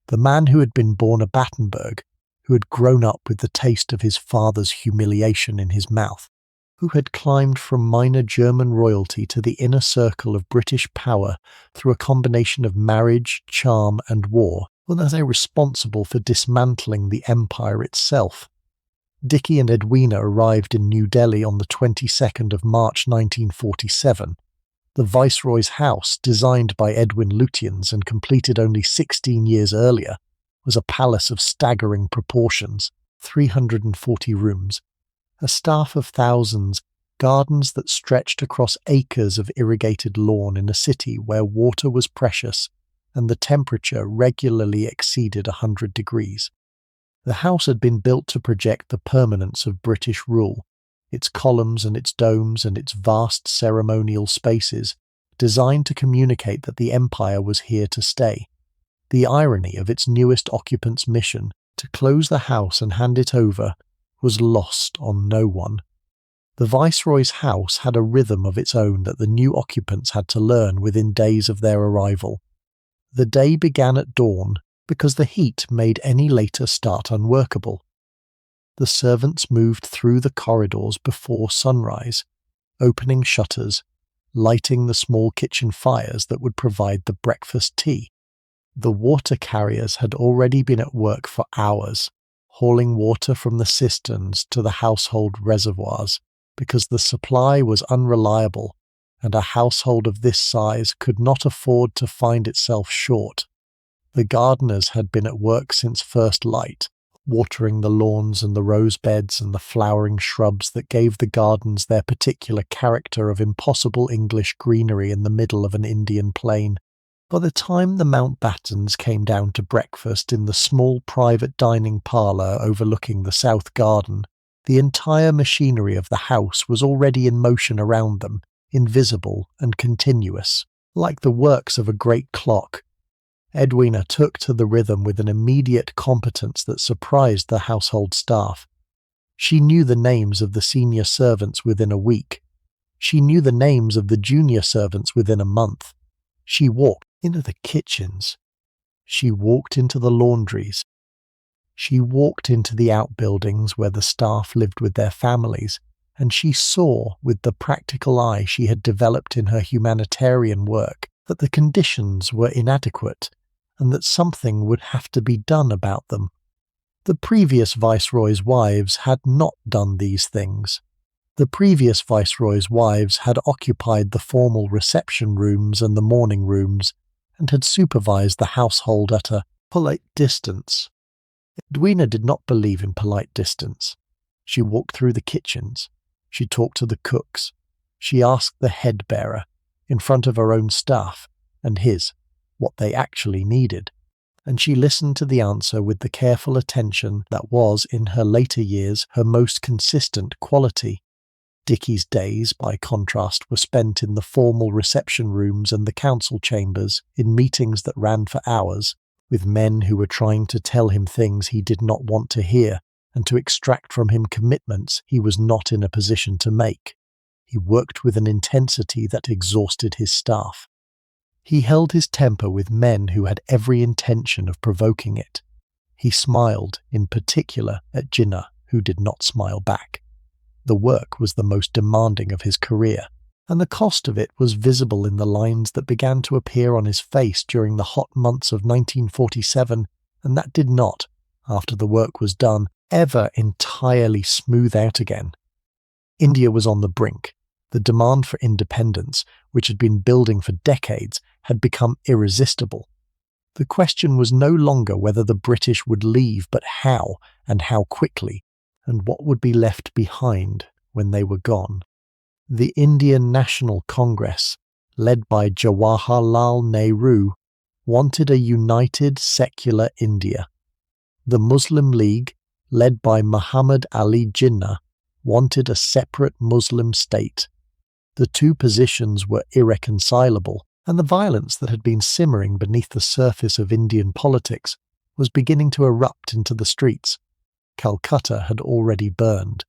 The man who had been born a Battenberg, who had grown up with the taste of his father's humiliation in his mouth, who had climbed from minor German royalty to the inner circle of British power through a combination of marriage, charm, and war, was now responsible for dismantling the empire itself. Dickie and Edwina arrived in New Delhi on the 22nd of March 1947. The Viceroy's house, designed by Edwin Lutyens and completed only 16 years earlier, was a palace of staggering proportions, 340 rooms, a staff of thousands, gardens that stretched across acres of irrigated lawn in a city where water was precious and the temperature regularly exceeded 100 degrees. The house had been built to project the permanence of British rule, its columns and its domes and its vast ceremonial spaces, designed to communicate that the empire was here to stay. The irony of its newest occupant's mission, to close the house and hand it over, was lost on no one. The Viceroy's house had a rhythm of its own that the new occupants had to learn within days of their arrival. The day began at dawn because the heat made any later start unworkable. The servants moved through the corridors before sunrise, opening shutters, lighting the small kitchen fires that would provide the breakfast tea. The water carriers had already been at work for hours, hauling water from the cisterns to the household reservoirs, because the supply was unreliable and a household of this size could not afford to find itself short. The gardeners had been at work since first light, watering the lawns and the rose beds and the flowering shrubs that gave the gardens their particular character of impossible English greenery in the middle of an Indian plain. By the time the Mountbattens came down to breakfast in the small private dining parlour overlooking the south garden, the entire machinery of the house was already in motion around them, invisible and continuous, like the works of a great clock. Edwina took to the rhythm with an immediate competence that surprised the household staff. She knew the names of the senior servants within a week. She knew the names of the junior servants within a month. She walked into the kitchens. She walked into the laundries. She walked into the outbuildings where the staff lived with their families, and she saw, with the practical eye she had developed in her humanitarian work, that the conditions were inadequate, and that something would have to be done about them. The previous viceroys' wives had not done these things. The previous viceroys' wives had occupied the formal reception rooms and the morning rooms, and had supervised the household at a polite distance. Edwina did not believe in polite distance. She walked through the kitchens. She talked to the cooks. She asked the head bearer, in front of her own staff, and his, what they actually needed. And she listened to the answer with the careful attention that was, in her later years, her most consistent quality. Dickie's days, by contrast, were spent in the formal reception rooms and the council chambers, in meetings that ran for hours, with men who were trying to tell him things he did not want to hear, and to extract from him commitments he was not in a position to make. He worked with an intensity that exhausted his staff. He held his temper with men who had every intention of provoking it. He smiled, in particular, at Jinnah, who did not smile back. The work was the most demanding of his career, and the cost of it was visible in the lines that began to appear on his face during the hot months of 1947, and that did not, after the work was done, ever entirely smooth out again. India was on the brink. The demand for independence, which had been building for decades, had become irresistible. The question was no longer whether the British would leave, but how, and how quickly, and what would be left behind when they were gone. The Indian National Congress, led by Jawaharlal Nehru, wanted a united secular India. The Muslim League, led by Muhammad Ali Jinnah, wanted a separate Muslim state. The two positions were irreconcilable, and the violence that had been simmering beneath the surface of Indian politics was beginning to erupt into the streets. Calcutta had already burned.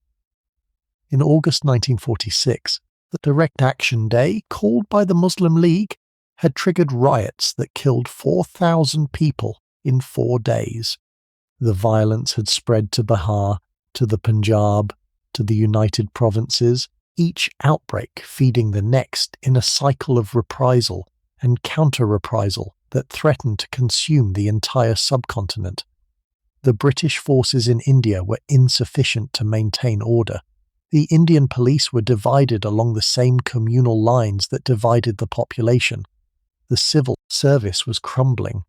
In August 1946, the Direct Action Day, called by the Muslim League, had triggered riots that killed 4,000 people in 4 days. The violence had spread to Bihar, to the Punjab, to the United Provinces, each outbreak feeding the next in a cycle of reprisal and counter-reprisal that threatened to consume the entire subcontinent. The British forces in India were insufficient to maintain order. The Indian police were divided along the same communal lines that divided the population. The civil service was crumbling.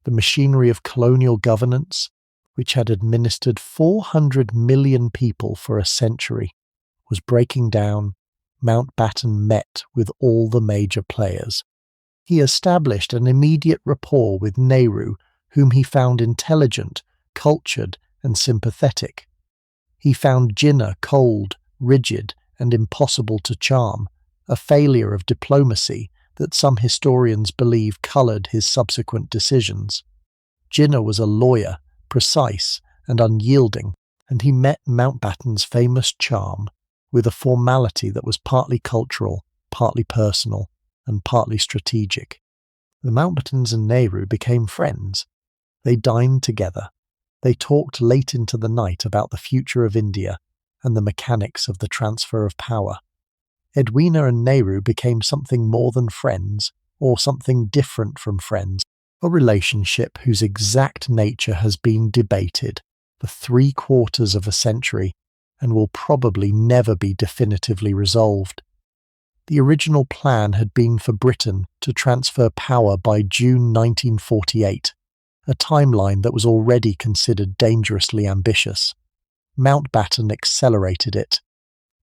The machinery of colonial governance, which had administered 400 million people for a century, was breaking down. Mountbatten met with all the major players. He established an immediate rapport with Nehru, whom he found intelligent, cultured, and sympathetic. He found Jinnah cold, rigid, and impossible to charm, a failure of diplomacy that some historians believe coloured his subsequent decisions. Jinnah was a lawyer, precise and unyielding, and he met Mountbatten's famous charm with a formality that was partly cultural, partly personal, and partly strategic. The Mountbattens and Nehru became friends. They dined together. They talked late into the night about the future of India and the mechanics of the transfer of power. Edwina and Nehru became something more than friends, or something different from friends, a relationship whose exact nature has been debated for 3/4 of a century and will probably never be definitively resolved. The original plan had been for Britain to transfer power by June 1948, a timeline that was already considered dangerously ambitious. Mountbatten accelerated it.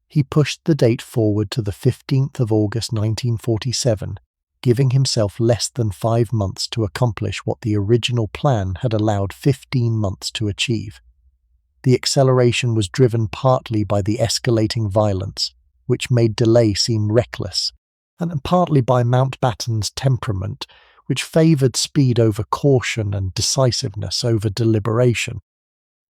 He pushed the date forward to the 15th of August 1947, giving himself less than 5 months to accomplish what the original plan had allowed 15 months to achieve. The acceleration was driven partly by the escalating violence, which made delay seem reckless, and partly by Mountbatten's temperament, which favoured speed over caution and decisiveness over deliberation.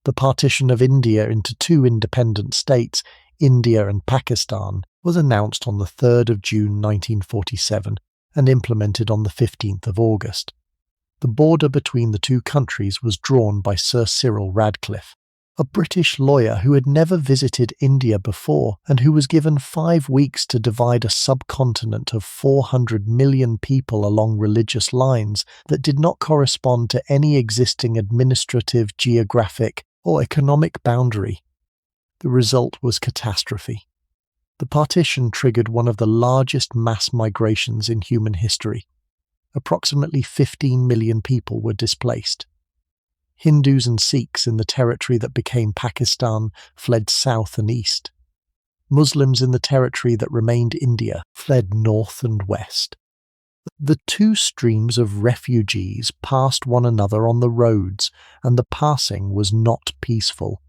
The partition of India into 2 independent states, India and Pakistan, was announced on the 3rd of June 1947 and implemented on the 15th of August. The border between the 2 countries was drawn by Sir Cyril Radcliffe, a British lawyer who had never visited India before and who was given 5 weeks to divide a subcontinent of 400 million people along religious lines that did not correspond to any existing administrative, geographic, or economic boundary. The result was catastrophe. The partition triggered one of the largest mass migrations in human history. Approximately 15 million people were displaced. Hindus and Sikhs in the territory that became Pakistan fled south and east. Muslims in the territory that remained India fled north and west. The 2 streams of refugees passed one another on the roads, and the passing was not peaceful.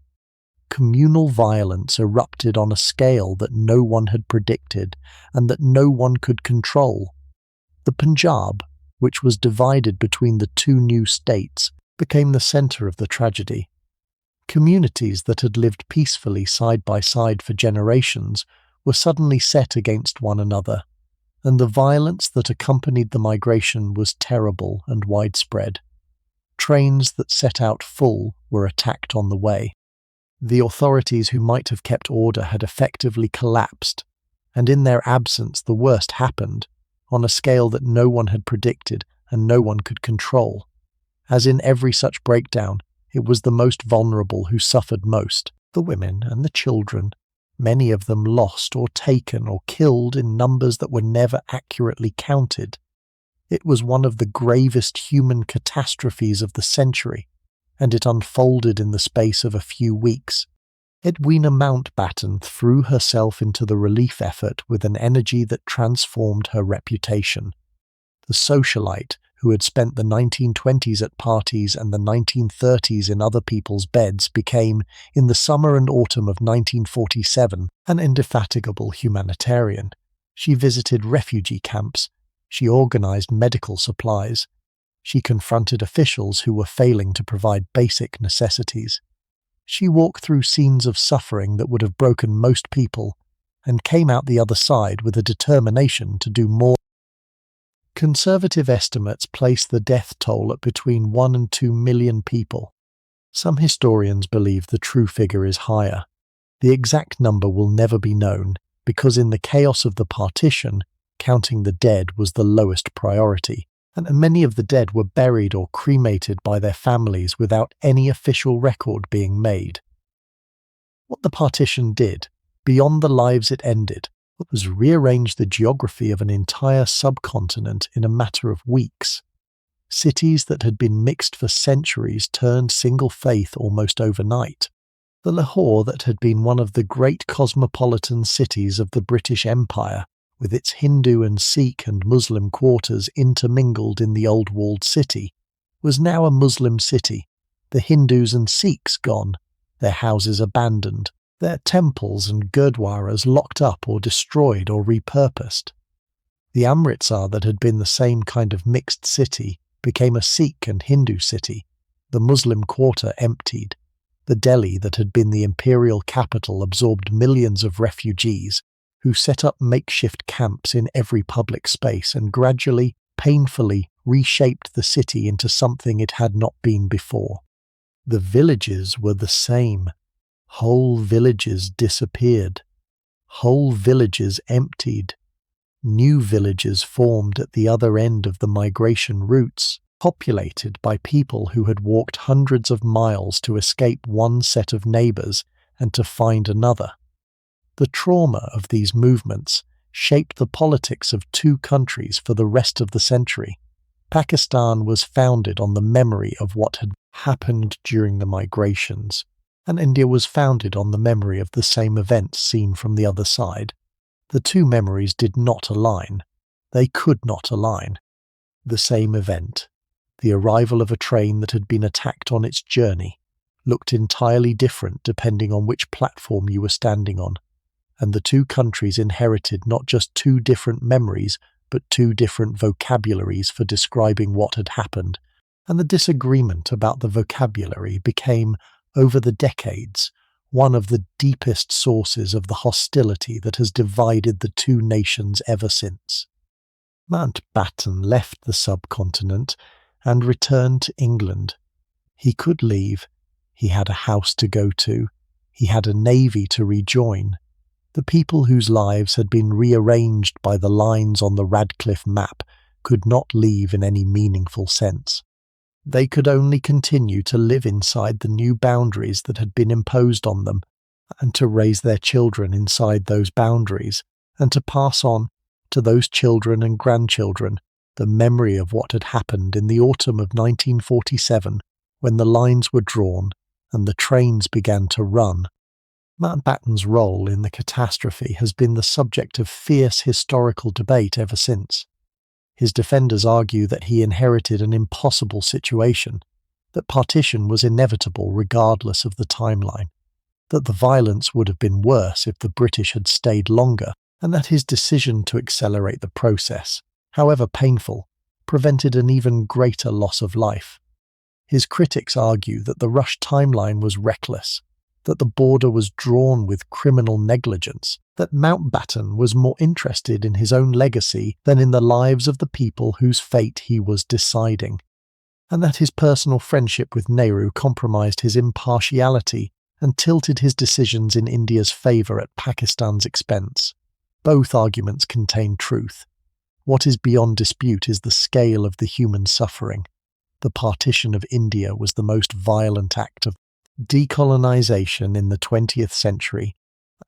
Communal violence erupted on a scale that no one had predicted and that no one could control. The Punjab, which was divided between the 2 new states, became the centre of the tragedy. Communities that had lived peacefully side by side for generations were suddenly set against one another, and the violence that accompanied the migration was terrible and widespread. Trains that set out full were attacked on the way. The authorities who might have kept order had effectively collapsed, and in their absence the worst happened, on a scale that no one had predicted and no one could control. As in every such breakdown, it was the most vulnerable who suffered most, the women and the children, many of them lost or taken or killed in numbers that were never accurately counted. It was one of the gravest human catastrophes of the century, and it unfolded in the space of a few weeks. Edwina Mountbatten threw herself into the relief effort with an energy that transformed her reputation. The socialite, who had spent the 1920s at parties and the 1930s in other people's beds, became, in the summer and autumn of 1947, an indefatigable humanitarian. She visited refugee camps. She organised medical supplies. She confronted officials who were failing to provide basic necessities. She walked through scenes of suffering that would have broken most people, and came out the other side with a determination to do more. Conservative estimates place the death toll at between 1 and 2 million people. Some historians believe the true figure is higher. The exact number will never be known, because in the chaos of the partition, counting the dead was the lowest priority, and many of the dead were buried or cremated by their families without any official record being made. What the partition did, beyond the lives it ended, was rearrange the geography of an entire subcontinent in a matter of weeks. Cities that had been mixed for centuries turned single faith almost overnight. The Lahore that had been one of the great cosmopolitan cities of the British Empire with its Hindu and Sikh and Muslim quarters intermingled in the old walled city, was now a Muslim city, the Hindus and Sikhs gone, their houses abandoned, their temples and gurdwaras locked up or destroyed or repurposed. The Amritsar that had been the same kind of mixed city became a Sikh and Hindu city, the Muslim quarter emptied. The Delhi that had been the imperial capital absorbed millions of refugees who set up makeshift camps in every public space and gradually, painfully reshaped the city into something it had not been before. The villages were the same. Whole villages disappeared. Whole villages emptied. New villages formed at the other end of the migration routes, populated by people who had walked hundreds of miles to escape one set of neighbours and to find another. The trauma of these movements shaped the politics of two countries for the rest of the century. Pakistan was founded on the memory of what had happened during the migrations, and India was founded on the memory of the same events seen from the other side. The two memories did not align. They could not align. The same event, the arrival of a train that had been attacked on its journey, looked entirely different depending on which platform you were standing on, and the two countries inherited not just two different memories, but two different vocabularies for describing what had happened, and the disagreement about the vocabulary became, over the decades, one of the deepest sources of the hostility that has divided the two nations ever since. Mountbatten left the subcontinent and returned to England. He could leave. He had a house to go to. He had a navy to rejoin. The people whose lives had been rearranged by the lines on the Radcliffe map could not leave in any meaningful sense. They could only continue to live inside the new boundaries that had been imposed on them, and to raise their children inside those boundaries, and to pass on, to those children and grandchildren, the memory of what had happened in the autumn of 1947, when the lines were drawn and the trains began to run. Mountbatten's role in the catastrophe has been the subject of fierce historical debate ever since. His defenders argue that he inherited an impossible situation, that partition was inevitable regardless of the timeline, that the violence would have been worse if the British had stayed longer, and that his decision to accelerate the process, however painful, prevented an even greater loss of life. His critics argue that the rushed timeline was reckless, that the border was drawn with criminal negligence, that Mountbatten was more interested in his own legacy than in the lives of the people whose fate he was deciding, and that his personal friendship with Nehru compromised his impartiality and tilted his decisions in India's favour at Pakistan's expense. Both arguments contain truth. What is beyond dispute is the scale of the human suffering. The partition of India was the most violent act of decolonization in the 20th century,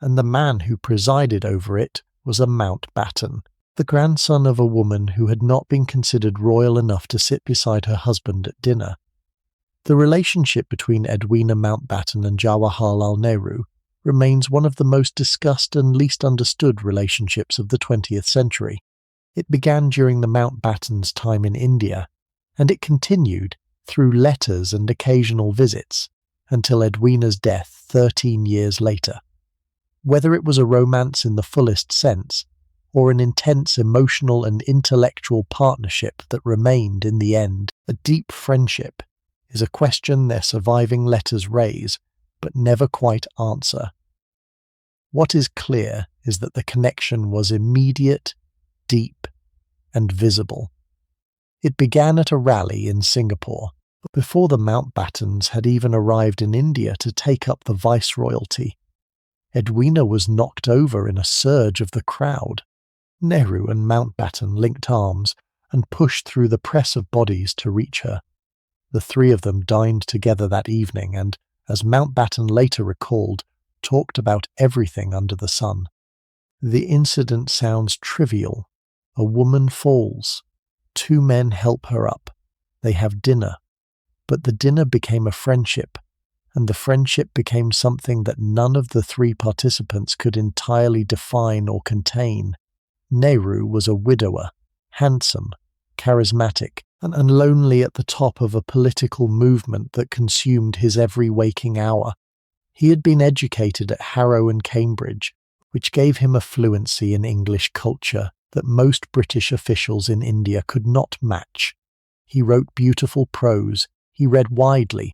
and the man who presided over it was a Mountbatten, the grandson of a woman who had not been considered royal enough to sit beside her husband at dinner. The relationship between Edwina Mountbatten and Jawaharlal Nehru remains one of the most discussed and least understood relationships of the 20th century. It began during the Mountbattens' time in India, and it continued, through letters and occasional visits, until Edwina's death 13 years later. Whether it was a romance in the fullest sense, or an intense emotional and intellectual partnership that remained, in the end, a deep friendship, is a question their surviving letters raise, but never quite answer. What is clear is that the connection was immediate, deep, and visible. It began at a rally in Singapore, but before the Mountbattens had even arrived in India to take up the viceroyalty. Edwina was knocked over in a surge of the crowd. Nehru and Mountbatten linked arms and pushed through the press of bodies to reach her. The three of them dined together that evening and, as Mountbatten later recalled, talked about everything under the sun. The incident sounds trivial. A woman falls. Two men help her up. They have dinner. But the dinner became a friendship, and the friendship became something that none of the three participants could entirely define or contain. Nehru was a widower, handsome, charismatic, and lonely at the top of a political movement that consumed his every waking hour. He had been educated at Harrow and Cambridge, which gave him a fluency in English culture that most British officials in India could not match. He wrote beautiful prose, he read widely.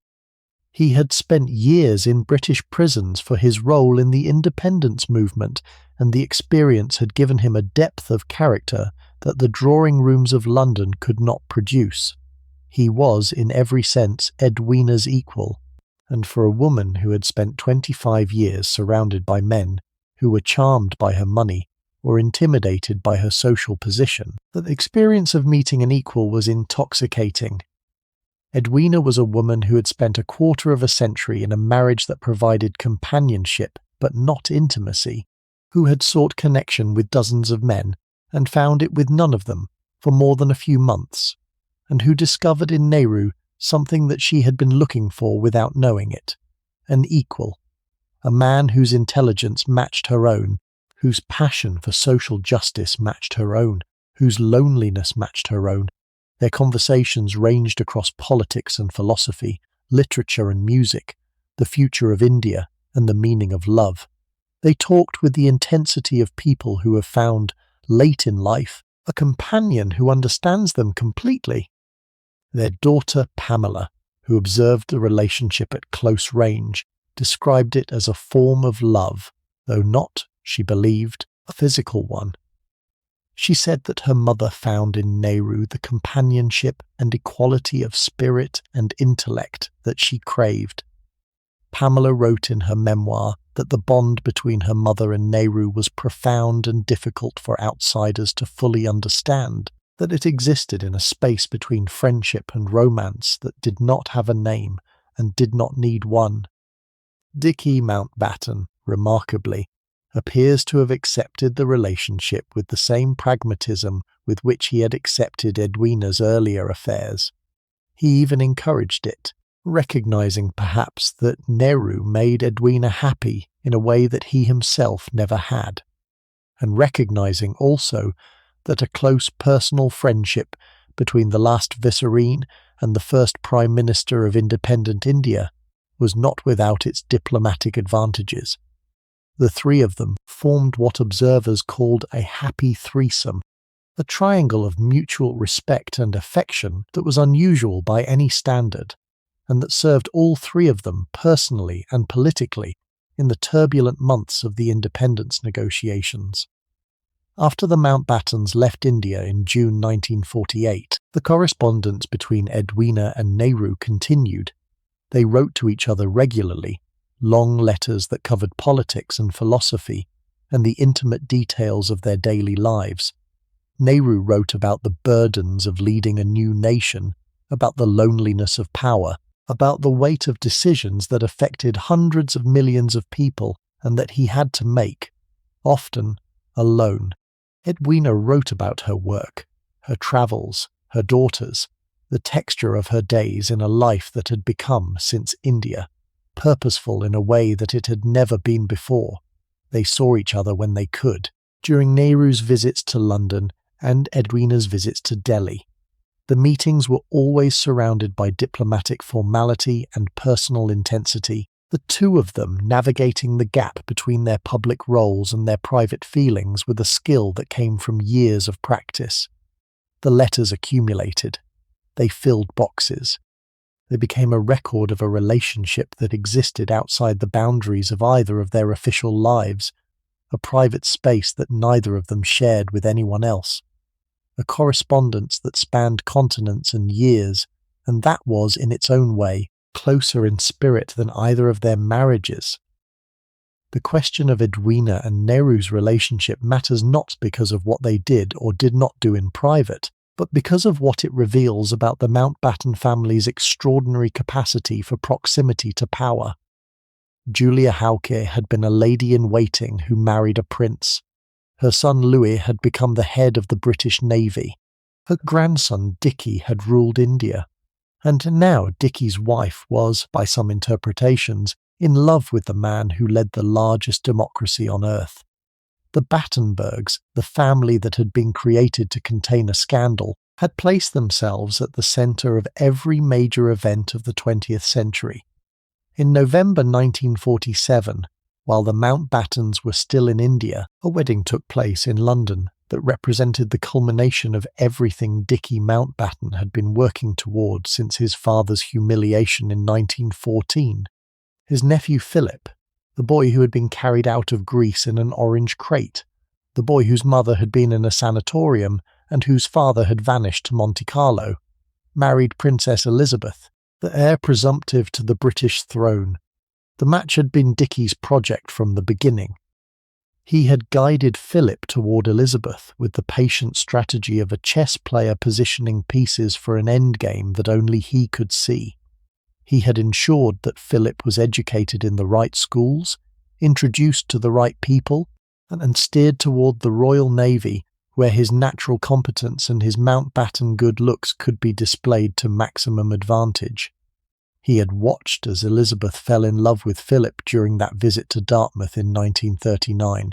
He had spent years in British prisons for his role in the independence movement, and the experience had given him a depth of character that the drawing rooms of London could not produce. He was, in every sense, Edwina's equal, and for a woman who had spent 25 years surrounded by men who were charmed by her money or intimidated by her social position, the experience of meeting an equal was intoxicating. Edwina was a woman who had spent a quarter of a century in a marriage that provided companionship but not intimacy, who had sought connection with dozens of men and found it with none of them for more than a few months, and who discovered in Nehru something that she had been looking for without knowing it, an equal, a man whose intelligence matched her own, whose passion for social justice matched her own, whose loneliness matched her own. Their conversations ranged across politics and philosophy, literature and music, the future of India and the meaning of love. They talked with the intensity of people who have found, late in life, a companion who understands them completely. Their daughter Pamela, who observed the relationship at close range, described it as a form of love, though not, she believed, a physical one. She said that her mother found in Nehru the companionship and equality of spirit and intellect that she craved. Pamela wrote in her memoir that the bond between her mother and Nehru was profound and difficult for outsiders to fully understand, that it existed in a space between friendship and romance that did not have a name and did not need one. Dickie Mountbatten, remarkably, appears to have accepted the relationship with the same pragmatism with which he had accepted Edwina's earlier affairs. He even encouraged it, recognizing perhaps that Nehru made Edwina happy in a way that he himself never had, and recognizing also that a close personal friendship between the last Viceroy and the first Prime Minister of independent India was not without its diplomatic advantages. The three of them formed what observers called a happy threesome, a triangle of mutual respect and affection that was unusual by any standard, and that served all three of them personally and politically in the turbulent months of the independence negotiations. After the Mountbattens left India in June 1948, the correspondence between Edwina and Nehru continued. They wrote to each other regularly, long letters that covered politics and philosophy and the intimate details of their daily lives. Nehru wrote about the burdens of leading a new nation, about the loneliness of power, about the weight of decisions that affected hundreds of millions of people and that he had to make, often alone. Edwina wrote about her work, her travels, her daughters, the texture of her days in a life that had become, since India, purposeful in a way that it had never been before. They saw each other when they could, during Nehru's visits to London and Edwina's visits to Delhi. The meetings were always surrounded by diplomatic formality and personal intensity, the two of them navigating the gap between their public roles and their private feelings with a skill that came from years of practice. The letters accumulated. They filled boxes. They became a record of a relationship that existed outside the boundaries of either of their official lives, a private space that neither of them shared with anyone else, a correspondence that spanned continents and years, and that was, in its own way, closer in spirit than either of their marriages. The question of Edwina and Nehru's relationship matters not because of what they did or did not do in private, but because of what it reveals about the Mountbatten family's extraordinary capacity for proximity to power. Julia Hauke had been a lady-in-waiting who married a prince. Her son Louis had become the head of the British Navy. Her grandson Dickie had ruled India. And now Dickie's wife was, by some interpretations, in love with the man who led the largest democracy on earth. The Battenbergs, the family that had been created to contain a scandal, had placed themselves at the centre of every major event of the 20th century. In November 1947, while the Mountbattens were still in India, a wedding took place in London that represented the culmination of everything Dickie Mountbatten had been working toward since his father's humiliation in 1914. His nephew Philip, the boy who had been carried out of Greece in an orange crate, the boy whose mother had been in a sanatorium and whose father had vanished to Monte Carlo, married Princess Elizabeth, the heir presumptive to the British throne. The match had been Dickie's project from the beginning. He had guided Philip toward Elizabeth with the patient strategy of a chess player positioning pieces for an endgame that only he could see. He had ensured that Philip was educated in the right schools, introduced to the right people, and steered toward the Royal Navy, where his natural competence and his Mountbatten good looks could be displayed to maximum advantage. He had watched as Elizabeth fell in love with Philip during that visit to Dartmouth in 1939,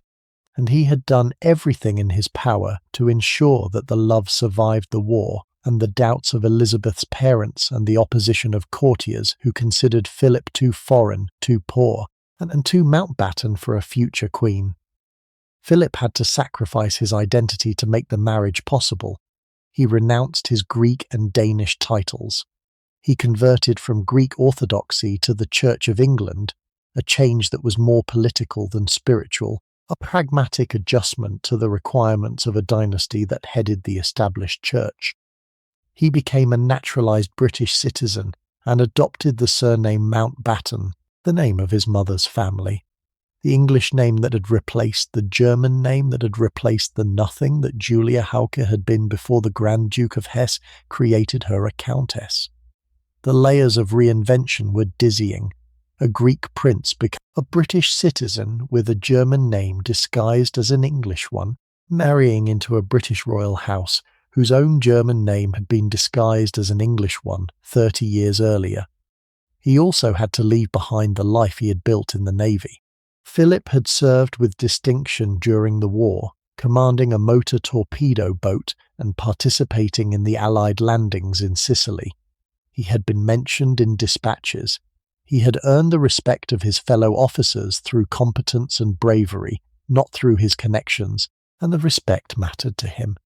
and he had done everything in his power to ensure that the love survived the war and the doubts of Elizabeth's parents and the opposition of courtiers who considered Philip too foreign, too poor, and too Mountbatten for a future queen. Philip had to sacrifice his identity to make the marriage possible. He renounced his Greek and Danish titles. He converted from Greek Orthodoxy to the Church of England, a change that was more political than spiritual, a pragmatic adjustment to the requirements of a dynasty that headed the established church. He became a naturalized British citizen and adopted the surname Mountbatten, the name of his mother's family. The English name that had replaced the German name that had replaced the nothing that Julia Hauke had been before the Grand Duke of Hesse created her a countess. The layers of reinvention were dizzying. A Greek prince became a British citizen with a German name disguised as an English one, marrying into a British royal house whose own German name had been disguised as an English one 30 years earlier. He also had to leave behind the life he had built in the Navy. Philip had served with distinction during the war, commanding a motor torpedo boat and participating in the Allied landings in Sicily. He had been mentioned in dispatches. He had earned the respect of his fellow officers through competence and bravery, not through his connections, and the respect mattered to him,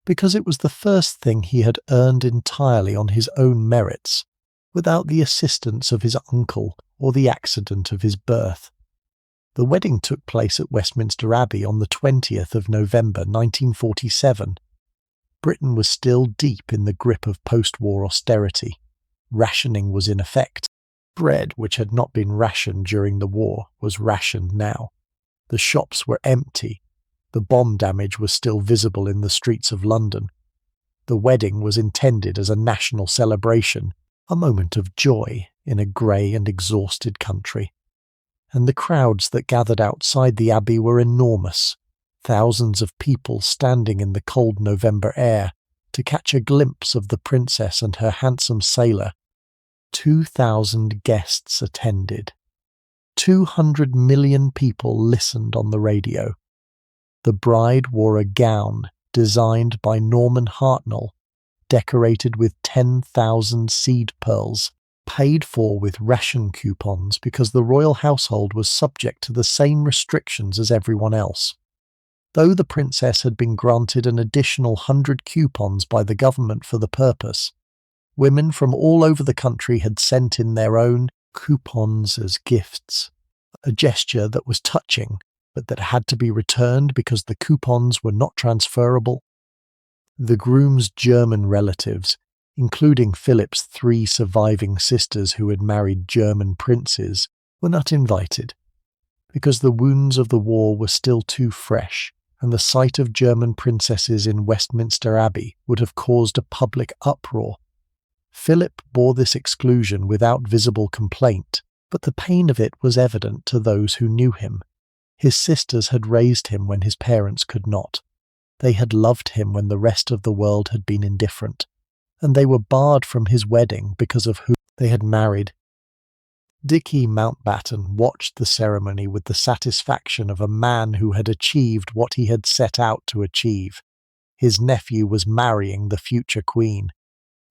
because it was the first thing he had earned entirely on his own merits, without the assistance of his uncle or the accident of his birth. The wedding took place at Westminster Abbey on the 20th of November 1947. Britain was still deep in the grip of post-war austerity. Rationing was in effect. Bread, which had not been rationed during the war, was rationed now. The shops were empty. The bomb damage was still visible in the streets of London. The wedding was intended as a national celebration, a moment of joy in a grey and exhausted country. And the crowds that gathered outside the abbey were enormous. Thousands of people standing in the cold November air to catch a glimpse of the princess and her handsome sailor. 2,000 guests attended. 200 million people listened on the radio. The bride wore a gown designed by Norman Hartnell, decorated with 10,000 seed pearls, paid for with ration coupons because the royal household was subject to the same restrictions as everyone else. Though the princess had been granted an additional 100 coupons by the government for the purpose, women from all over the country had sent in their own coupons as gifts, a gesture that was touching, but that had to be returned because the coupons were not transferable. The groom's German relatives, including Philip's 3 surviving sisters who had married German princes, were not invited, because the wounds of the war were still too fresh, and the sight of German princesses in Westminster Abbey would have caused a public uproar. Philip bore this exclusion without visible complaint, but the pain of it was evident to those who knew him. His sisters had raised him when his parents could not. They had loved him when the rest of the world had been indifferent, and they were barred from his wedding because of who they had married. Dicky Mountbatten watched the ceremony with the satisfaction of a man who had achieved what he had set out to achieve. His nephew was marrying the future queen.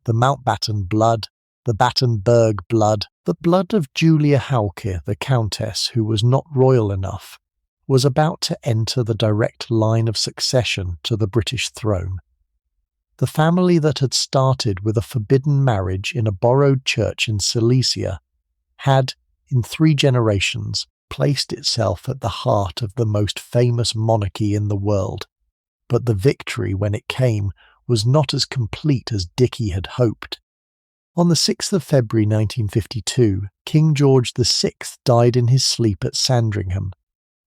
The Mountbatten blood, the Battenberg blood, the blood of Julia Hauke, the countess who was not royal enough, was about to enter the direct line of succession to the British throne. The family that had started with a forbidden marriage in a borrowed church in Silesia had, in 3 generations, placed itself at the heart of the most famous monarchy in the world. But the victory, when it came, was not as complete as Dicky had hoped. On the 6th of February 1952, King George VI died in his sleep at Sandringham.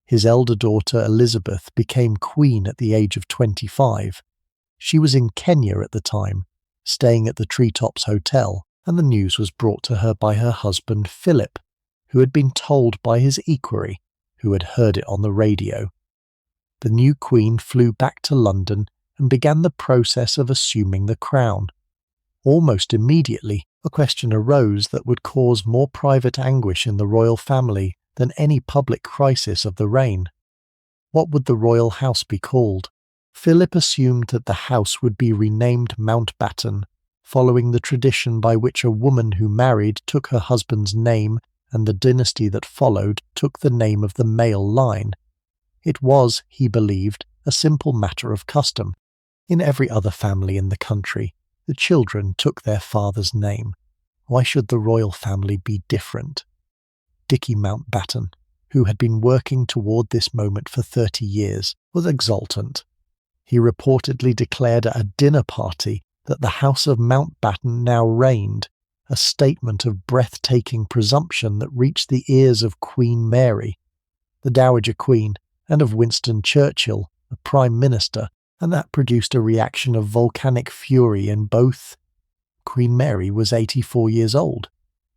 His elder daughter Elizabeth became queen at the age of 25. She was in Kenya at the time, staying at the Treetops Hotel, and the news was brought to her by her husband Philip, who had been told by his equerry, who had heard it on the radio. The new queen flew back to London and began the process of assuming the crown. Almost immediately, a question arose that would cause more private anguish in the royal family than any public crisis of the reign. What would the royal house be called? Philip assumed that the house would be renamed Mountbatten, following the tradition by which a woman who married took her husband's name and the dynasty that followed took the name of the male line. It was, he believed, a simple matter of custom. In every other family in the country, the children took their father's name. Why should the royal family be different? Dicky Mountbatten, who had been working toward this moment for 30 years, was exultant. He reportedly declared at a dinner party that the House of Mountbatten now reigned, a statement of breathtaking presumption that reached the ears of Queen Mary, the Dowager Queen, and of Winston Churchill, the Prime Minister, and that produced a reaction of volcanic fury in both. Queen Mary was 84 years old.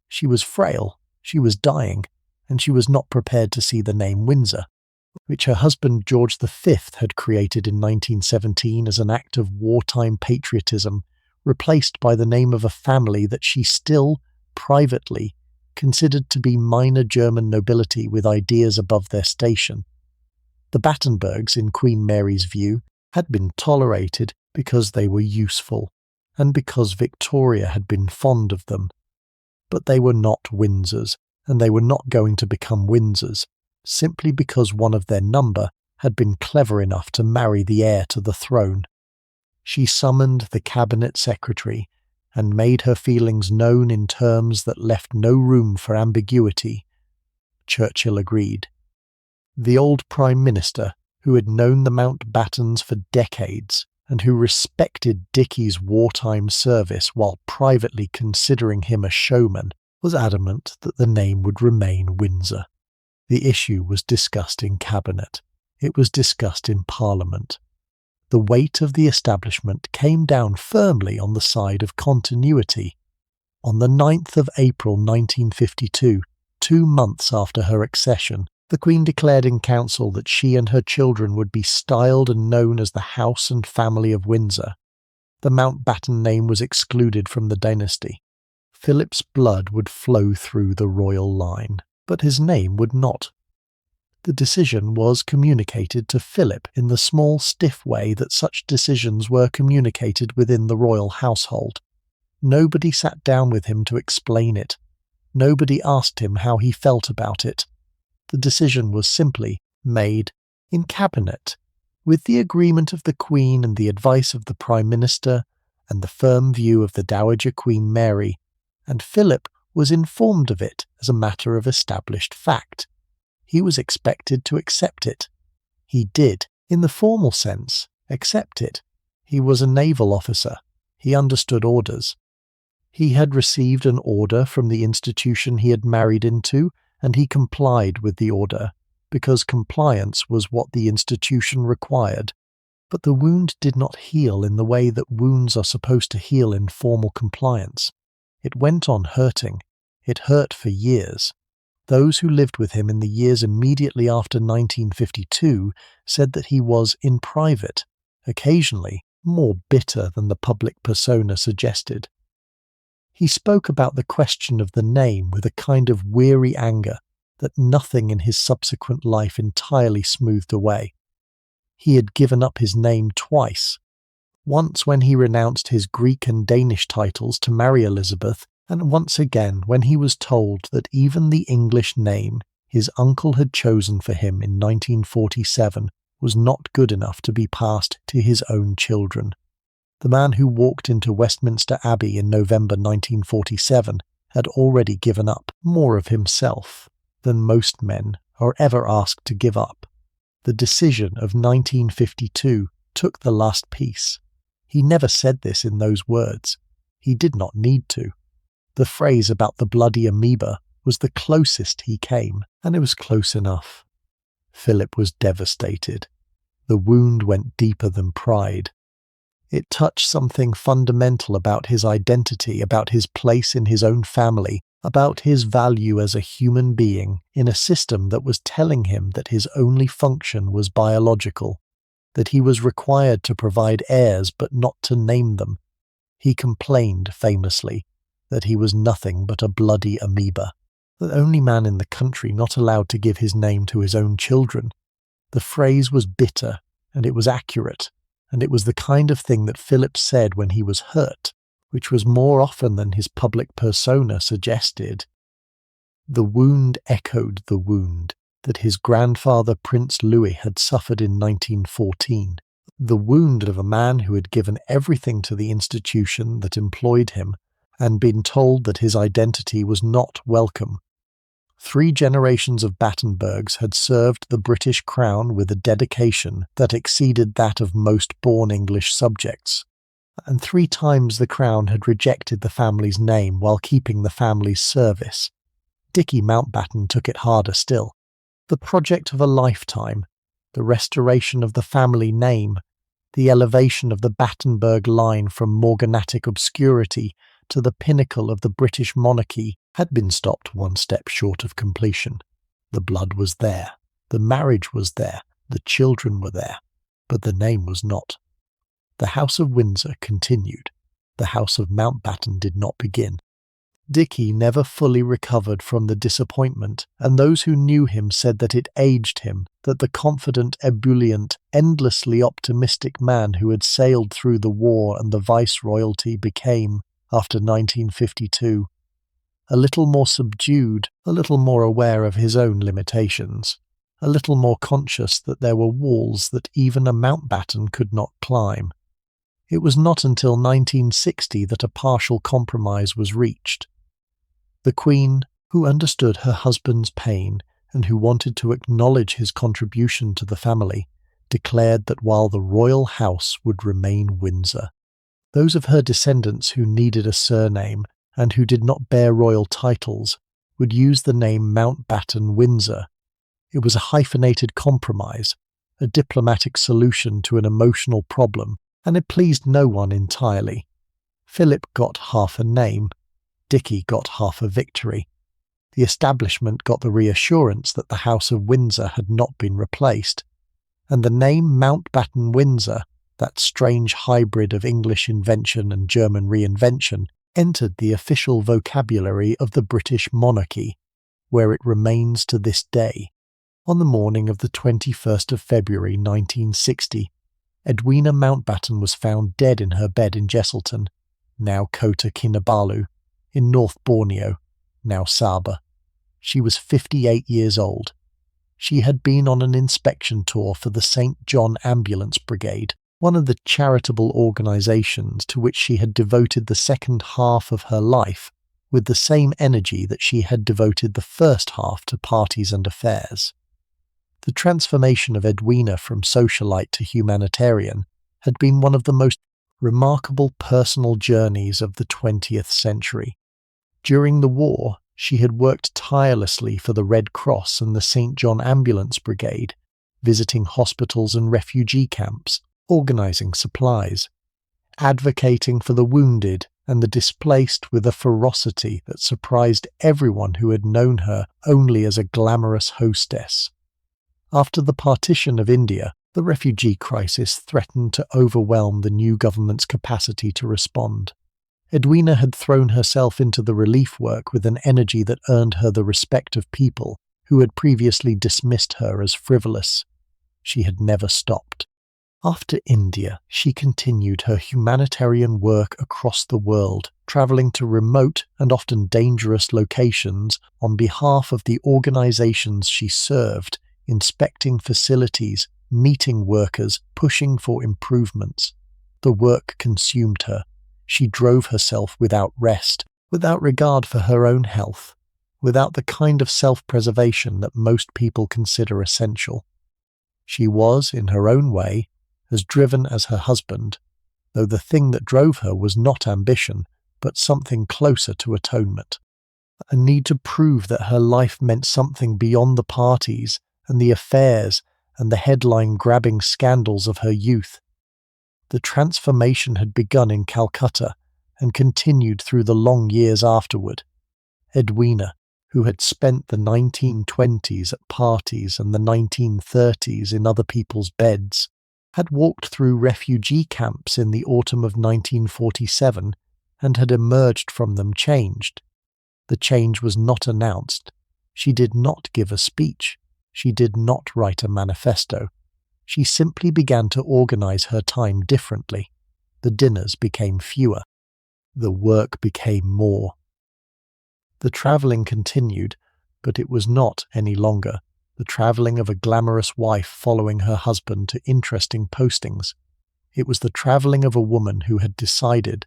She was frail, she was dying, and she was not prepared to see the name Windsor, which her husband George V had created in 1917 as an act of wartime patriotism, replaced by the name of a family that she still, privately, considered to be minor German nobility with ideas above their station. The Battenbergs, in Queen Mary's view, had been tolerated because they were useful, and because Victoria had been fond of them. But they were not Windsors, and they were not going to become Windsors, simply because one of their number had been clever enough to marry the heir to the throne. She summoned the cabinet secretary and made her feelings known in terms that left no room for ambiguity. Churchill agreed. The old Prime Minister, who had known the Mountbattens for decades and who respected Dicky's wartime service while privately considering him a showman, was adamant that the name would remain Windsor. The issue was discussed in Cabinet. It was discussed in Parliament. The weight of the establishment came down firmly on the side of continuity. On the 9th of April 1952, 2 months after her accession, the Queen declared in council that she and her children would be styled and known as the House and Family of Windsor. The Mountbatten name was excluded from the dynasty. Philip's blood would flow through the royal line, but his name would not. The decision was communicated to Philip in the small, stiff way that such decisions were communicated within the royal household. Nobody sat down with him to explain it. Nobody asked him how he felt about it. The decision was simply made in Cabinet, with the agreement of the Queen and the advice of the Prime Minister and the firm view of the Dowager Queen Mary, and Philip was informed of it as a matter of established fact. He was expected to accept it. He did, in the formal sense, accept it. He was a naval officer. He understood orders. He had received an order from the institution he had married into, and he complied with the order, because compliance was what the institution required. But the wound did not heal in the way that wounds are supposed to heal in formal compliance. It went on hurting. It hurt for years. Those who lived with him in the years immediately after 1952 said that he was, in private, occasionally more bitter than the public persona suggested. He spoke about the question of the name with a kind of weary anger that nothing in his subsequent life entirely smoothed away. He had given up his name twice, once when he renounced his Greek and Danish titles to marry Elizabeth, and once again when he was told that even the English name his uncle had chosen for him in 1947 was not good enough to be passed to his own children. The man who walked into Westminster Abbey in November 1947 had already given up more of himself than most men are ever asked to give up. The decision of 1952 took the last piece. He never said this in those words. He did not need to. The phrase about the bloody amoeba was the closest he came, and it was close enough. Philip was devastated. The wound went deeper than pride. It touched something fundamental about his identity, about his place in his own family, about his value as a human being in a system that was telling him that his only function was biological, that he was required to provide heirs but not to name them. He complained, famously, that he was nothing but a bloody amoeba, the only man in the country not allowed to give his name to his own children. The phrase was bitter, and it was accurate, and it was the kind of thing that Philip said when he was hurt, which was more often than his public persona suggested. The wound echoed the wound that his grandfather Prince Louis had suffered in 1914, the wound of a man who had given everything to the institution that employed him and been told that his identity was not welcome. 3 generations of Battenbergs had served the British Crown with a dedication that exceeded that of most born English subjects, and 3 times the Crown had rejected the family's name while keeping the family's service. Dickie Mountbatten took it harder still. The project of a lifetime, the restoration of the family name, the elevation of the Battenberg line from morganatic obscurity to the pinnacle of the British monarchy had been stopped one step short of completion. The blood was there, the marriage was there, the children were there, but the name was not. The House of Windsor continued. The House of Mountbatten did not begin. Dickie never fully recovered from the disappointment, and those who knew him said that it aged him, that the confident, ebullient, endlessly optimistic man who had sailed through the war and the viceroyalty became, after 1952, a little more subdued, a little more aware of his own limitations, a little more conscious that there were walls that even a Mountbatten could not climb. It was not until 1960 that a partial compromise was reached. The Queen, who understood her husband's pain and who wanted to acknowledge his contribution to the family, declared that while the royal house would remain Windsor, those of her descendants who needed a surname and who did not bear royal titles would use the name Mountbatten Windsor. It was a hyphenated compromise, a diplomatic solution to an emotional problem, and it pleased no one entirely. Philip got half a name. Dickie got half a victory. The establishment got the reassurance that the House of Windsor had not been replaced, and the name Mountbatten Windsor, that strange hybrid of English invention and German reinvention, entered the official vocabulary of the British monarchy, where it remains to this day. On the morning of the 21st of February 1960, Edwina Mountbatten was found dead in her bed in Jesselton, now Kota Kinabalu, in North Borneo, now Sabah. She was 58 years old. She had been on an inspection tour for the St. John Ambulance Brigade, one of the charitable organisations to which she had devoted the second half of her life with the same energy that she had devoted the first half to parties and affairs. The transformation of Edwina from socialite to humanitarian had been one of the most remarkable personal journeys of the 20th century. During the war, she had worked tirelessly for the Red Cross and the St. John Ambulance Brigade, visiting hospitals and refugee camps, organising supplies, advocating for the wounded and the displaced with a ferocity that surprised everyone who had known her only as a glamorous hostess. After the partition of India, the refugee crisis threatened to overwhelm the new government's capacity to respond. Edwina had thrown herself into the relief work with an energy that earned her the respect of people who had previously dismissed her as frivolous. She had never stopped. After India, she continued her humanitarian work across the world, travelling to remote and often dangerous locations on behalf of the organisations she served, inspecting facilities, meeting workers, pushing for improvements. The work consumed her. She drove herself without rest, without regard for her own health, without the kind of self-preservation that most people consider essential. She was, in her own way, as driven as her husband, though the thing that drove her was not ambition, but something closer to atonement. A need to prove that her life meant something beyond the parties and the affairs and the headline-grabbing scandals of her youth. The transformation had begun in Calcutta and continued through the long years afterward. Edwina, who had spent the 1920s at parties and the 1930s in other people's beds, had walked through refugee camps in the autumn of 1947 and had emerged from them changed. The change was not announced. She did not give a speech. She did not write a manifesto. She simply began to organise her time differently. The dinners became fewer. The work became more. The travelling continued, but it was not any longer the travelling of a glamorous wife following her husband to interesting postings. It was the travelling of a woman who had decided,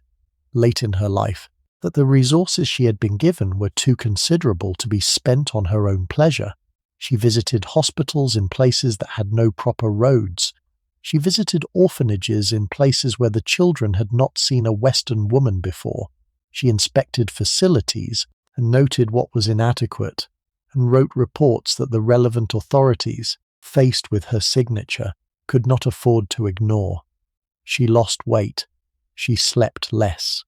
late in her life, that the resources she had been given were too considerable to be spent on her own pleasure. She visited hospitals in places that had no proper roads. She visited orphanages in places where the children had not seen a Western woman before. She inspected facilities and noted what was inadequate, and wrote reports that the relevant authorities, faced with her signature, could not afford to ignore. She lost weight. She slept less.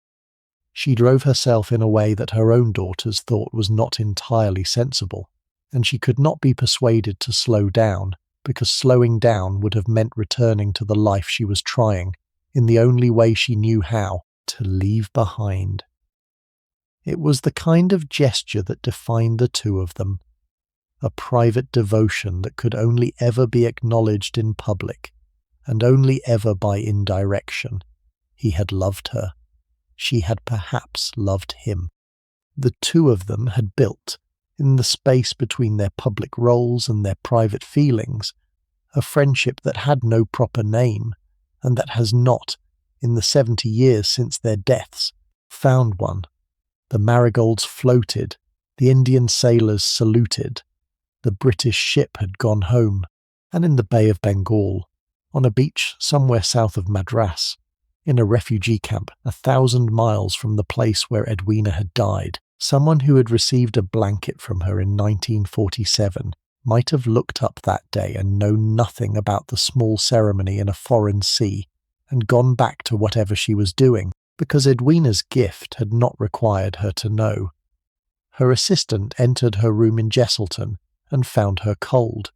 She drove herself in a way that her own daughters thought was not entirely sensible, and she could not be persuaded to slow down, because slowing down would have meant returning to the life she was trying, in the only way she knew how, to leave behind. It was the kind of gesture that defined the two of them, a private devotion that could only ever be acknowledged in public, and only ever by indirection. He had loved her. She had perhaps loved him. The two of them had built, in the space between their public roles and their private feelings, a friendship that had no proper name, and that has not, in the 70 years since their deaths, found one. The marigolds floated, the Indian sailors saluted, the British ship had gone home, and in the Bay of Bengal, on a beach somewhere south of Madras, in a refugee camp 1,000 miles from the place where Edwina had died, someone who had received a blanket from her in 1947 might have looked up that day and known nothing about the small ceremony in a foreign sea, and gone back to whatever she was doing, because Edwina's gift had not required her to know. Her assistant entered her room in Jesselton and found her cold.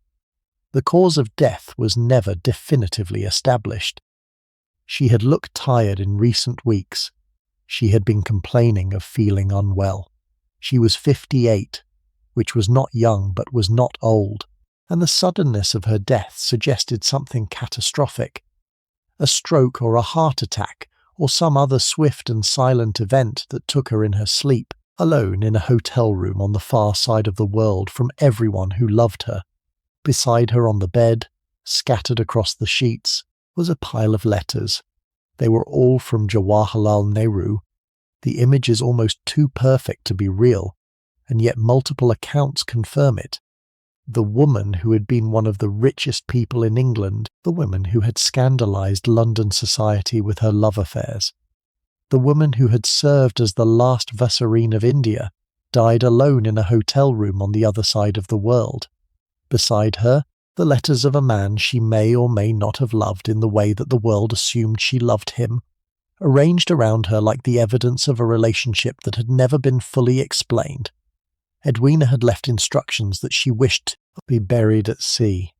The cause of death was never definitively established. She had looked tired in recent weeks. She had been complaining of feeling unwell. She was 58, which was not young but was not old, and the suddenness of her death suggested something catastrophic. A stroke or a heart attack, or some other swift and silent event that took her in her sleep, alone in a hotel room on the far side of the world from everyone who loved her. Beside her on the bed, scattered across the sheets, was a pile of letters. They were all from Jawaharlal Nehru. The image is almost too perfect to be real, and yet multiple accounts confirm it. The woman who had been one of the richest people in England, the woman who had scandalised London society with her love affairs, the woman who had served as the last Viceroy of India, died alone in a hotel room on the other side of the world. Beside her, the letters of a man she may or may not have loved in the way that the world assumed she loved him, arranged around her like the evidence of a relationship that had never been fully explained. Edwina had left instructions that she wished to be buried at sea.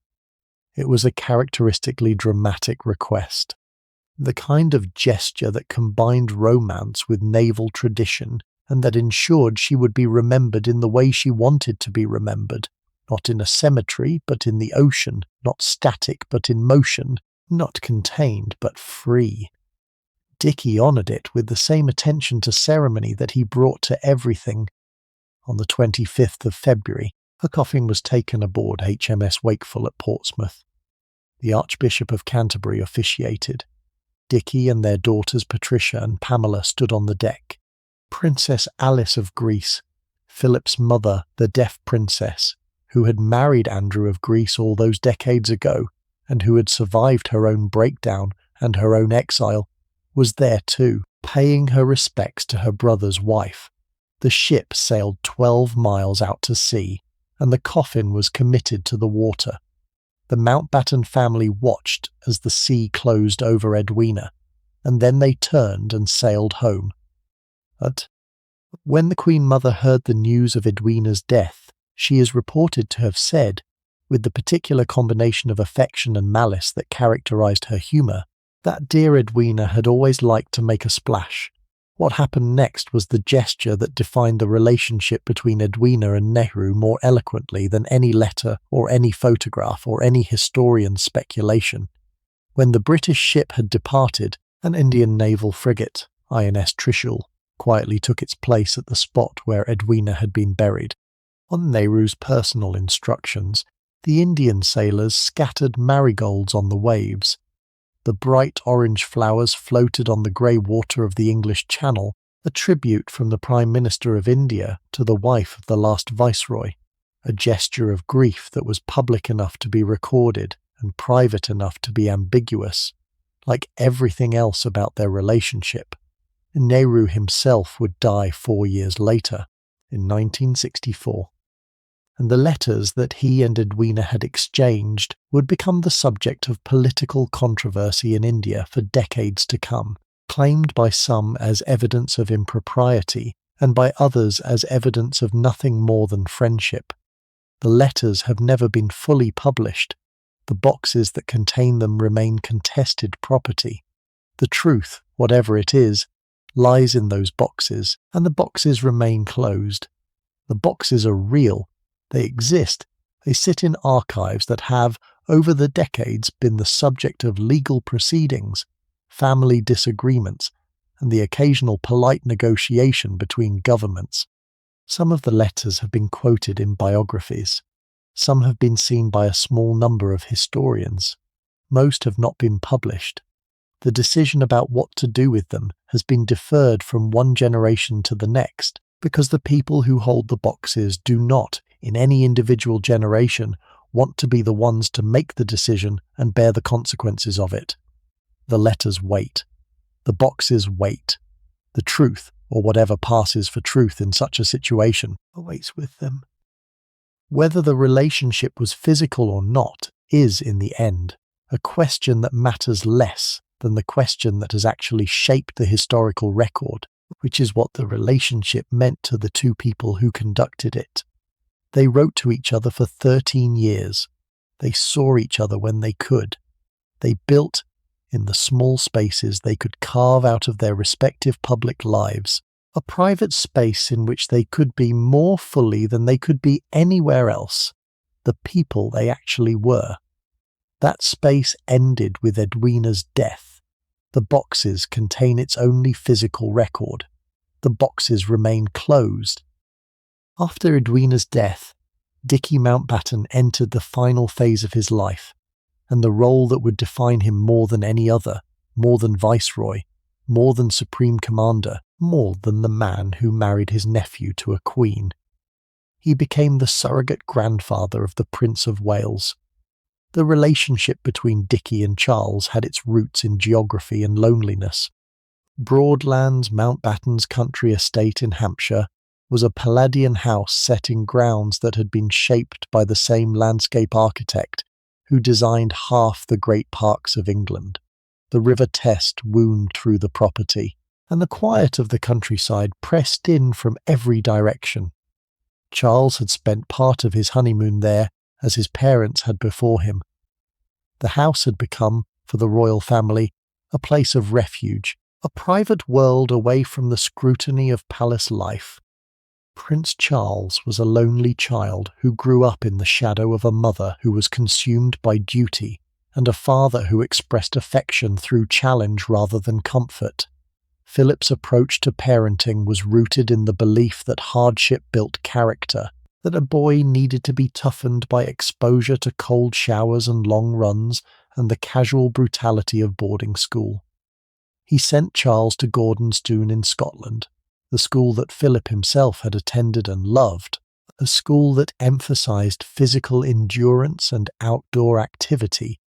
It was a characteristically dramatic request. the kind of gesture that combined romance with naval tradition and that ensured she would be remembered in the way she wanted to be remembered, not in a cemetery but in the ocean, not static but in motion, not contained but free. Dicky honoured it with the same attention to ceremony that he brought to everything. On the 25th of February, her coffin was taken aboard HMS Wakeful at Portsmouth. The Archbishop of Canterbury officiated. Dicky and their daughters Patricia and Pamela stood on the deck. Princess Alice of Greece, Philip's mother, the deaf princess, who had married Andrew of Greece all those decades ago, and who had survived her own breakdown and her own exile, was there too, paying her respects to her brother's wife. The ship sailed 12 miles out to sea, and the coffin was committed to the water. The Mountbatten family watched as the sea closed over Edwina, and then they turned and sailed home. But when the Queen Mother heard the news of Edwina's death, she is reported to have said, with the particular combination of affection and malice that characterized her humour, that dear Edwina had always liked to make a splash. What happened next was the gesture that defined the relationship between Edwina and Nehru more eloquently than any letter or any photograph or any historian's speculation. When the British ship had departed, an Indian naval frigate, INS Trishul, quietly took its place at the spot where Edwina had been buried. On Nehru's personal instructions, the Indian sailors scattered marigolds on the waves. The bright orange flowers floated on the grey water of the English Channel, a tribute from the Prime Minister of India to the wife of the last Viceroy, a gesture of grief that was public enough to be recorded and private enough to be ambiguous. Like everything else about their relationship, Nehru himself would die 4 years later, in 1964. And the letters that he and Edwina had exchanged would become the subject of political controversy in India for decades to come, claimed by some as evidence of impropriety and by others as evidence of nothing more than friendship. The letters have never been fully published. The boxes that contain them remain contested property. The truth, whatever it is, lies in those boxes, and the boxes remain closed. The boxes are real. They exist. They sit in archives that have, over the decades, been the subject of legal proceedings, family disagreements, and the occasional polite negotiation between governments. Some of the letters have been quoted in biographies. Some have been seen by a small number of historians. Most have not been published. The decision about what to do with them has been deferred from one generation to the next, because the people who hold the boxes do not, in any individual generation, want to be the ones to make the decision and bear the consequences of it. The letters wait. The boxes wait. The truth, or whatever passes for truth in such a situation, awaits with them. Whether the relationship was physical or not is, in the end, a question that matters less than the question that has actually shaped the historical record, which is what the relationship meant to the two people who conducted it. They wrote to each other for 13 years. They saw each other when they could. They built, in the small spaces they could carve out of their respective public lives, a private space in which they could be more fully than they could be anywhere else, the people they actually were. That space ended with Edwina's death. The boxes contain its only physical record. The boxes remain closed. After Edwina's death, Dicky Mountbatten entered the final phase of his life, and the role that would define him more than any other, more than Viceroy, more than Supreme Commander, more than the man who married his nephew to a queen. He became the surrogate grandfather of the Prince of Wales. The relationship between Dicky and Charles had its roots in geography and loneliness. Broadlands, Mountbatten's country estate in Hampshire, was a Palladian house set in grounds that had been shaped by the same landscape architect who designed half the great parks of England. The River Test wound through the property, and the quiet of the countryside pressed in from every direction. Charles had spent part of his honeymoon there, as his parents had before him. The house had become, for the royal family, a place of refuge, a private world away from the scrutiny of palace life. Prince Charles was a lonely child who grew up in the shadow of a mother who was consumed by duty and a father who expressed affection through challenge rather than comfort. Philip's approach to parenting was rooted in the belief that hardship built character, that a boy needed to be toughened by exposure to cold showers and long runs and the casual brutality of boarding school. He sent Charles to Gordonstoun in Scotland, the school that Philip himself had attended and loved, a school that emphasized physical endurance and outdoor activity,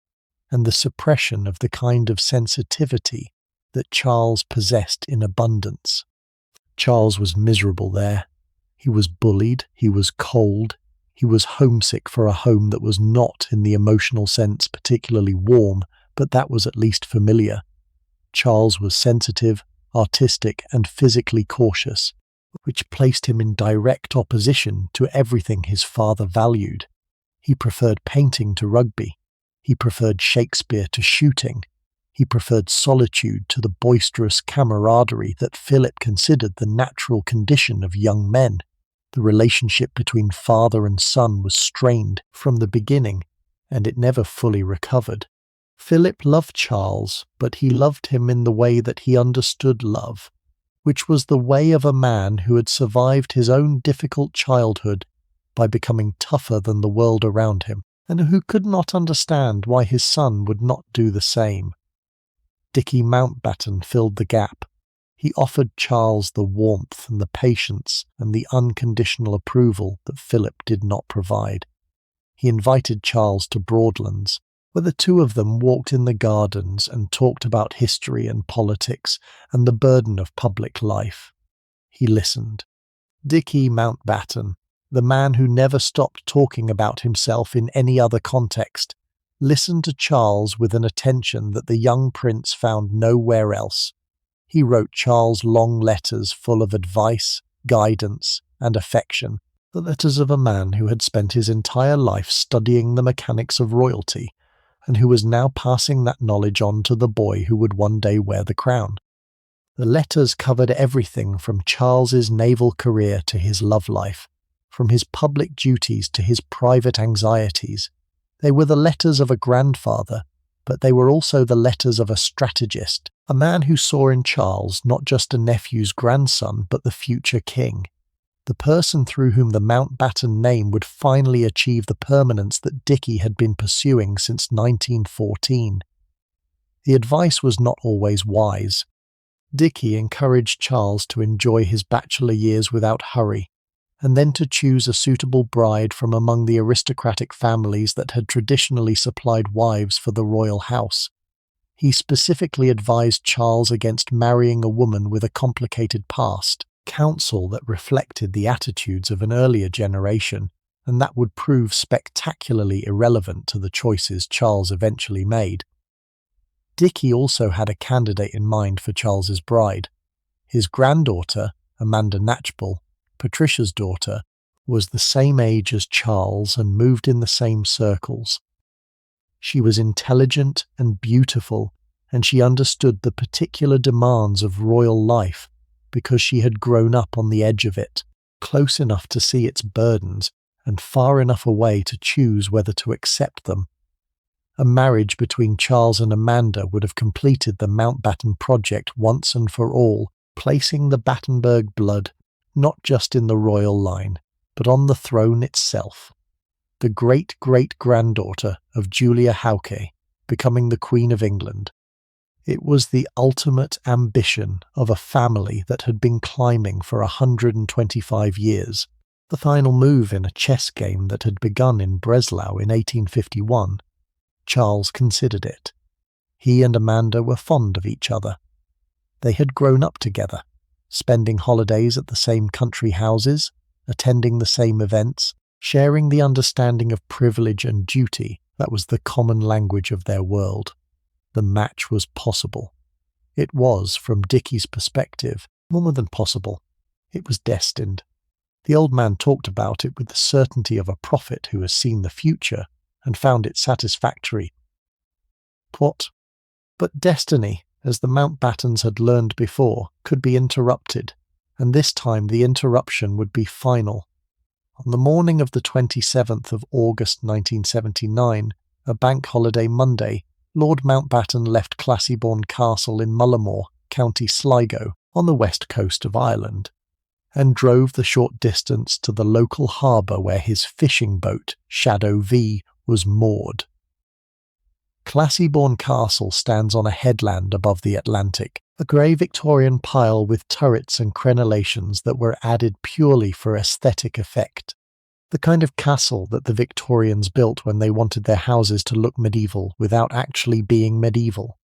and the suppression of the kind of sensitivity that Charles possessed in abundance. Charles was miserable there. He was bullied, he was cold, he was homesick for a home that was not, in the emotional sense, particularly warm, but that was at least familiar. Charles was sensitive, artistic, and physically cautious, which placed him in direct opposition to everything his father valued. He preferred painting to rugby. He preferred Shakespeare to shooting. He preferred solitude to the boisterous camaraderie that Philip considered the natural condition of young men. The relationship between father and son was strained from the beginning, and it never fully recovered. Philip loved Charles, but he loved him in the way that he understood love, which was the way of a man who had survived his own difficult childhood by becoming tougher than the world around him, and who could not understand why his son would not do the same. Dickie Mountbatten filled the gap. He offered Charles the warmth and the patience and the unconditional approval that Philip did not provide. He invited Charles to Broadlands, where the two of them walked in the gardens and talked about history and politics and the burden of public life. He listened. Dickie Mountbatten, the man who never stopped talking about himself in any other context, listened to Charles with an attention that the young prince found nowhere else. He wrote Charles long letters full of advice, guidance, and affection, the letters of a man who had spent his entire life studying the mechanics of royalty, and who was now passing that knowledge on to the boy who would one day wear the crown. The letters covered everything from Charles's naval career to his love life, from his public duties to his private anxieties. They were the letters of a grandfather, but they were also the letters of a strategist, a man who saw in Charles not just a nephew's grandson, but the future king, the person through whom the Mountbatten name would finally achieve the permanence that Dickie had been pursuing since 1914. The advice was not always wise. Dickie encouraged Charles to enjoy his bachelor years without hurry, and then to choose a suitable bride from among the aristocratic families that had traditionally supplied wives for the royal house. He specifically advised Charles against marrying a woman with a complicated past, counsel that reflected the attitudes of an earlier generation, and that would prove spectacularly irrelevant to the choices Charles eventually made. Dickie also had a candidate in mind for Charles's bride. His granddaughter, Amanda Knatchbull, Patricia's daughter, was the same age as Charles and moved in the same circles. She was intelligent and beautiful, and she understood the particular demands of royal life because she had grown up on the edge of it, close enough to see its burdens and far enough away to choose whether to accept them. A marriage between Charles and Amanda would have completed the Mountbatten project once and for all, placing the Battenberg blood not just in the royal line, but on the throne itself. The great-great-granddaughter of Julia Hauke, becoming the Queen of England. It was the ultimate ambition of a family that had been climbing for 125 years, the final move in a chess game that had begun in Breslau in 1851. Charles considered it. He and Amanda were fond of each other. They had grown up together, spending holidays at the same country houses, attending the same events, sharing the understanding of privilege and duty that was the common language of their world. The match was possible. It was, from Dickie's perspective, more than possible. It was destined. The old man talked about it with the certainty of a prophet who has seen the future and found it satisfactory. What? But destiny, as the Mountbattens had learned before, could be interrupted, and this time the interruption would be final. On the morning of the 27th of August 1979, a bank holiday Monday, Lord Mountbatten left Classiebawn Castle in Mullimore, County Sligo, on the west coast of Ireland, and drove the short distance to the local harbour where his fishing boat, Shadow V, was moored. Classiebawn Castle stands on a headland above the Atlantic, a grey Victorian pile with turrets and crenellations that were added purely for aesthetic effect. The kind of castle that the Victorians built when they wanted their houses to look medieval without actually being medieval.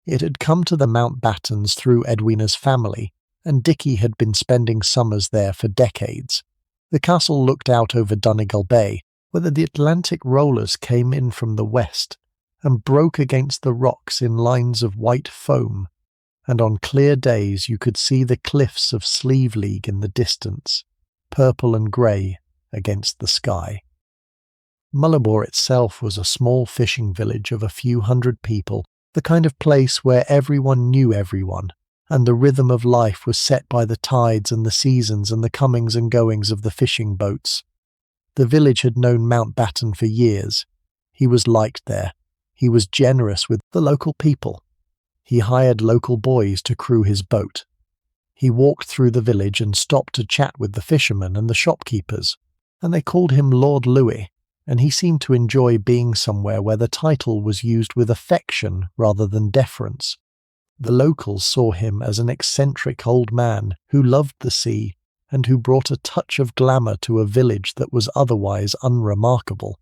It had come to the Mountbattens through Edwina's family, and Dickie had been spending summers there for decades. The castle looked out over Donegal Bay, where the Atlantic rollers came in from the west and broke against the rocks in lines of white foam, and on clear days you could see the cliffs of Slieve in the distance, purple and grey against the sky. Mullimore itself was a small fishing village of a few hundred people, the kind of place where everyone knew everyone, and the rhythm of life was set by the tides and the seasons and the comings and goings of the fishing boats. The village had known Mountbatten for years. He was liked there. He was generous with the local people. He hired local boys to crew his boat. He walked through the village and stopped to chat with the fishermen and the shopkeepers, and they called him Lord Louis, and he seemed to enjoy being somewhere where the title was used with affection rather than deference. The locals saw him as an eccentric old man who loved the sea and who brought a touch of glamour to a village that was otherwise unremarkable.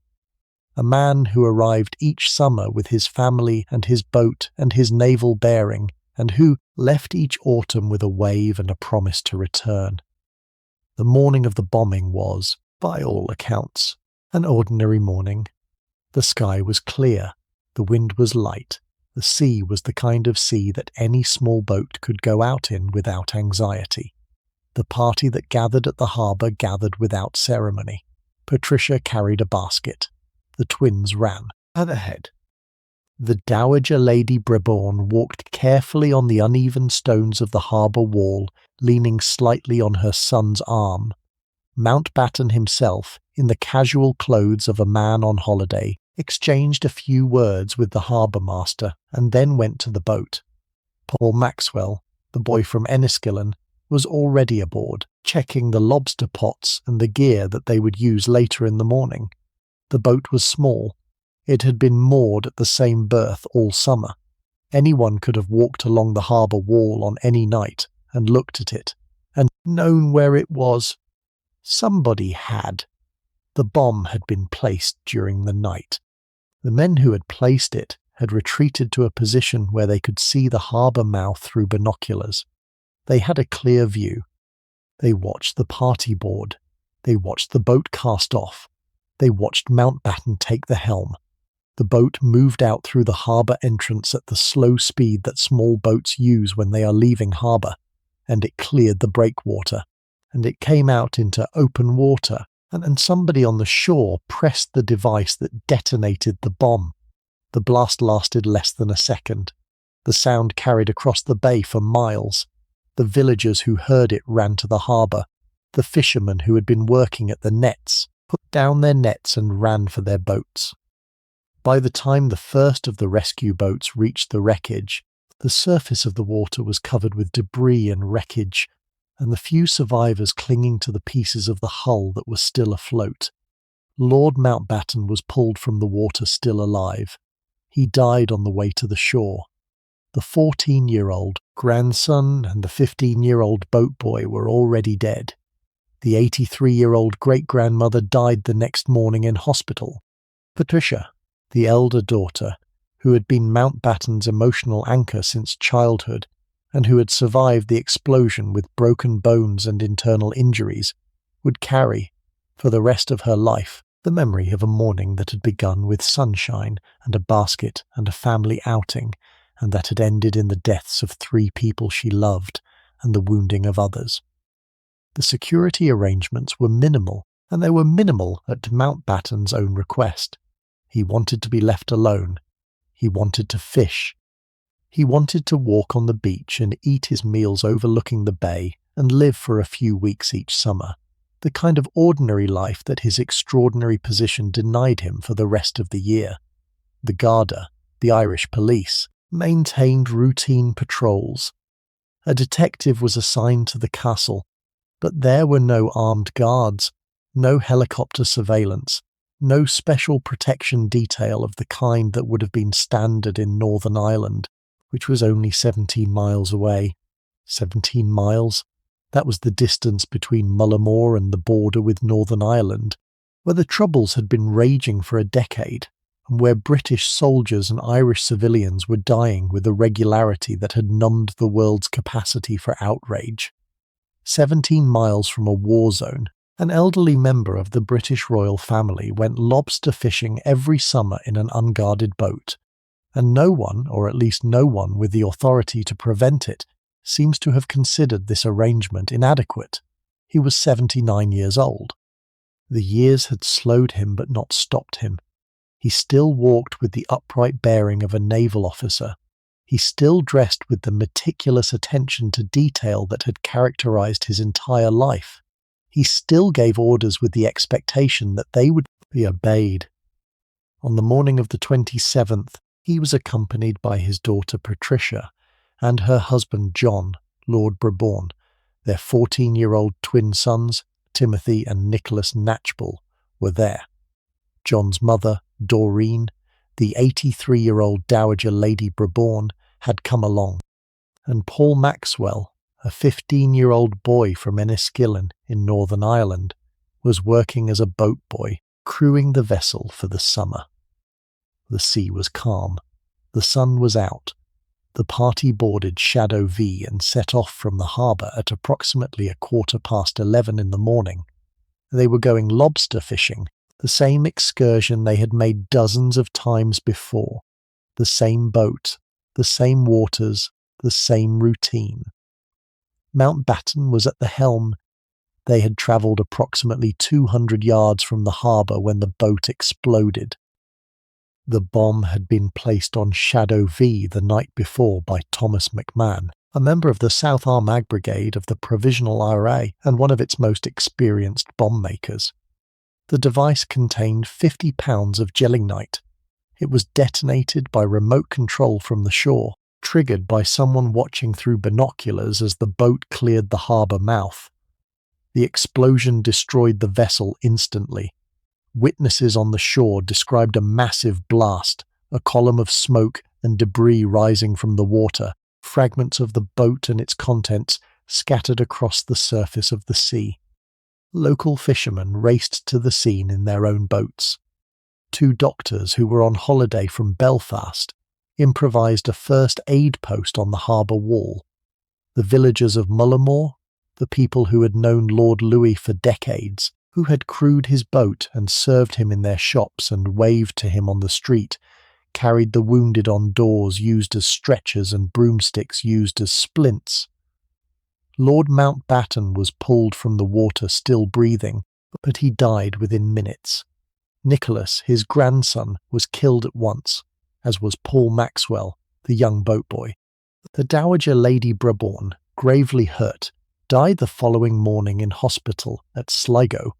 A man who arrived each summer with his family and his boat and his naval bearing, and who left each autumn with a wave and a promise to return. The morning of the bombing was, by all accounts, an ordinary morning. The sky was clear, the wind was light, the sea was the kind of sea that any small boat could go out in without anxiety. The party that gathered at the harbour gathered without ceremony. Patricia carried a basket. The twins ran ahead. The Dowager Lady Breborn walked carefully on the uneven stones of the harbour wall, leaning slightly on her son's arm. Mountbatten himself, in the casual clothes of a man on holiday, exchanged a few words with the harbour master and then went to the boat. Paul Maxwell, the boy from Enniskillen, was already aboard, checking the lobster pots and the gear that they would use later in the morning. The boat was small. It had been moored at the same berth all summer. Anyone could have walked along the harbour wall on any night and looked at it, and known where it was. Somebody had. The bomb had been placed during the night. The men who had placed it had retreated to a position where they could see the harbour mouth through binoculars. They had a clear view. They watched the party board. They watched the boat cast off. They watched Mountbatten take the helm. The boat moved out through the harbour entrance at the slow speed that small boats use when they are leaving harbour, and it cleared the breakwater, and it came out into open water, and somebody on the shore pressed the device that detonated the bomb. The blast lasted less than a second. The sound carried across the bay for miles. The villagers who heard it ran to the harbour. The fishermen who had been working at the nets put down their nets and ran for their boats. By the time the first of the rescue boats reached the wreckage, the surface of the water was covered with debris and wreckage, and the few survivors clinging to the pieces of the hull that were still afloat. Lord Mountbatten was pulled from the water still alive. He died on the way to the shore. The 14-year-old grandson and the 15-year-old boat boy were already dead. The 83-year-old great-grandmother died the next morning in hospital. Patricia, the elder daughter, who had been Mountbatten's emotional anchor since childhood, and who had survived the explosion with broken bones and internal injuries, would carry, for the rest of her life, the memory of a morning that had begun with sunshine and a basket and a family outing, and that had ended in the deaths of 3 people she loved and the wounding of others. The security arrangements were minimal, and they were minimal at Mountbatten's own request. He wanted to be left alone. He wanted to fish. He wanted to walk on the beach and eat his meals overlooking the bay and live for a few weeks each summer, the kind of ordinary life that his extraordinary position denied him for the rest of the year. The Garda, the Irish police, maintained routine patrols. A detective was assigned to the castle, but there were no armed guards, no helicopter surveillance, no special protection detail of the kind that would have been standard in Northern Ireland, which was only 17 miles away. 17 miles? That was the distance between Mullaghmore and the border with Northern Ireland, where the Troubles had been raging for a decade, and where British soldiers and Irish civilians were dying with a regularity that had numbed the world's capacity for outrage. 17 miles from a war zone, an elderly member of the British royal family went lobster fishing every summer in an unguarded boat, and no one, or at least no one with the authority to prevent it, seems to have considered this arrangement inadequate. He was 79 years old. The years had slowed him but not stopped him. He still walked with the upright bearing of a naval officer. He still dressed with the meticulous attention to detail that had characterized his entire life. He still gave orders with the expectation that they would be obeyed. On the morning of the 27th, he was accompanied by his daughter Patricia and her husband John, Lord Brabourne. Their 14-year-old twin sons, Timothy and Nicholas Knatchbull, were there. John's mother, Doreen, the 83-year-old Dowager Lady Brabourne, had come along, and Paul Maxwell, a 15-year-old boy from Enniskillen in Northern Ireland, was working as a boat boy, crewing the vessel for the summer. The sea was calm. The sun was out. The party boarded Shadow V and set off from the harbour at approximately 11:15 in the morning. They were going lobster fishing, the same excursion they had made dozens of times before. The same boat, the same waters, the same routine. Mountbatten was at the helm. They had travelled approximately 200 yards from the harbour when the boat exploded. The bomb had been placed on Shadow V the night before by Thomas McMahon, a member of the South Armagh Brigade of the Provisional IRA and one of its most experienced bomb makers. The device contained 50 pounds of gelignite. It was detonated by remote control from the shore, triggered by someone watching through binoculars as the boat cleared the harbour mouth. The explosion destroyed the vessel instantly. Witnesses on the shore described a massive blast, a column of smoke and debris rising from the water, fragments of the boat and its contents scattered across the surface of the sea. Local fishermen raced to the scene in their own boats. 2 doctors who were on holiday from Belfast improvised a first aid post on the harbour wall. The villagers of Mullaghmore, the people who had known Lord Louis for decades, who had crewed his boat and served him in their shops and waved to him on the street, carried the wounded on doors used as stretchers and broomsticks used as splints. Lord Mountbatten was pulled from the water still breathing, but he died within minutes. Nicholas, his grandson, was killed at once, as was Paul Maxwell, the young boat boy. The Dowager Lady Brabourne, gravely hurt, died the following morning in hospital at Sligo.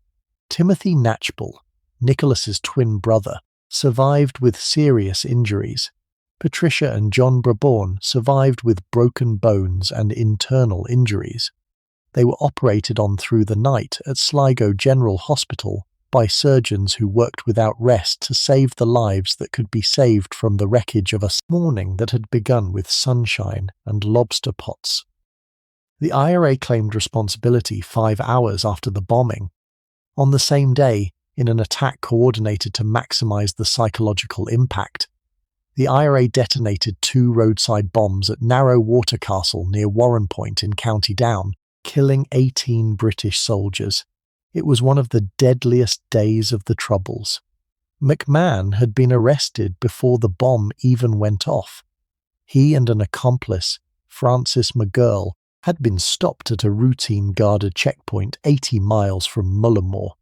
Timothy Knatchbull, Nicholas's twin brother, survived with serious injuries. Patricia and John Brabourne survived with broken bones and internal injuries. They were operated on through the night at Sligo General Hospital by surgeons who worked without rest to save the lives that could be saved from the wreckage of a morning that had begun with sunshine and lobster pots. The IRA claimed responsibility 5 hours after the bombing. On the same day, in an attack coordinated to maximize the psychological impact, the IRA detonated 2 roadside bombs at Narrow Water Castle near Warren Point in County Down, killing 18 British soldiers. It was one of the deadliest days of the Troubles. McMahon had been arrested before the bomb even went off. He and an accomplice, Francis McGurl, had been stopped at a routine guarded checkpoint 80 miles from Mullaghmore.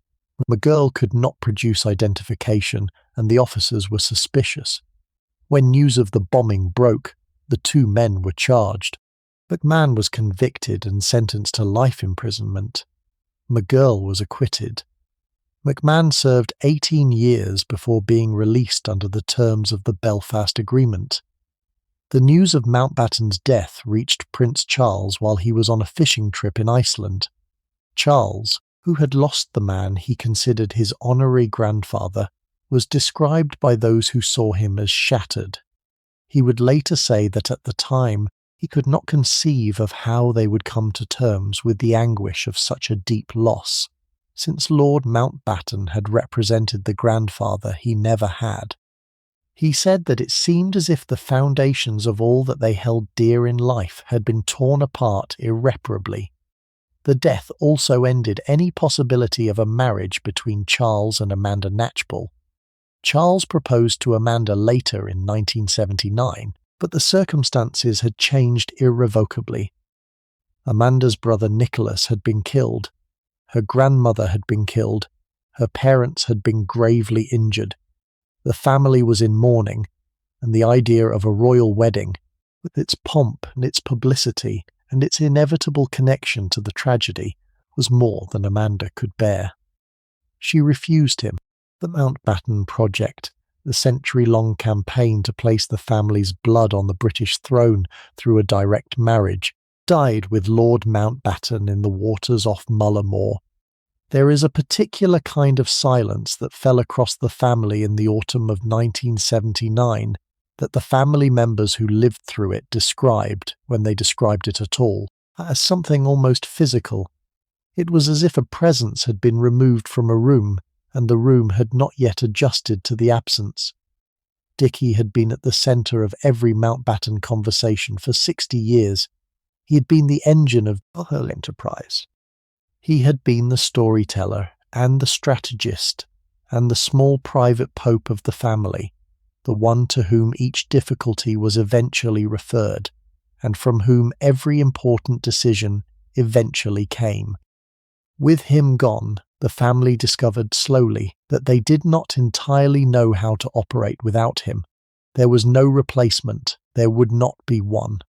McGurl could not produce identification, and the officers were suspicious. When news of the bombing broke, The two men were charged. McMahon was convicted and sentenced to life imprisonment. McGirl was acquitted. McMahon served 18 years before being released under the terms of the Belfast Agreement. The news of Mountbatten's death reached Prince Charles while he was on a fishing trip in Iceland. Charles, who had lost the man he considered his honorary grandfather, was described by those who saw him as shattered. He would later say that at the time he could not conceive of how they would come to terms with the anguish of such a deep loss, since Lord Mountbatten had represented the grandfather he never had. He said that it seemed as if the foundations of all that they held dear in life had been torn apart irreparably. The death also ended any possibility of a marriage between Charles and Amanda Knatchbull. Charles proposed to Amanda later in 1979, but the circumstances had changed irrevocably. Amanda's brother Nicholas had been killed. Her grandmother had been killed. Her parents had been gravely injured. The family was in mourning, and the idea of a royal wedding, with its pomp and its publicity and its inevitable connection to the tragedy, was more than Amanda could bear. She refused him. The Mountbatten Project, the century-long campaign to place the family's blood on the British throne through a direct marriage, died with Lord Mountbatten in the waters off Mullermoor. There is a particular kind of silence that fell across the family in the autumn of 1979 that the family members who lived through it described, when they described it at all, as something almost physical. It was as if a presence had been removed from a room, and the room had not yet adjusted to the absence. Dickie had been at the centre of every Mountbatten conversation for 60 years. He had been the engine of the whole enterprise. He had been the storyteller and the strategist and the small private pope of the family, the one to whom each difficulty was eventually referred, and from whom every important decision eventually came. With him gone, the family discovered slowly that they did not entirely know how to operate without him. There was no replacement. There would not be one.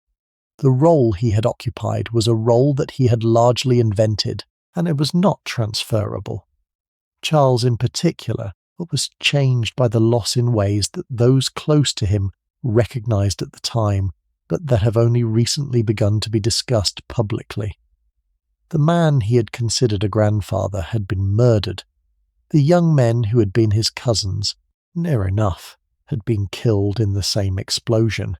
The role he had occupied was a role that he had largely invented, and it was not transferable. Charles in particular was changed by the loss in ways that those close to him recognised at the time, but that have only recently begun to be discussed publicly. The man he had considered a grandfather had been murdered. The young men who had been his cousins, near enough, had been killed in the same explosion.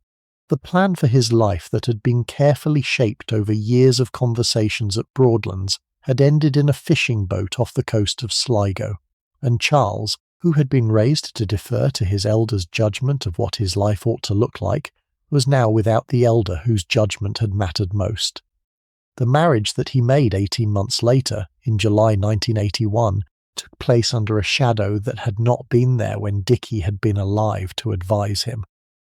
The plan for his life that had been carefully shaped over years of conversations at Broadlands had ended in a fishing boat off the coast of Sligo, and Charles, who had been raised to defer to his elder's judgment of what his life ought to look like, was now without the elder whose judgment had mattered most. The marriage that he made 18 months later, in July 1981, took place under a shadow that had not been there when Dickie had been alive to advise him.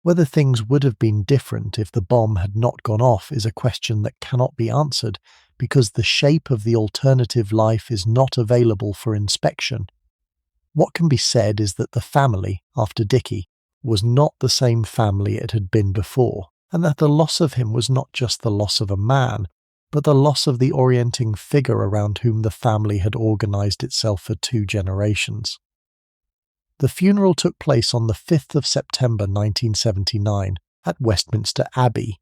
Whether things would have been different if the bomb had not gone off is a question that cannot be answered, because the shape of the alternative life is not available for inspection. What can be said is that the family, after Dickie, was not the same family it had been before, and that the loss of him was not just the loss of a man, but the loss of the orienting figure around whom the family had organised itself for 2 generations. The funeral took place on the 5th of September 1979 at Westminster Abbey.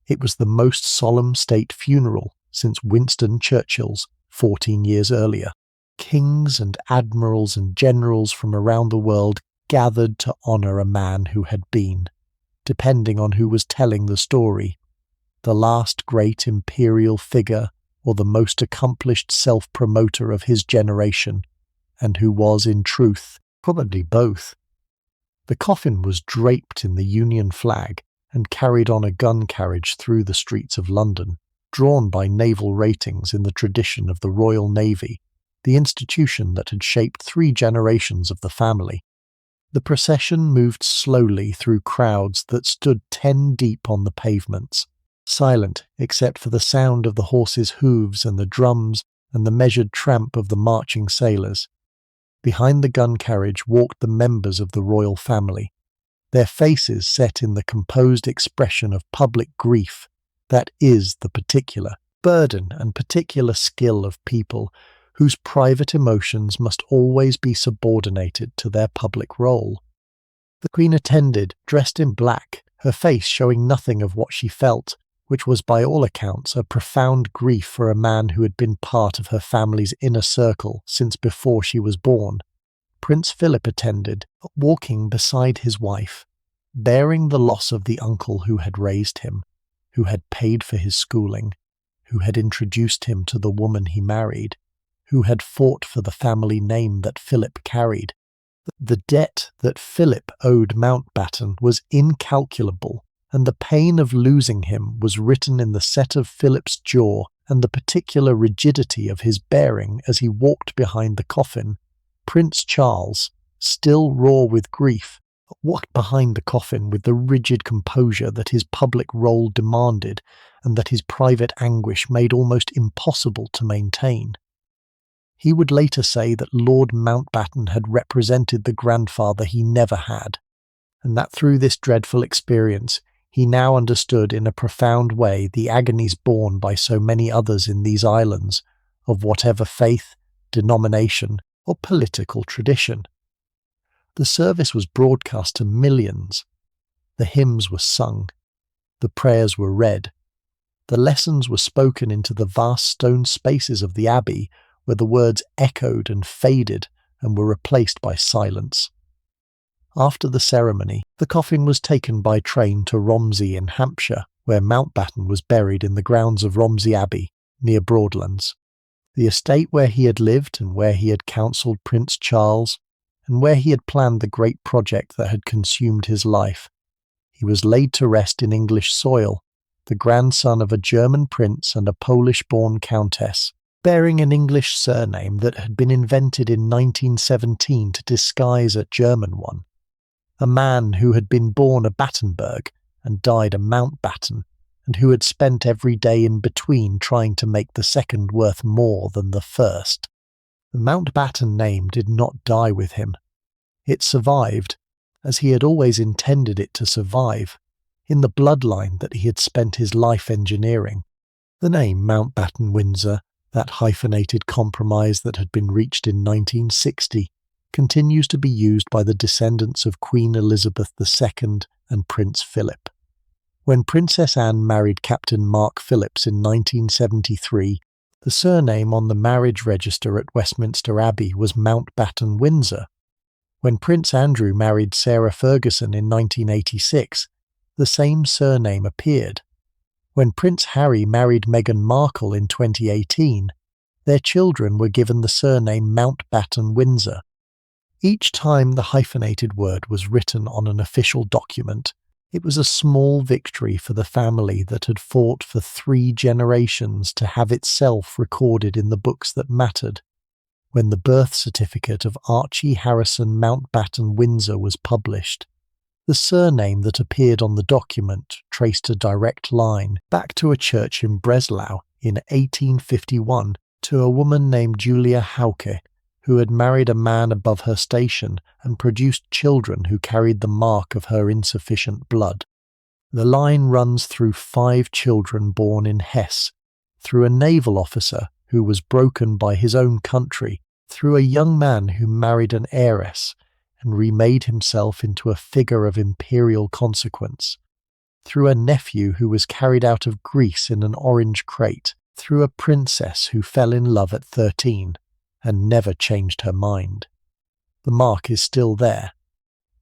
It was the most solemn state funeral since Winston Churchill's 14 years earlier. Kings and admirals and generals from around the world gathered to honour a man who had been, depending on who was telling the story, the last great imperial figure or the most accomplished self-promoter of his generation, and who was, in truth, probably both. The coffin was draped in the Union flag and carried on a gun carriage through the streets of London, drawn by naval ratings in the tradition of the Royal Navy, the institution that had shaped 3 generations of the family. The procession moved slowly through crowds that stood 10 deep on the pavements, silent except for the sound of the horses' hooves and the drums and the measured tramp of the marching sailors. Behind the gun carriage walked the members of the royal family. their faces set in the composed expression of public grief that is the particular burden and particular skill of people whose private emotions must always be subordinated to their public role. The Queen attended, dressed in black, her face showing nothing of what she felt, which was by all accounts a profound grief for a man who had been part of her family's inner circle since before she was born. Prince Philip attended, walking beside his wife, bearing the loss of the uncle who had raised him, who had paid for his schooling, who had introduced him to the woman he married, who had fought for the family name that Philip carried. The debt that Philip owed Mountbatten was incalculable, and the pain of losing him was written in the set of Philip's jaw and the particular rigidity of his bearing as he walked behind the coffin. Prince Charles, still raw with grief, walked behind the coffin with the rigid composure that his public role demanded and that his private anguish made almost impossible to maintain. He would later say that Lord Mountbatten had represented the grandfather he never had, and that through this dreadful experience he now understood in a profound way the agonies borne by so many others in these islands, of whatever faith, denomination, or political tradition. The service was broadcast to millions. The hymns were sung. The prayers were read. The lessons were spoken into the vast stone spaces of the abbey, where the words echoed and faded and were replaced by silence. After the ceremony, the coffin was taken by train to Romsey in Hampshire, where Mountbatten was buried in the grounds of Romsey Abbey, near Broadlands. The estate where he had lived and where he had counselled Prince Charles, and where he had planned the great project that had consumed his life. He was laid to rest in English soil, the grandson of a German prince and a Polish-born countess, bearing an English surname that had been invented in 1917 to disguise a German one. A man who had been born a Battenberg and died a Mountbatten, and who had spent every day in between trying to make the second worth more than the first. The Mountbatten name did not die with him. It survived, as he had always intended it to survive, in the bloodline that he had spent his life engineering. The name Mountbatten Windsor, that hyphenated compromise that had been reached in 1960, continues to be used by the descendants of Queen Elizabeth II and Prince Philip. When Princess Anne married Captain Mark Phillips in 1973, the surname on the marriage register at Westminster Abbey was Mountbatten Windsor. When Prince Andrew married Sarah Ferguson in 1986, the same surname appeared. When Prince Harry married Meghan Markle in 2018, their children were given the surname Mountbatten Windsor. Each time the hyphenated word was written on an official document, it was a small victory for the family that had fought for 3 generations to have itself recorded in the books that mattered. When the birth certificate of Archie Harrison Mountbatten Windsor was published, the surname that appeared on the document traced a direct line back to a church in Breslau in 1851 to a woman named Julia Hauke, who had married a man above her station and produced children who carried the mark of her insufficient blood. The line runs through 5 children born in Hesse, through a naval officer who was broken by his own country, through a young man who married an heiress and remade himself into a figure of imperial consequence, through a nephew who was carried out of Greece in an orange crate, through a princess who fell in love at 13 and never changed her mind. The mark is still there.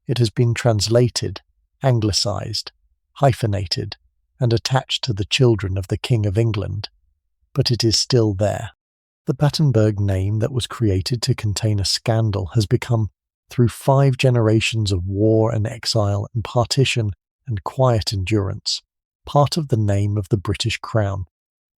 It has been translated, anglicised, hyphenated, and attached to the children of the King of England, but it is still there. The Battenberg name that was created to contain a scandal has become, through 5 generations of war and exile and partition and quiet endurance, part of the name of the British Crown.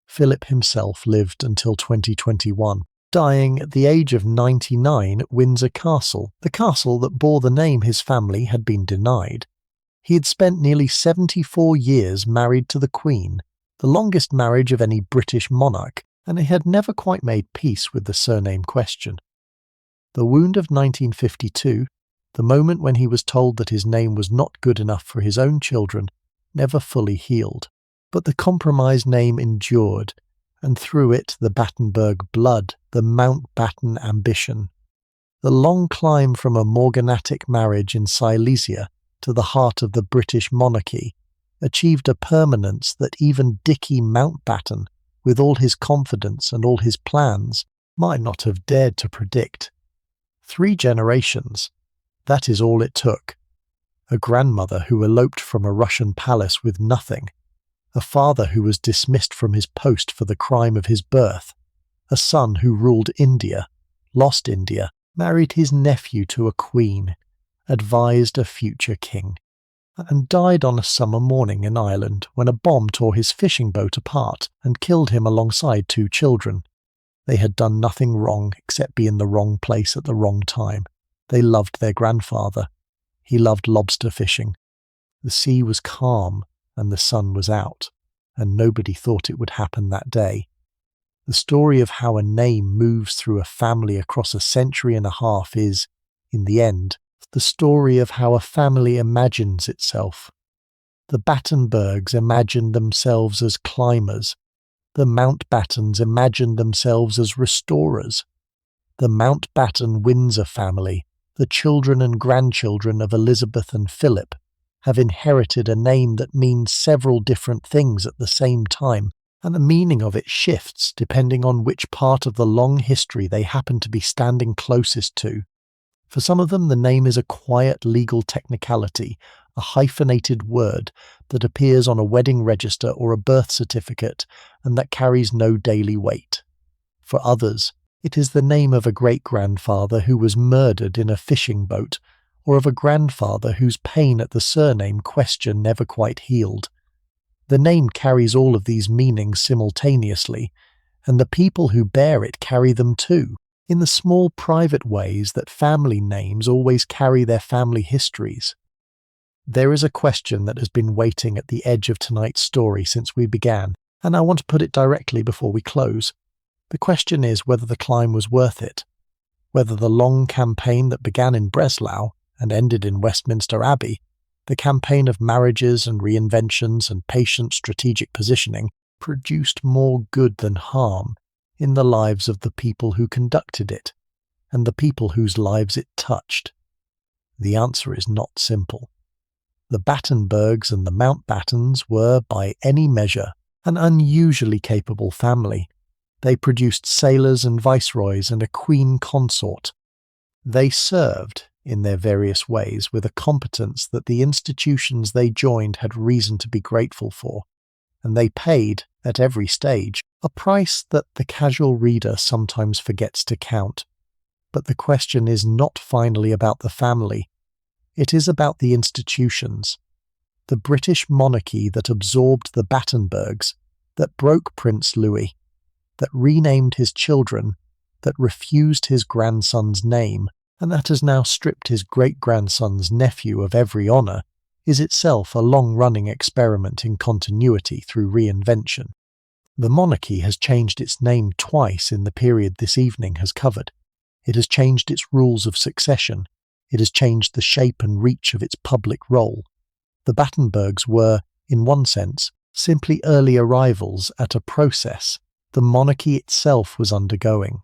Philip himself lived until 2021, dying at the age of 99 at Windsor Castle, the castle that bore the name his family had been denied. He had spent nearly 74 years married to the Queen, the longest marriage of any British monarch, and he had never quite made peace with the surname question. The wound of 1952, The moment when he was told that his name was not good enough for his own children never fully healed. But the compromised name endured, and through it the Battenberg blood, the Mountbatten ambition. The long climb from a morganatic marriage in Silesia to the heart of the British monarchy achieved a permanence that even Dickie Mountbatten, with all his confidence and all his plans, might not have dared to predict. 3 generations, that is all it took. A grandmother who eloped from a Russian palace with nothing, a father who was dismissed from his post for the crime of his birth, a son who ruled India, lost India, married his nephew to a queen, advised a future king, and died on a summer morning in Ireland when a bomb tore his fishing boat apart and killed him alongside 2 children. They had done nothing wrong except be in the wrong place at the wrong time. They loved their grandfather. He loved lobster fishing. The sea was calm and the sun was out, and nobody thought it would happen that day. The story of how a name moves through a family across a century and a half is, in the end, the story of how a family imagines itself. The Battenbergs imagined themselves as climbers. The Mountbattens imagined themselves as restorers. The Mountbatten Windsor family, the children and grandchildren of Elizabeth and Philip, have inherited a name that means several different things at the same time, and the meaning of it shifts depending on which part of the long history they happen to be standing closest to. For some of them, the name is a quiet legal technicality, a hyphenated word that appears on a wedding register or a birth certificate and that carries no daily weight. For others, it is the name of a great-grandfather who was murdered in a fishing boat, or of a grandfather whose pain at the surname question never quite healed. The name carries all of these meanings simultaneously, and the people who bear it carry them too, in the small private ways that family names always carry their family histories. There is a question that has been waiting at the edge of tonight's story since we began, and I want to put it directly before we close. The question is whether the climb was worth it, whether the long campaign that began in Breslau and ended in Westminster Abbey, the campaign of marriages and reinventions and patient strategic positioning, produced more good than harm in the lives of the people who conducted it, and the people whose lives it touched. The answer is not simple. The Battenbergs and the Mountbattens were, by any measure, an unusually capable family. They produced sailors and viceroys and a queen consort. They served, in their various ways, with a competence that the institutions they joined had reason to be grateful for, and they paid, at every stage, a price that the casual reader sometimes forgets to count. But the question is not finally about the family. It is about the institutions. The British monarchy that absorbed the Battenbergs, that broke Prince Louis, that renamed his children, that refused his grandson's name, and that has now stripped his great-grandson's nephew of every honour, is itself a long-running experiment in continuity through reinvention. The monarchy has changed its name twice in the period this evening has covered. It has changed its rules of succession. It has changed the shape and reach of its public role. The Battenbergs were, in one sense, simply early arrivals at a process the monarchy itself was undergoing.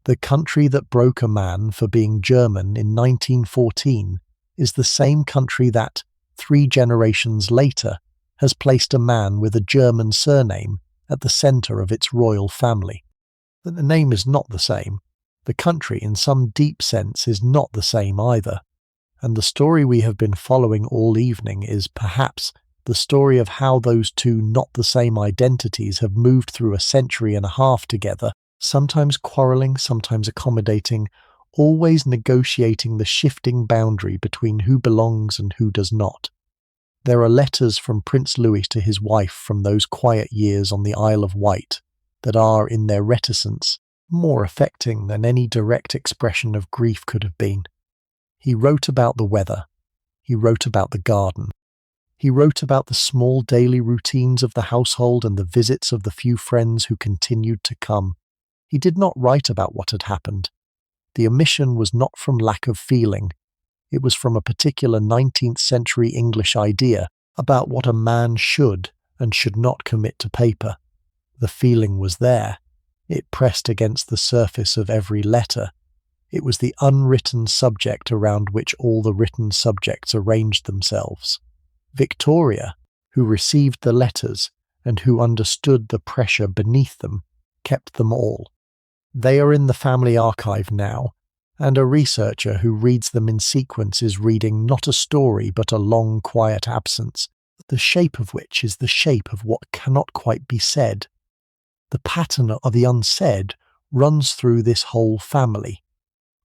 The country that broke a man for being German in 1914 is the same country that, 3 generations later, has placed a man with a German surname at the centre of its royal family. But the name is not the same. The country, in some deep sense, is not the same either. And the story we have been following all evening is, perhaps, the story of how those two not-the-same identities have moved through a century and a half together, sometimes quarrelling, sometimes accommodating, always negotiating the shifting boundary between who belongs and who does not. There are letters from Prince Louis to his wife from those quiet years on the Isle of Wight that are, in their reticence, more affecting than any direct expression of grief could have been. He wrote about the weather. He wrote about the garden. He wrote about the small daily routines of the household and the visits of the few friends who continued to come. He did not write about what had happened. The omission was not from lack of feeling. It was from a particular 19th century English idea about what a man should and should not commit to paper. The feeling was there. It pressed against the surface of every letter. It was the unwritten subject around which all the written subjects arranged themselves. Victoria, who received the letters and who understood the pressure beneath them, kept them all. They are in the family archive now, and a researcher who reads them in sequence is reading not a story but a long, quiet absence, the shape of which is the shape of what cannot quite be said. The pattern of the unsaid runs through this whole family.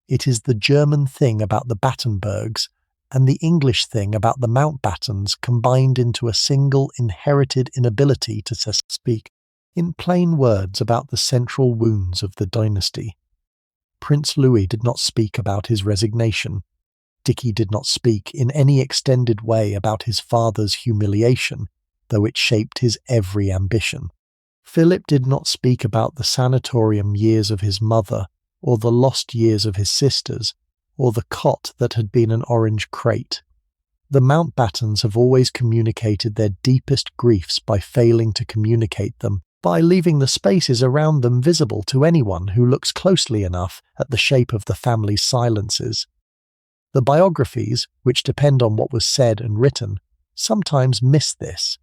It is the German thing about the Battenbergs and the English thing about the Mountbattens combined into a single inherited inability to speak in plain words about the central wounds of the dynasty. Prince Louis did not speak about his resignation. Dicky did not speak in any extended way about his father's humiliation, though it shaped his every ambition. Philip did not speak about the sanatorium years of his mother, or the lost years of his sisters, or the cot that had been an orange crate. The Mountbattens have always communicated their deepest griefs by failing to communicate them, by leaving the spaces around them visible to anyone who looks closely enough at the shape of the family's silences. The biographies, which depend on what was said and written, sometimes miss this.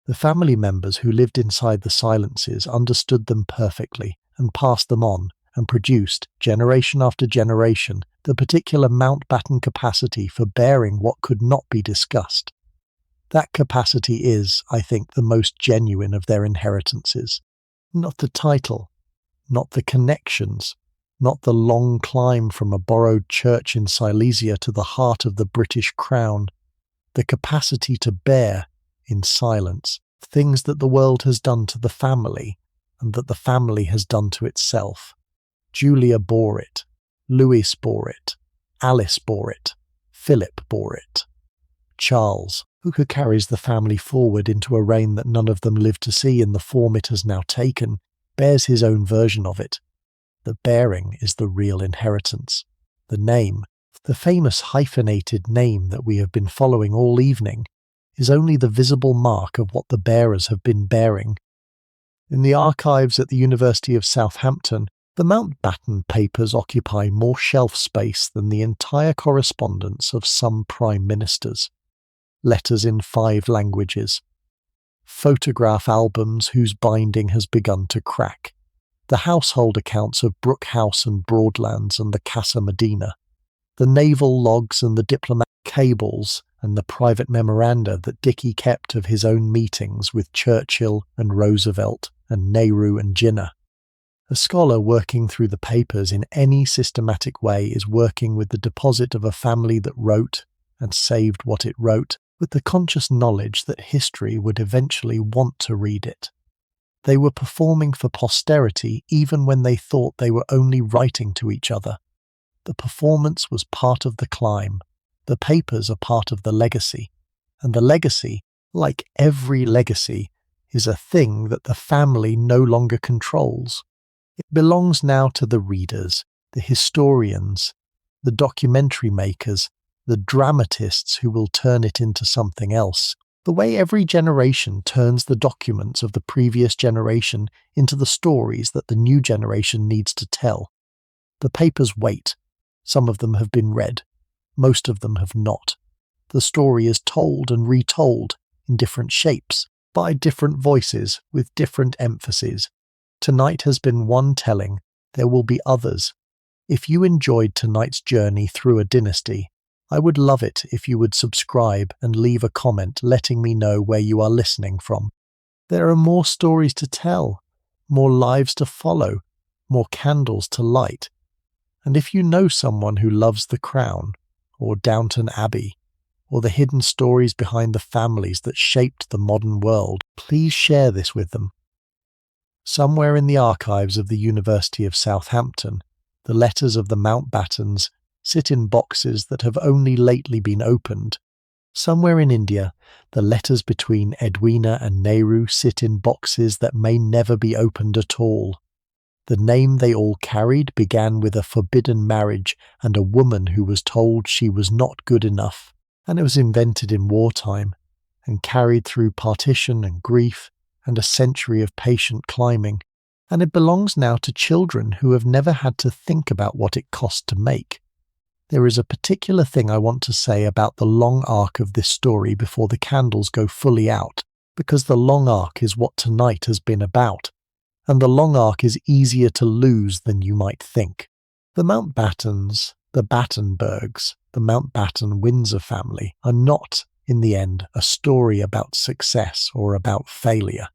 The family members who lived inside the silences understood them perfectly and passed them on, and produced, generation after generation, the particular Mountbatten capacity for bearing what could not be discussed. That capacity is, I think, the most genuine of their inheritances. Not the title, not the connections, not the long climb from a borrowed church in Silesia to the heart of the British crown. The capacity to bear, in silence, things that the world has done to the family, and that the family has done to itself. Julia bore it, Louis bore it, Alice bore it, Philip bore it. Charles, who carries the family forward into a reign that none of them lived to see in the form it has now taken, bears his own version of it. The bearing is the real inheritance. The name, the famous hyphenated name that we have been following all evening, is only the visible mark of what the bearers have been bearing. In the archives at the University of Southampton, the Mountbatten papers occupy more shelf space than the entire correspondence of some prime ministers. Letters in 5 languages. Photograph albums whose binding has begun to crack. The household accounts of Brook House and Broadlands and the Casa Medina. The naval logs and the diplomatic cables and the private memoranda that Dicky kept of his own meetings with Churchill and Roosevelt and Nehru and Jinnah. A scholar working through the papers in any systematic way is working with the deposit of a family that wrote and saved what it wrote, with the conscious knowledge that history would eventually want to read it. They were performing for posterity even when they thought they were only writing to each other. The performance was part of the climb. The papers are part of the legacy. And the legacy, like every legacy, is a thing that the family no longer controls. It belongs now to the readers, the historians, the documentary makers, the dramatists who will turn it into something else, the way every generation turns the documents of the previous generation into the stories that the new generation needs to tell. The papers wait. Some of them have been read. Most of them have not. The story is told and retold in different shapes, by different voices, with different emphases. Tonight has been one telling. There will be others. If you enjoyed tonight's journey through a dynasty, I would love it if you would subscribe and leave a comment letting me know where you are listening from. There are more stories to tell, more lives to follow, more candles to light. And if you know someone who loves the Crown, or Downton Abbey, or the hidden stories behind the families that shaped the modern world, please share this with them. Somewhere in the archives of the University of Southampton, the letters of the Mountbattens sit in boxes that have only lately been opened. Somewhere in India, the letters between Edwina and Nehru sit in boxes that may never be opened at all. The name they all carried began with a forbidden marriage and a woman who was told she was not good enough, and it was invented in wartime and carried through partition and grief and a century of patient climbing, and it belongs now to children who have never had to think about what it cost to make. There is a particular thing I want to say about the long arc of this story before the candles go fully out, because the long arc is what tonight has been about, and the long arc is easier to lose than you might think. The Mountbattens, the Battenbergs, the Mountbatten Windsor family are not, in the end, a story about success or about failure.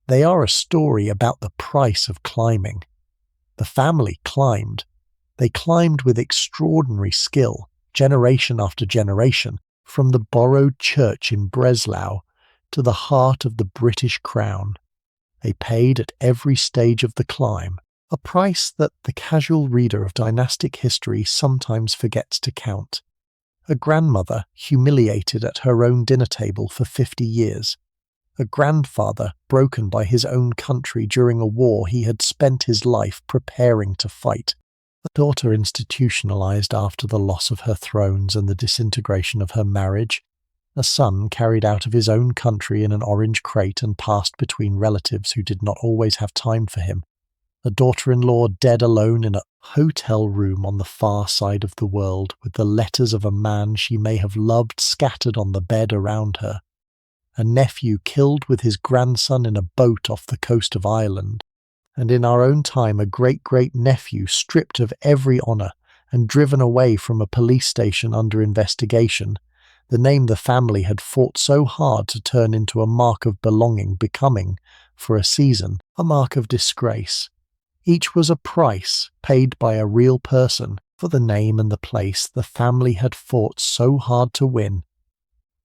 They are a story about the price of climbing. The family climbed. They climbed with extraordinary skill, generation after generation, from the borrowed church in Breslau to the heart of the British Crown. They paid at every stage of the climb a price that the casual reader of dynastic history sometimes forgets to count. A grandmother humiliated at her own dinner table for 50 years. A grandfather broken by his own country during a war he had spent his life preparing to fight. A daughter institutionalized after the loss of her thrones and the disintegration of her marriage. A son carried out of his own country in an orange crate and passed between relatives who did not always have time for him. A daughter-in-law dead alone in a hotel room on the far side of the world with the letters of a man she may have loved scattered on the bed around her. A nephew killed with his grandson in a boat off the coast of Ireland. And in our own time a great-great-nephew stripped of every honour and driven away from a police station under investigation, the name the family had fought so hard to turn into a mark of belonging becoming, for a season, a mark of disgrace. Each was a price paid by a real person for the name and the place the family had fought so hard to win.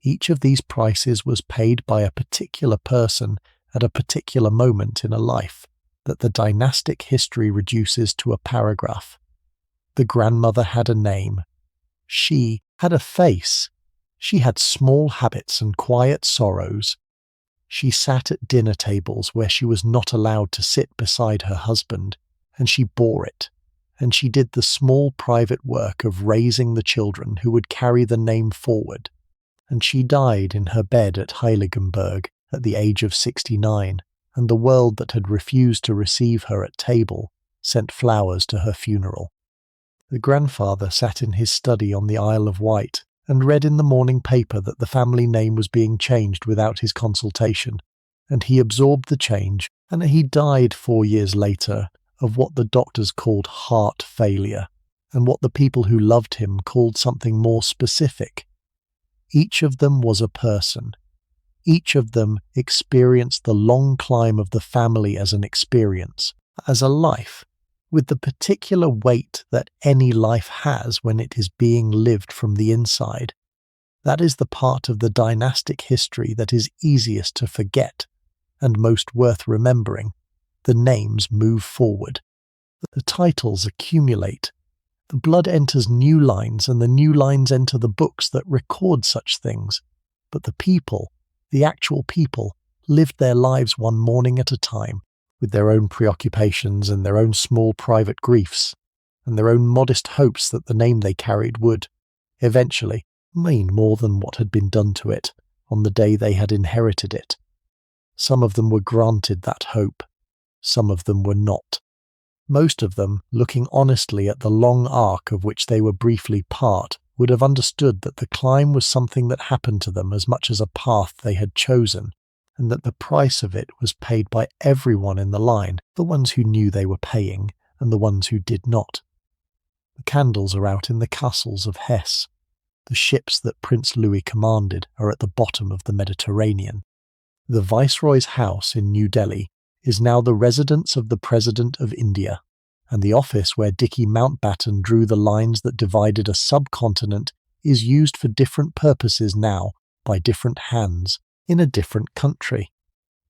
Each of these prices was paid by a particular person at a particular moment in a life that the dynastic history reduces to a paragraph. The grandmother had a name. She had a face. She had small habits and quiet sorrows. She sat at dinner tables where she was not allowed to sit beside her husband, and she bore it, and she did the small private work of raising the children who would carry the name forward, and she died in her bed at Heiligenberg at the age of 69, and the world that had refused to receive her at table sent flowers to her funeral. The grandfather sat in his study on the Isle of Wight and read in the morning paper that the family name was being changed without his consultation, and he absorbed the change, and he died 4 years later of what the doctors called heart failure, and what the people who loved him called something more specific. Each of them was a person. Each of them experienced the long climb of the family as an experience, as a life, with the particular weight that any life has when it is being lived from the inside. That is the part of the dynastic history that is easiest to forget and most worth remembering. The names move forward. The titles accumulate. The blood enters new lines, and the new lines enter the books that record such things. But the people, the actual people, lived their lives one morning at a time, with their own preoccupations and their own small private griefs, and their own modest hopes that the name they carried would, eventually, mean more than what had been done to it on the day they had inherited it. Some of them were granted that hope. Some of them were not. Most of them, looking honestly at the long arc of which they were briefly part, would have understood that the climb was something that happened to them as much as a path they had chosen, and that the price of it was paid by everyone in the line, the ones who knew they were paying, and the ones who did not. The candles are out in the castles of Hesse. The ships that Prince Louis commanded are at the bottom of the Mediterranean. The Viceroy's house in New Delhi is now the residence of the President of India, and the office where Dicky Mountbatten drew the lines that divided a subcontinent is used for different purposes now by different hands in a different country.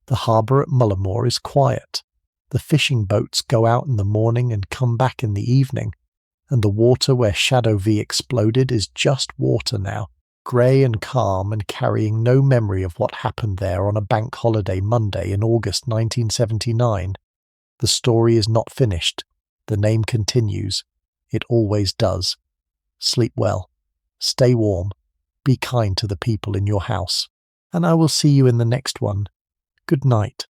The harbour at Mullimore is quiet. The fishing boats go out in the morning and come back in the evening, and the water where Shadow V exploded is just water now, grey and calm and carrying no memory of what happened there on a bank holiday Monday in August 1979. The story is not finished. The name continues. It always does. Sleep well. Stay warm. Be kind to the people in your house. And I will see you in the next one. Good night.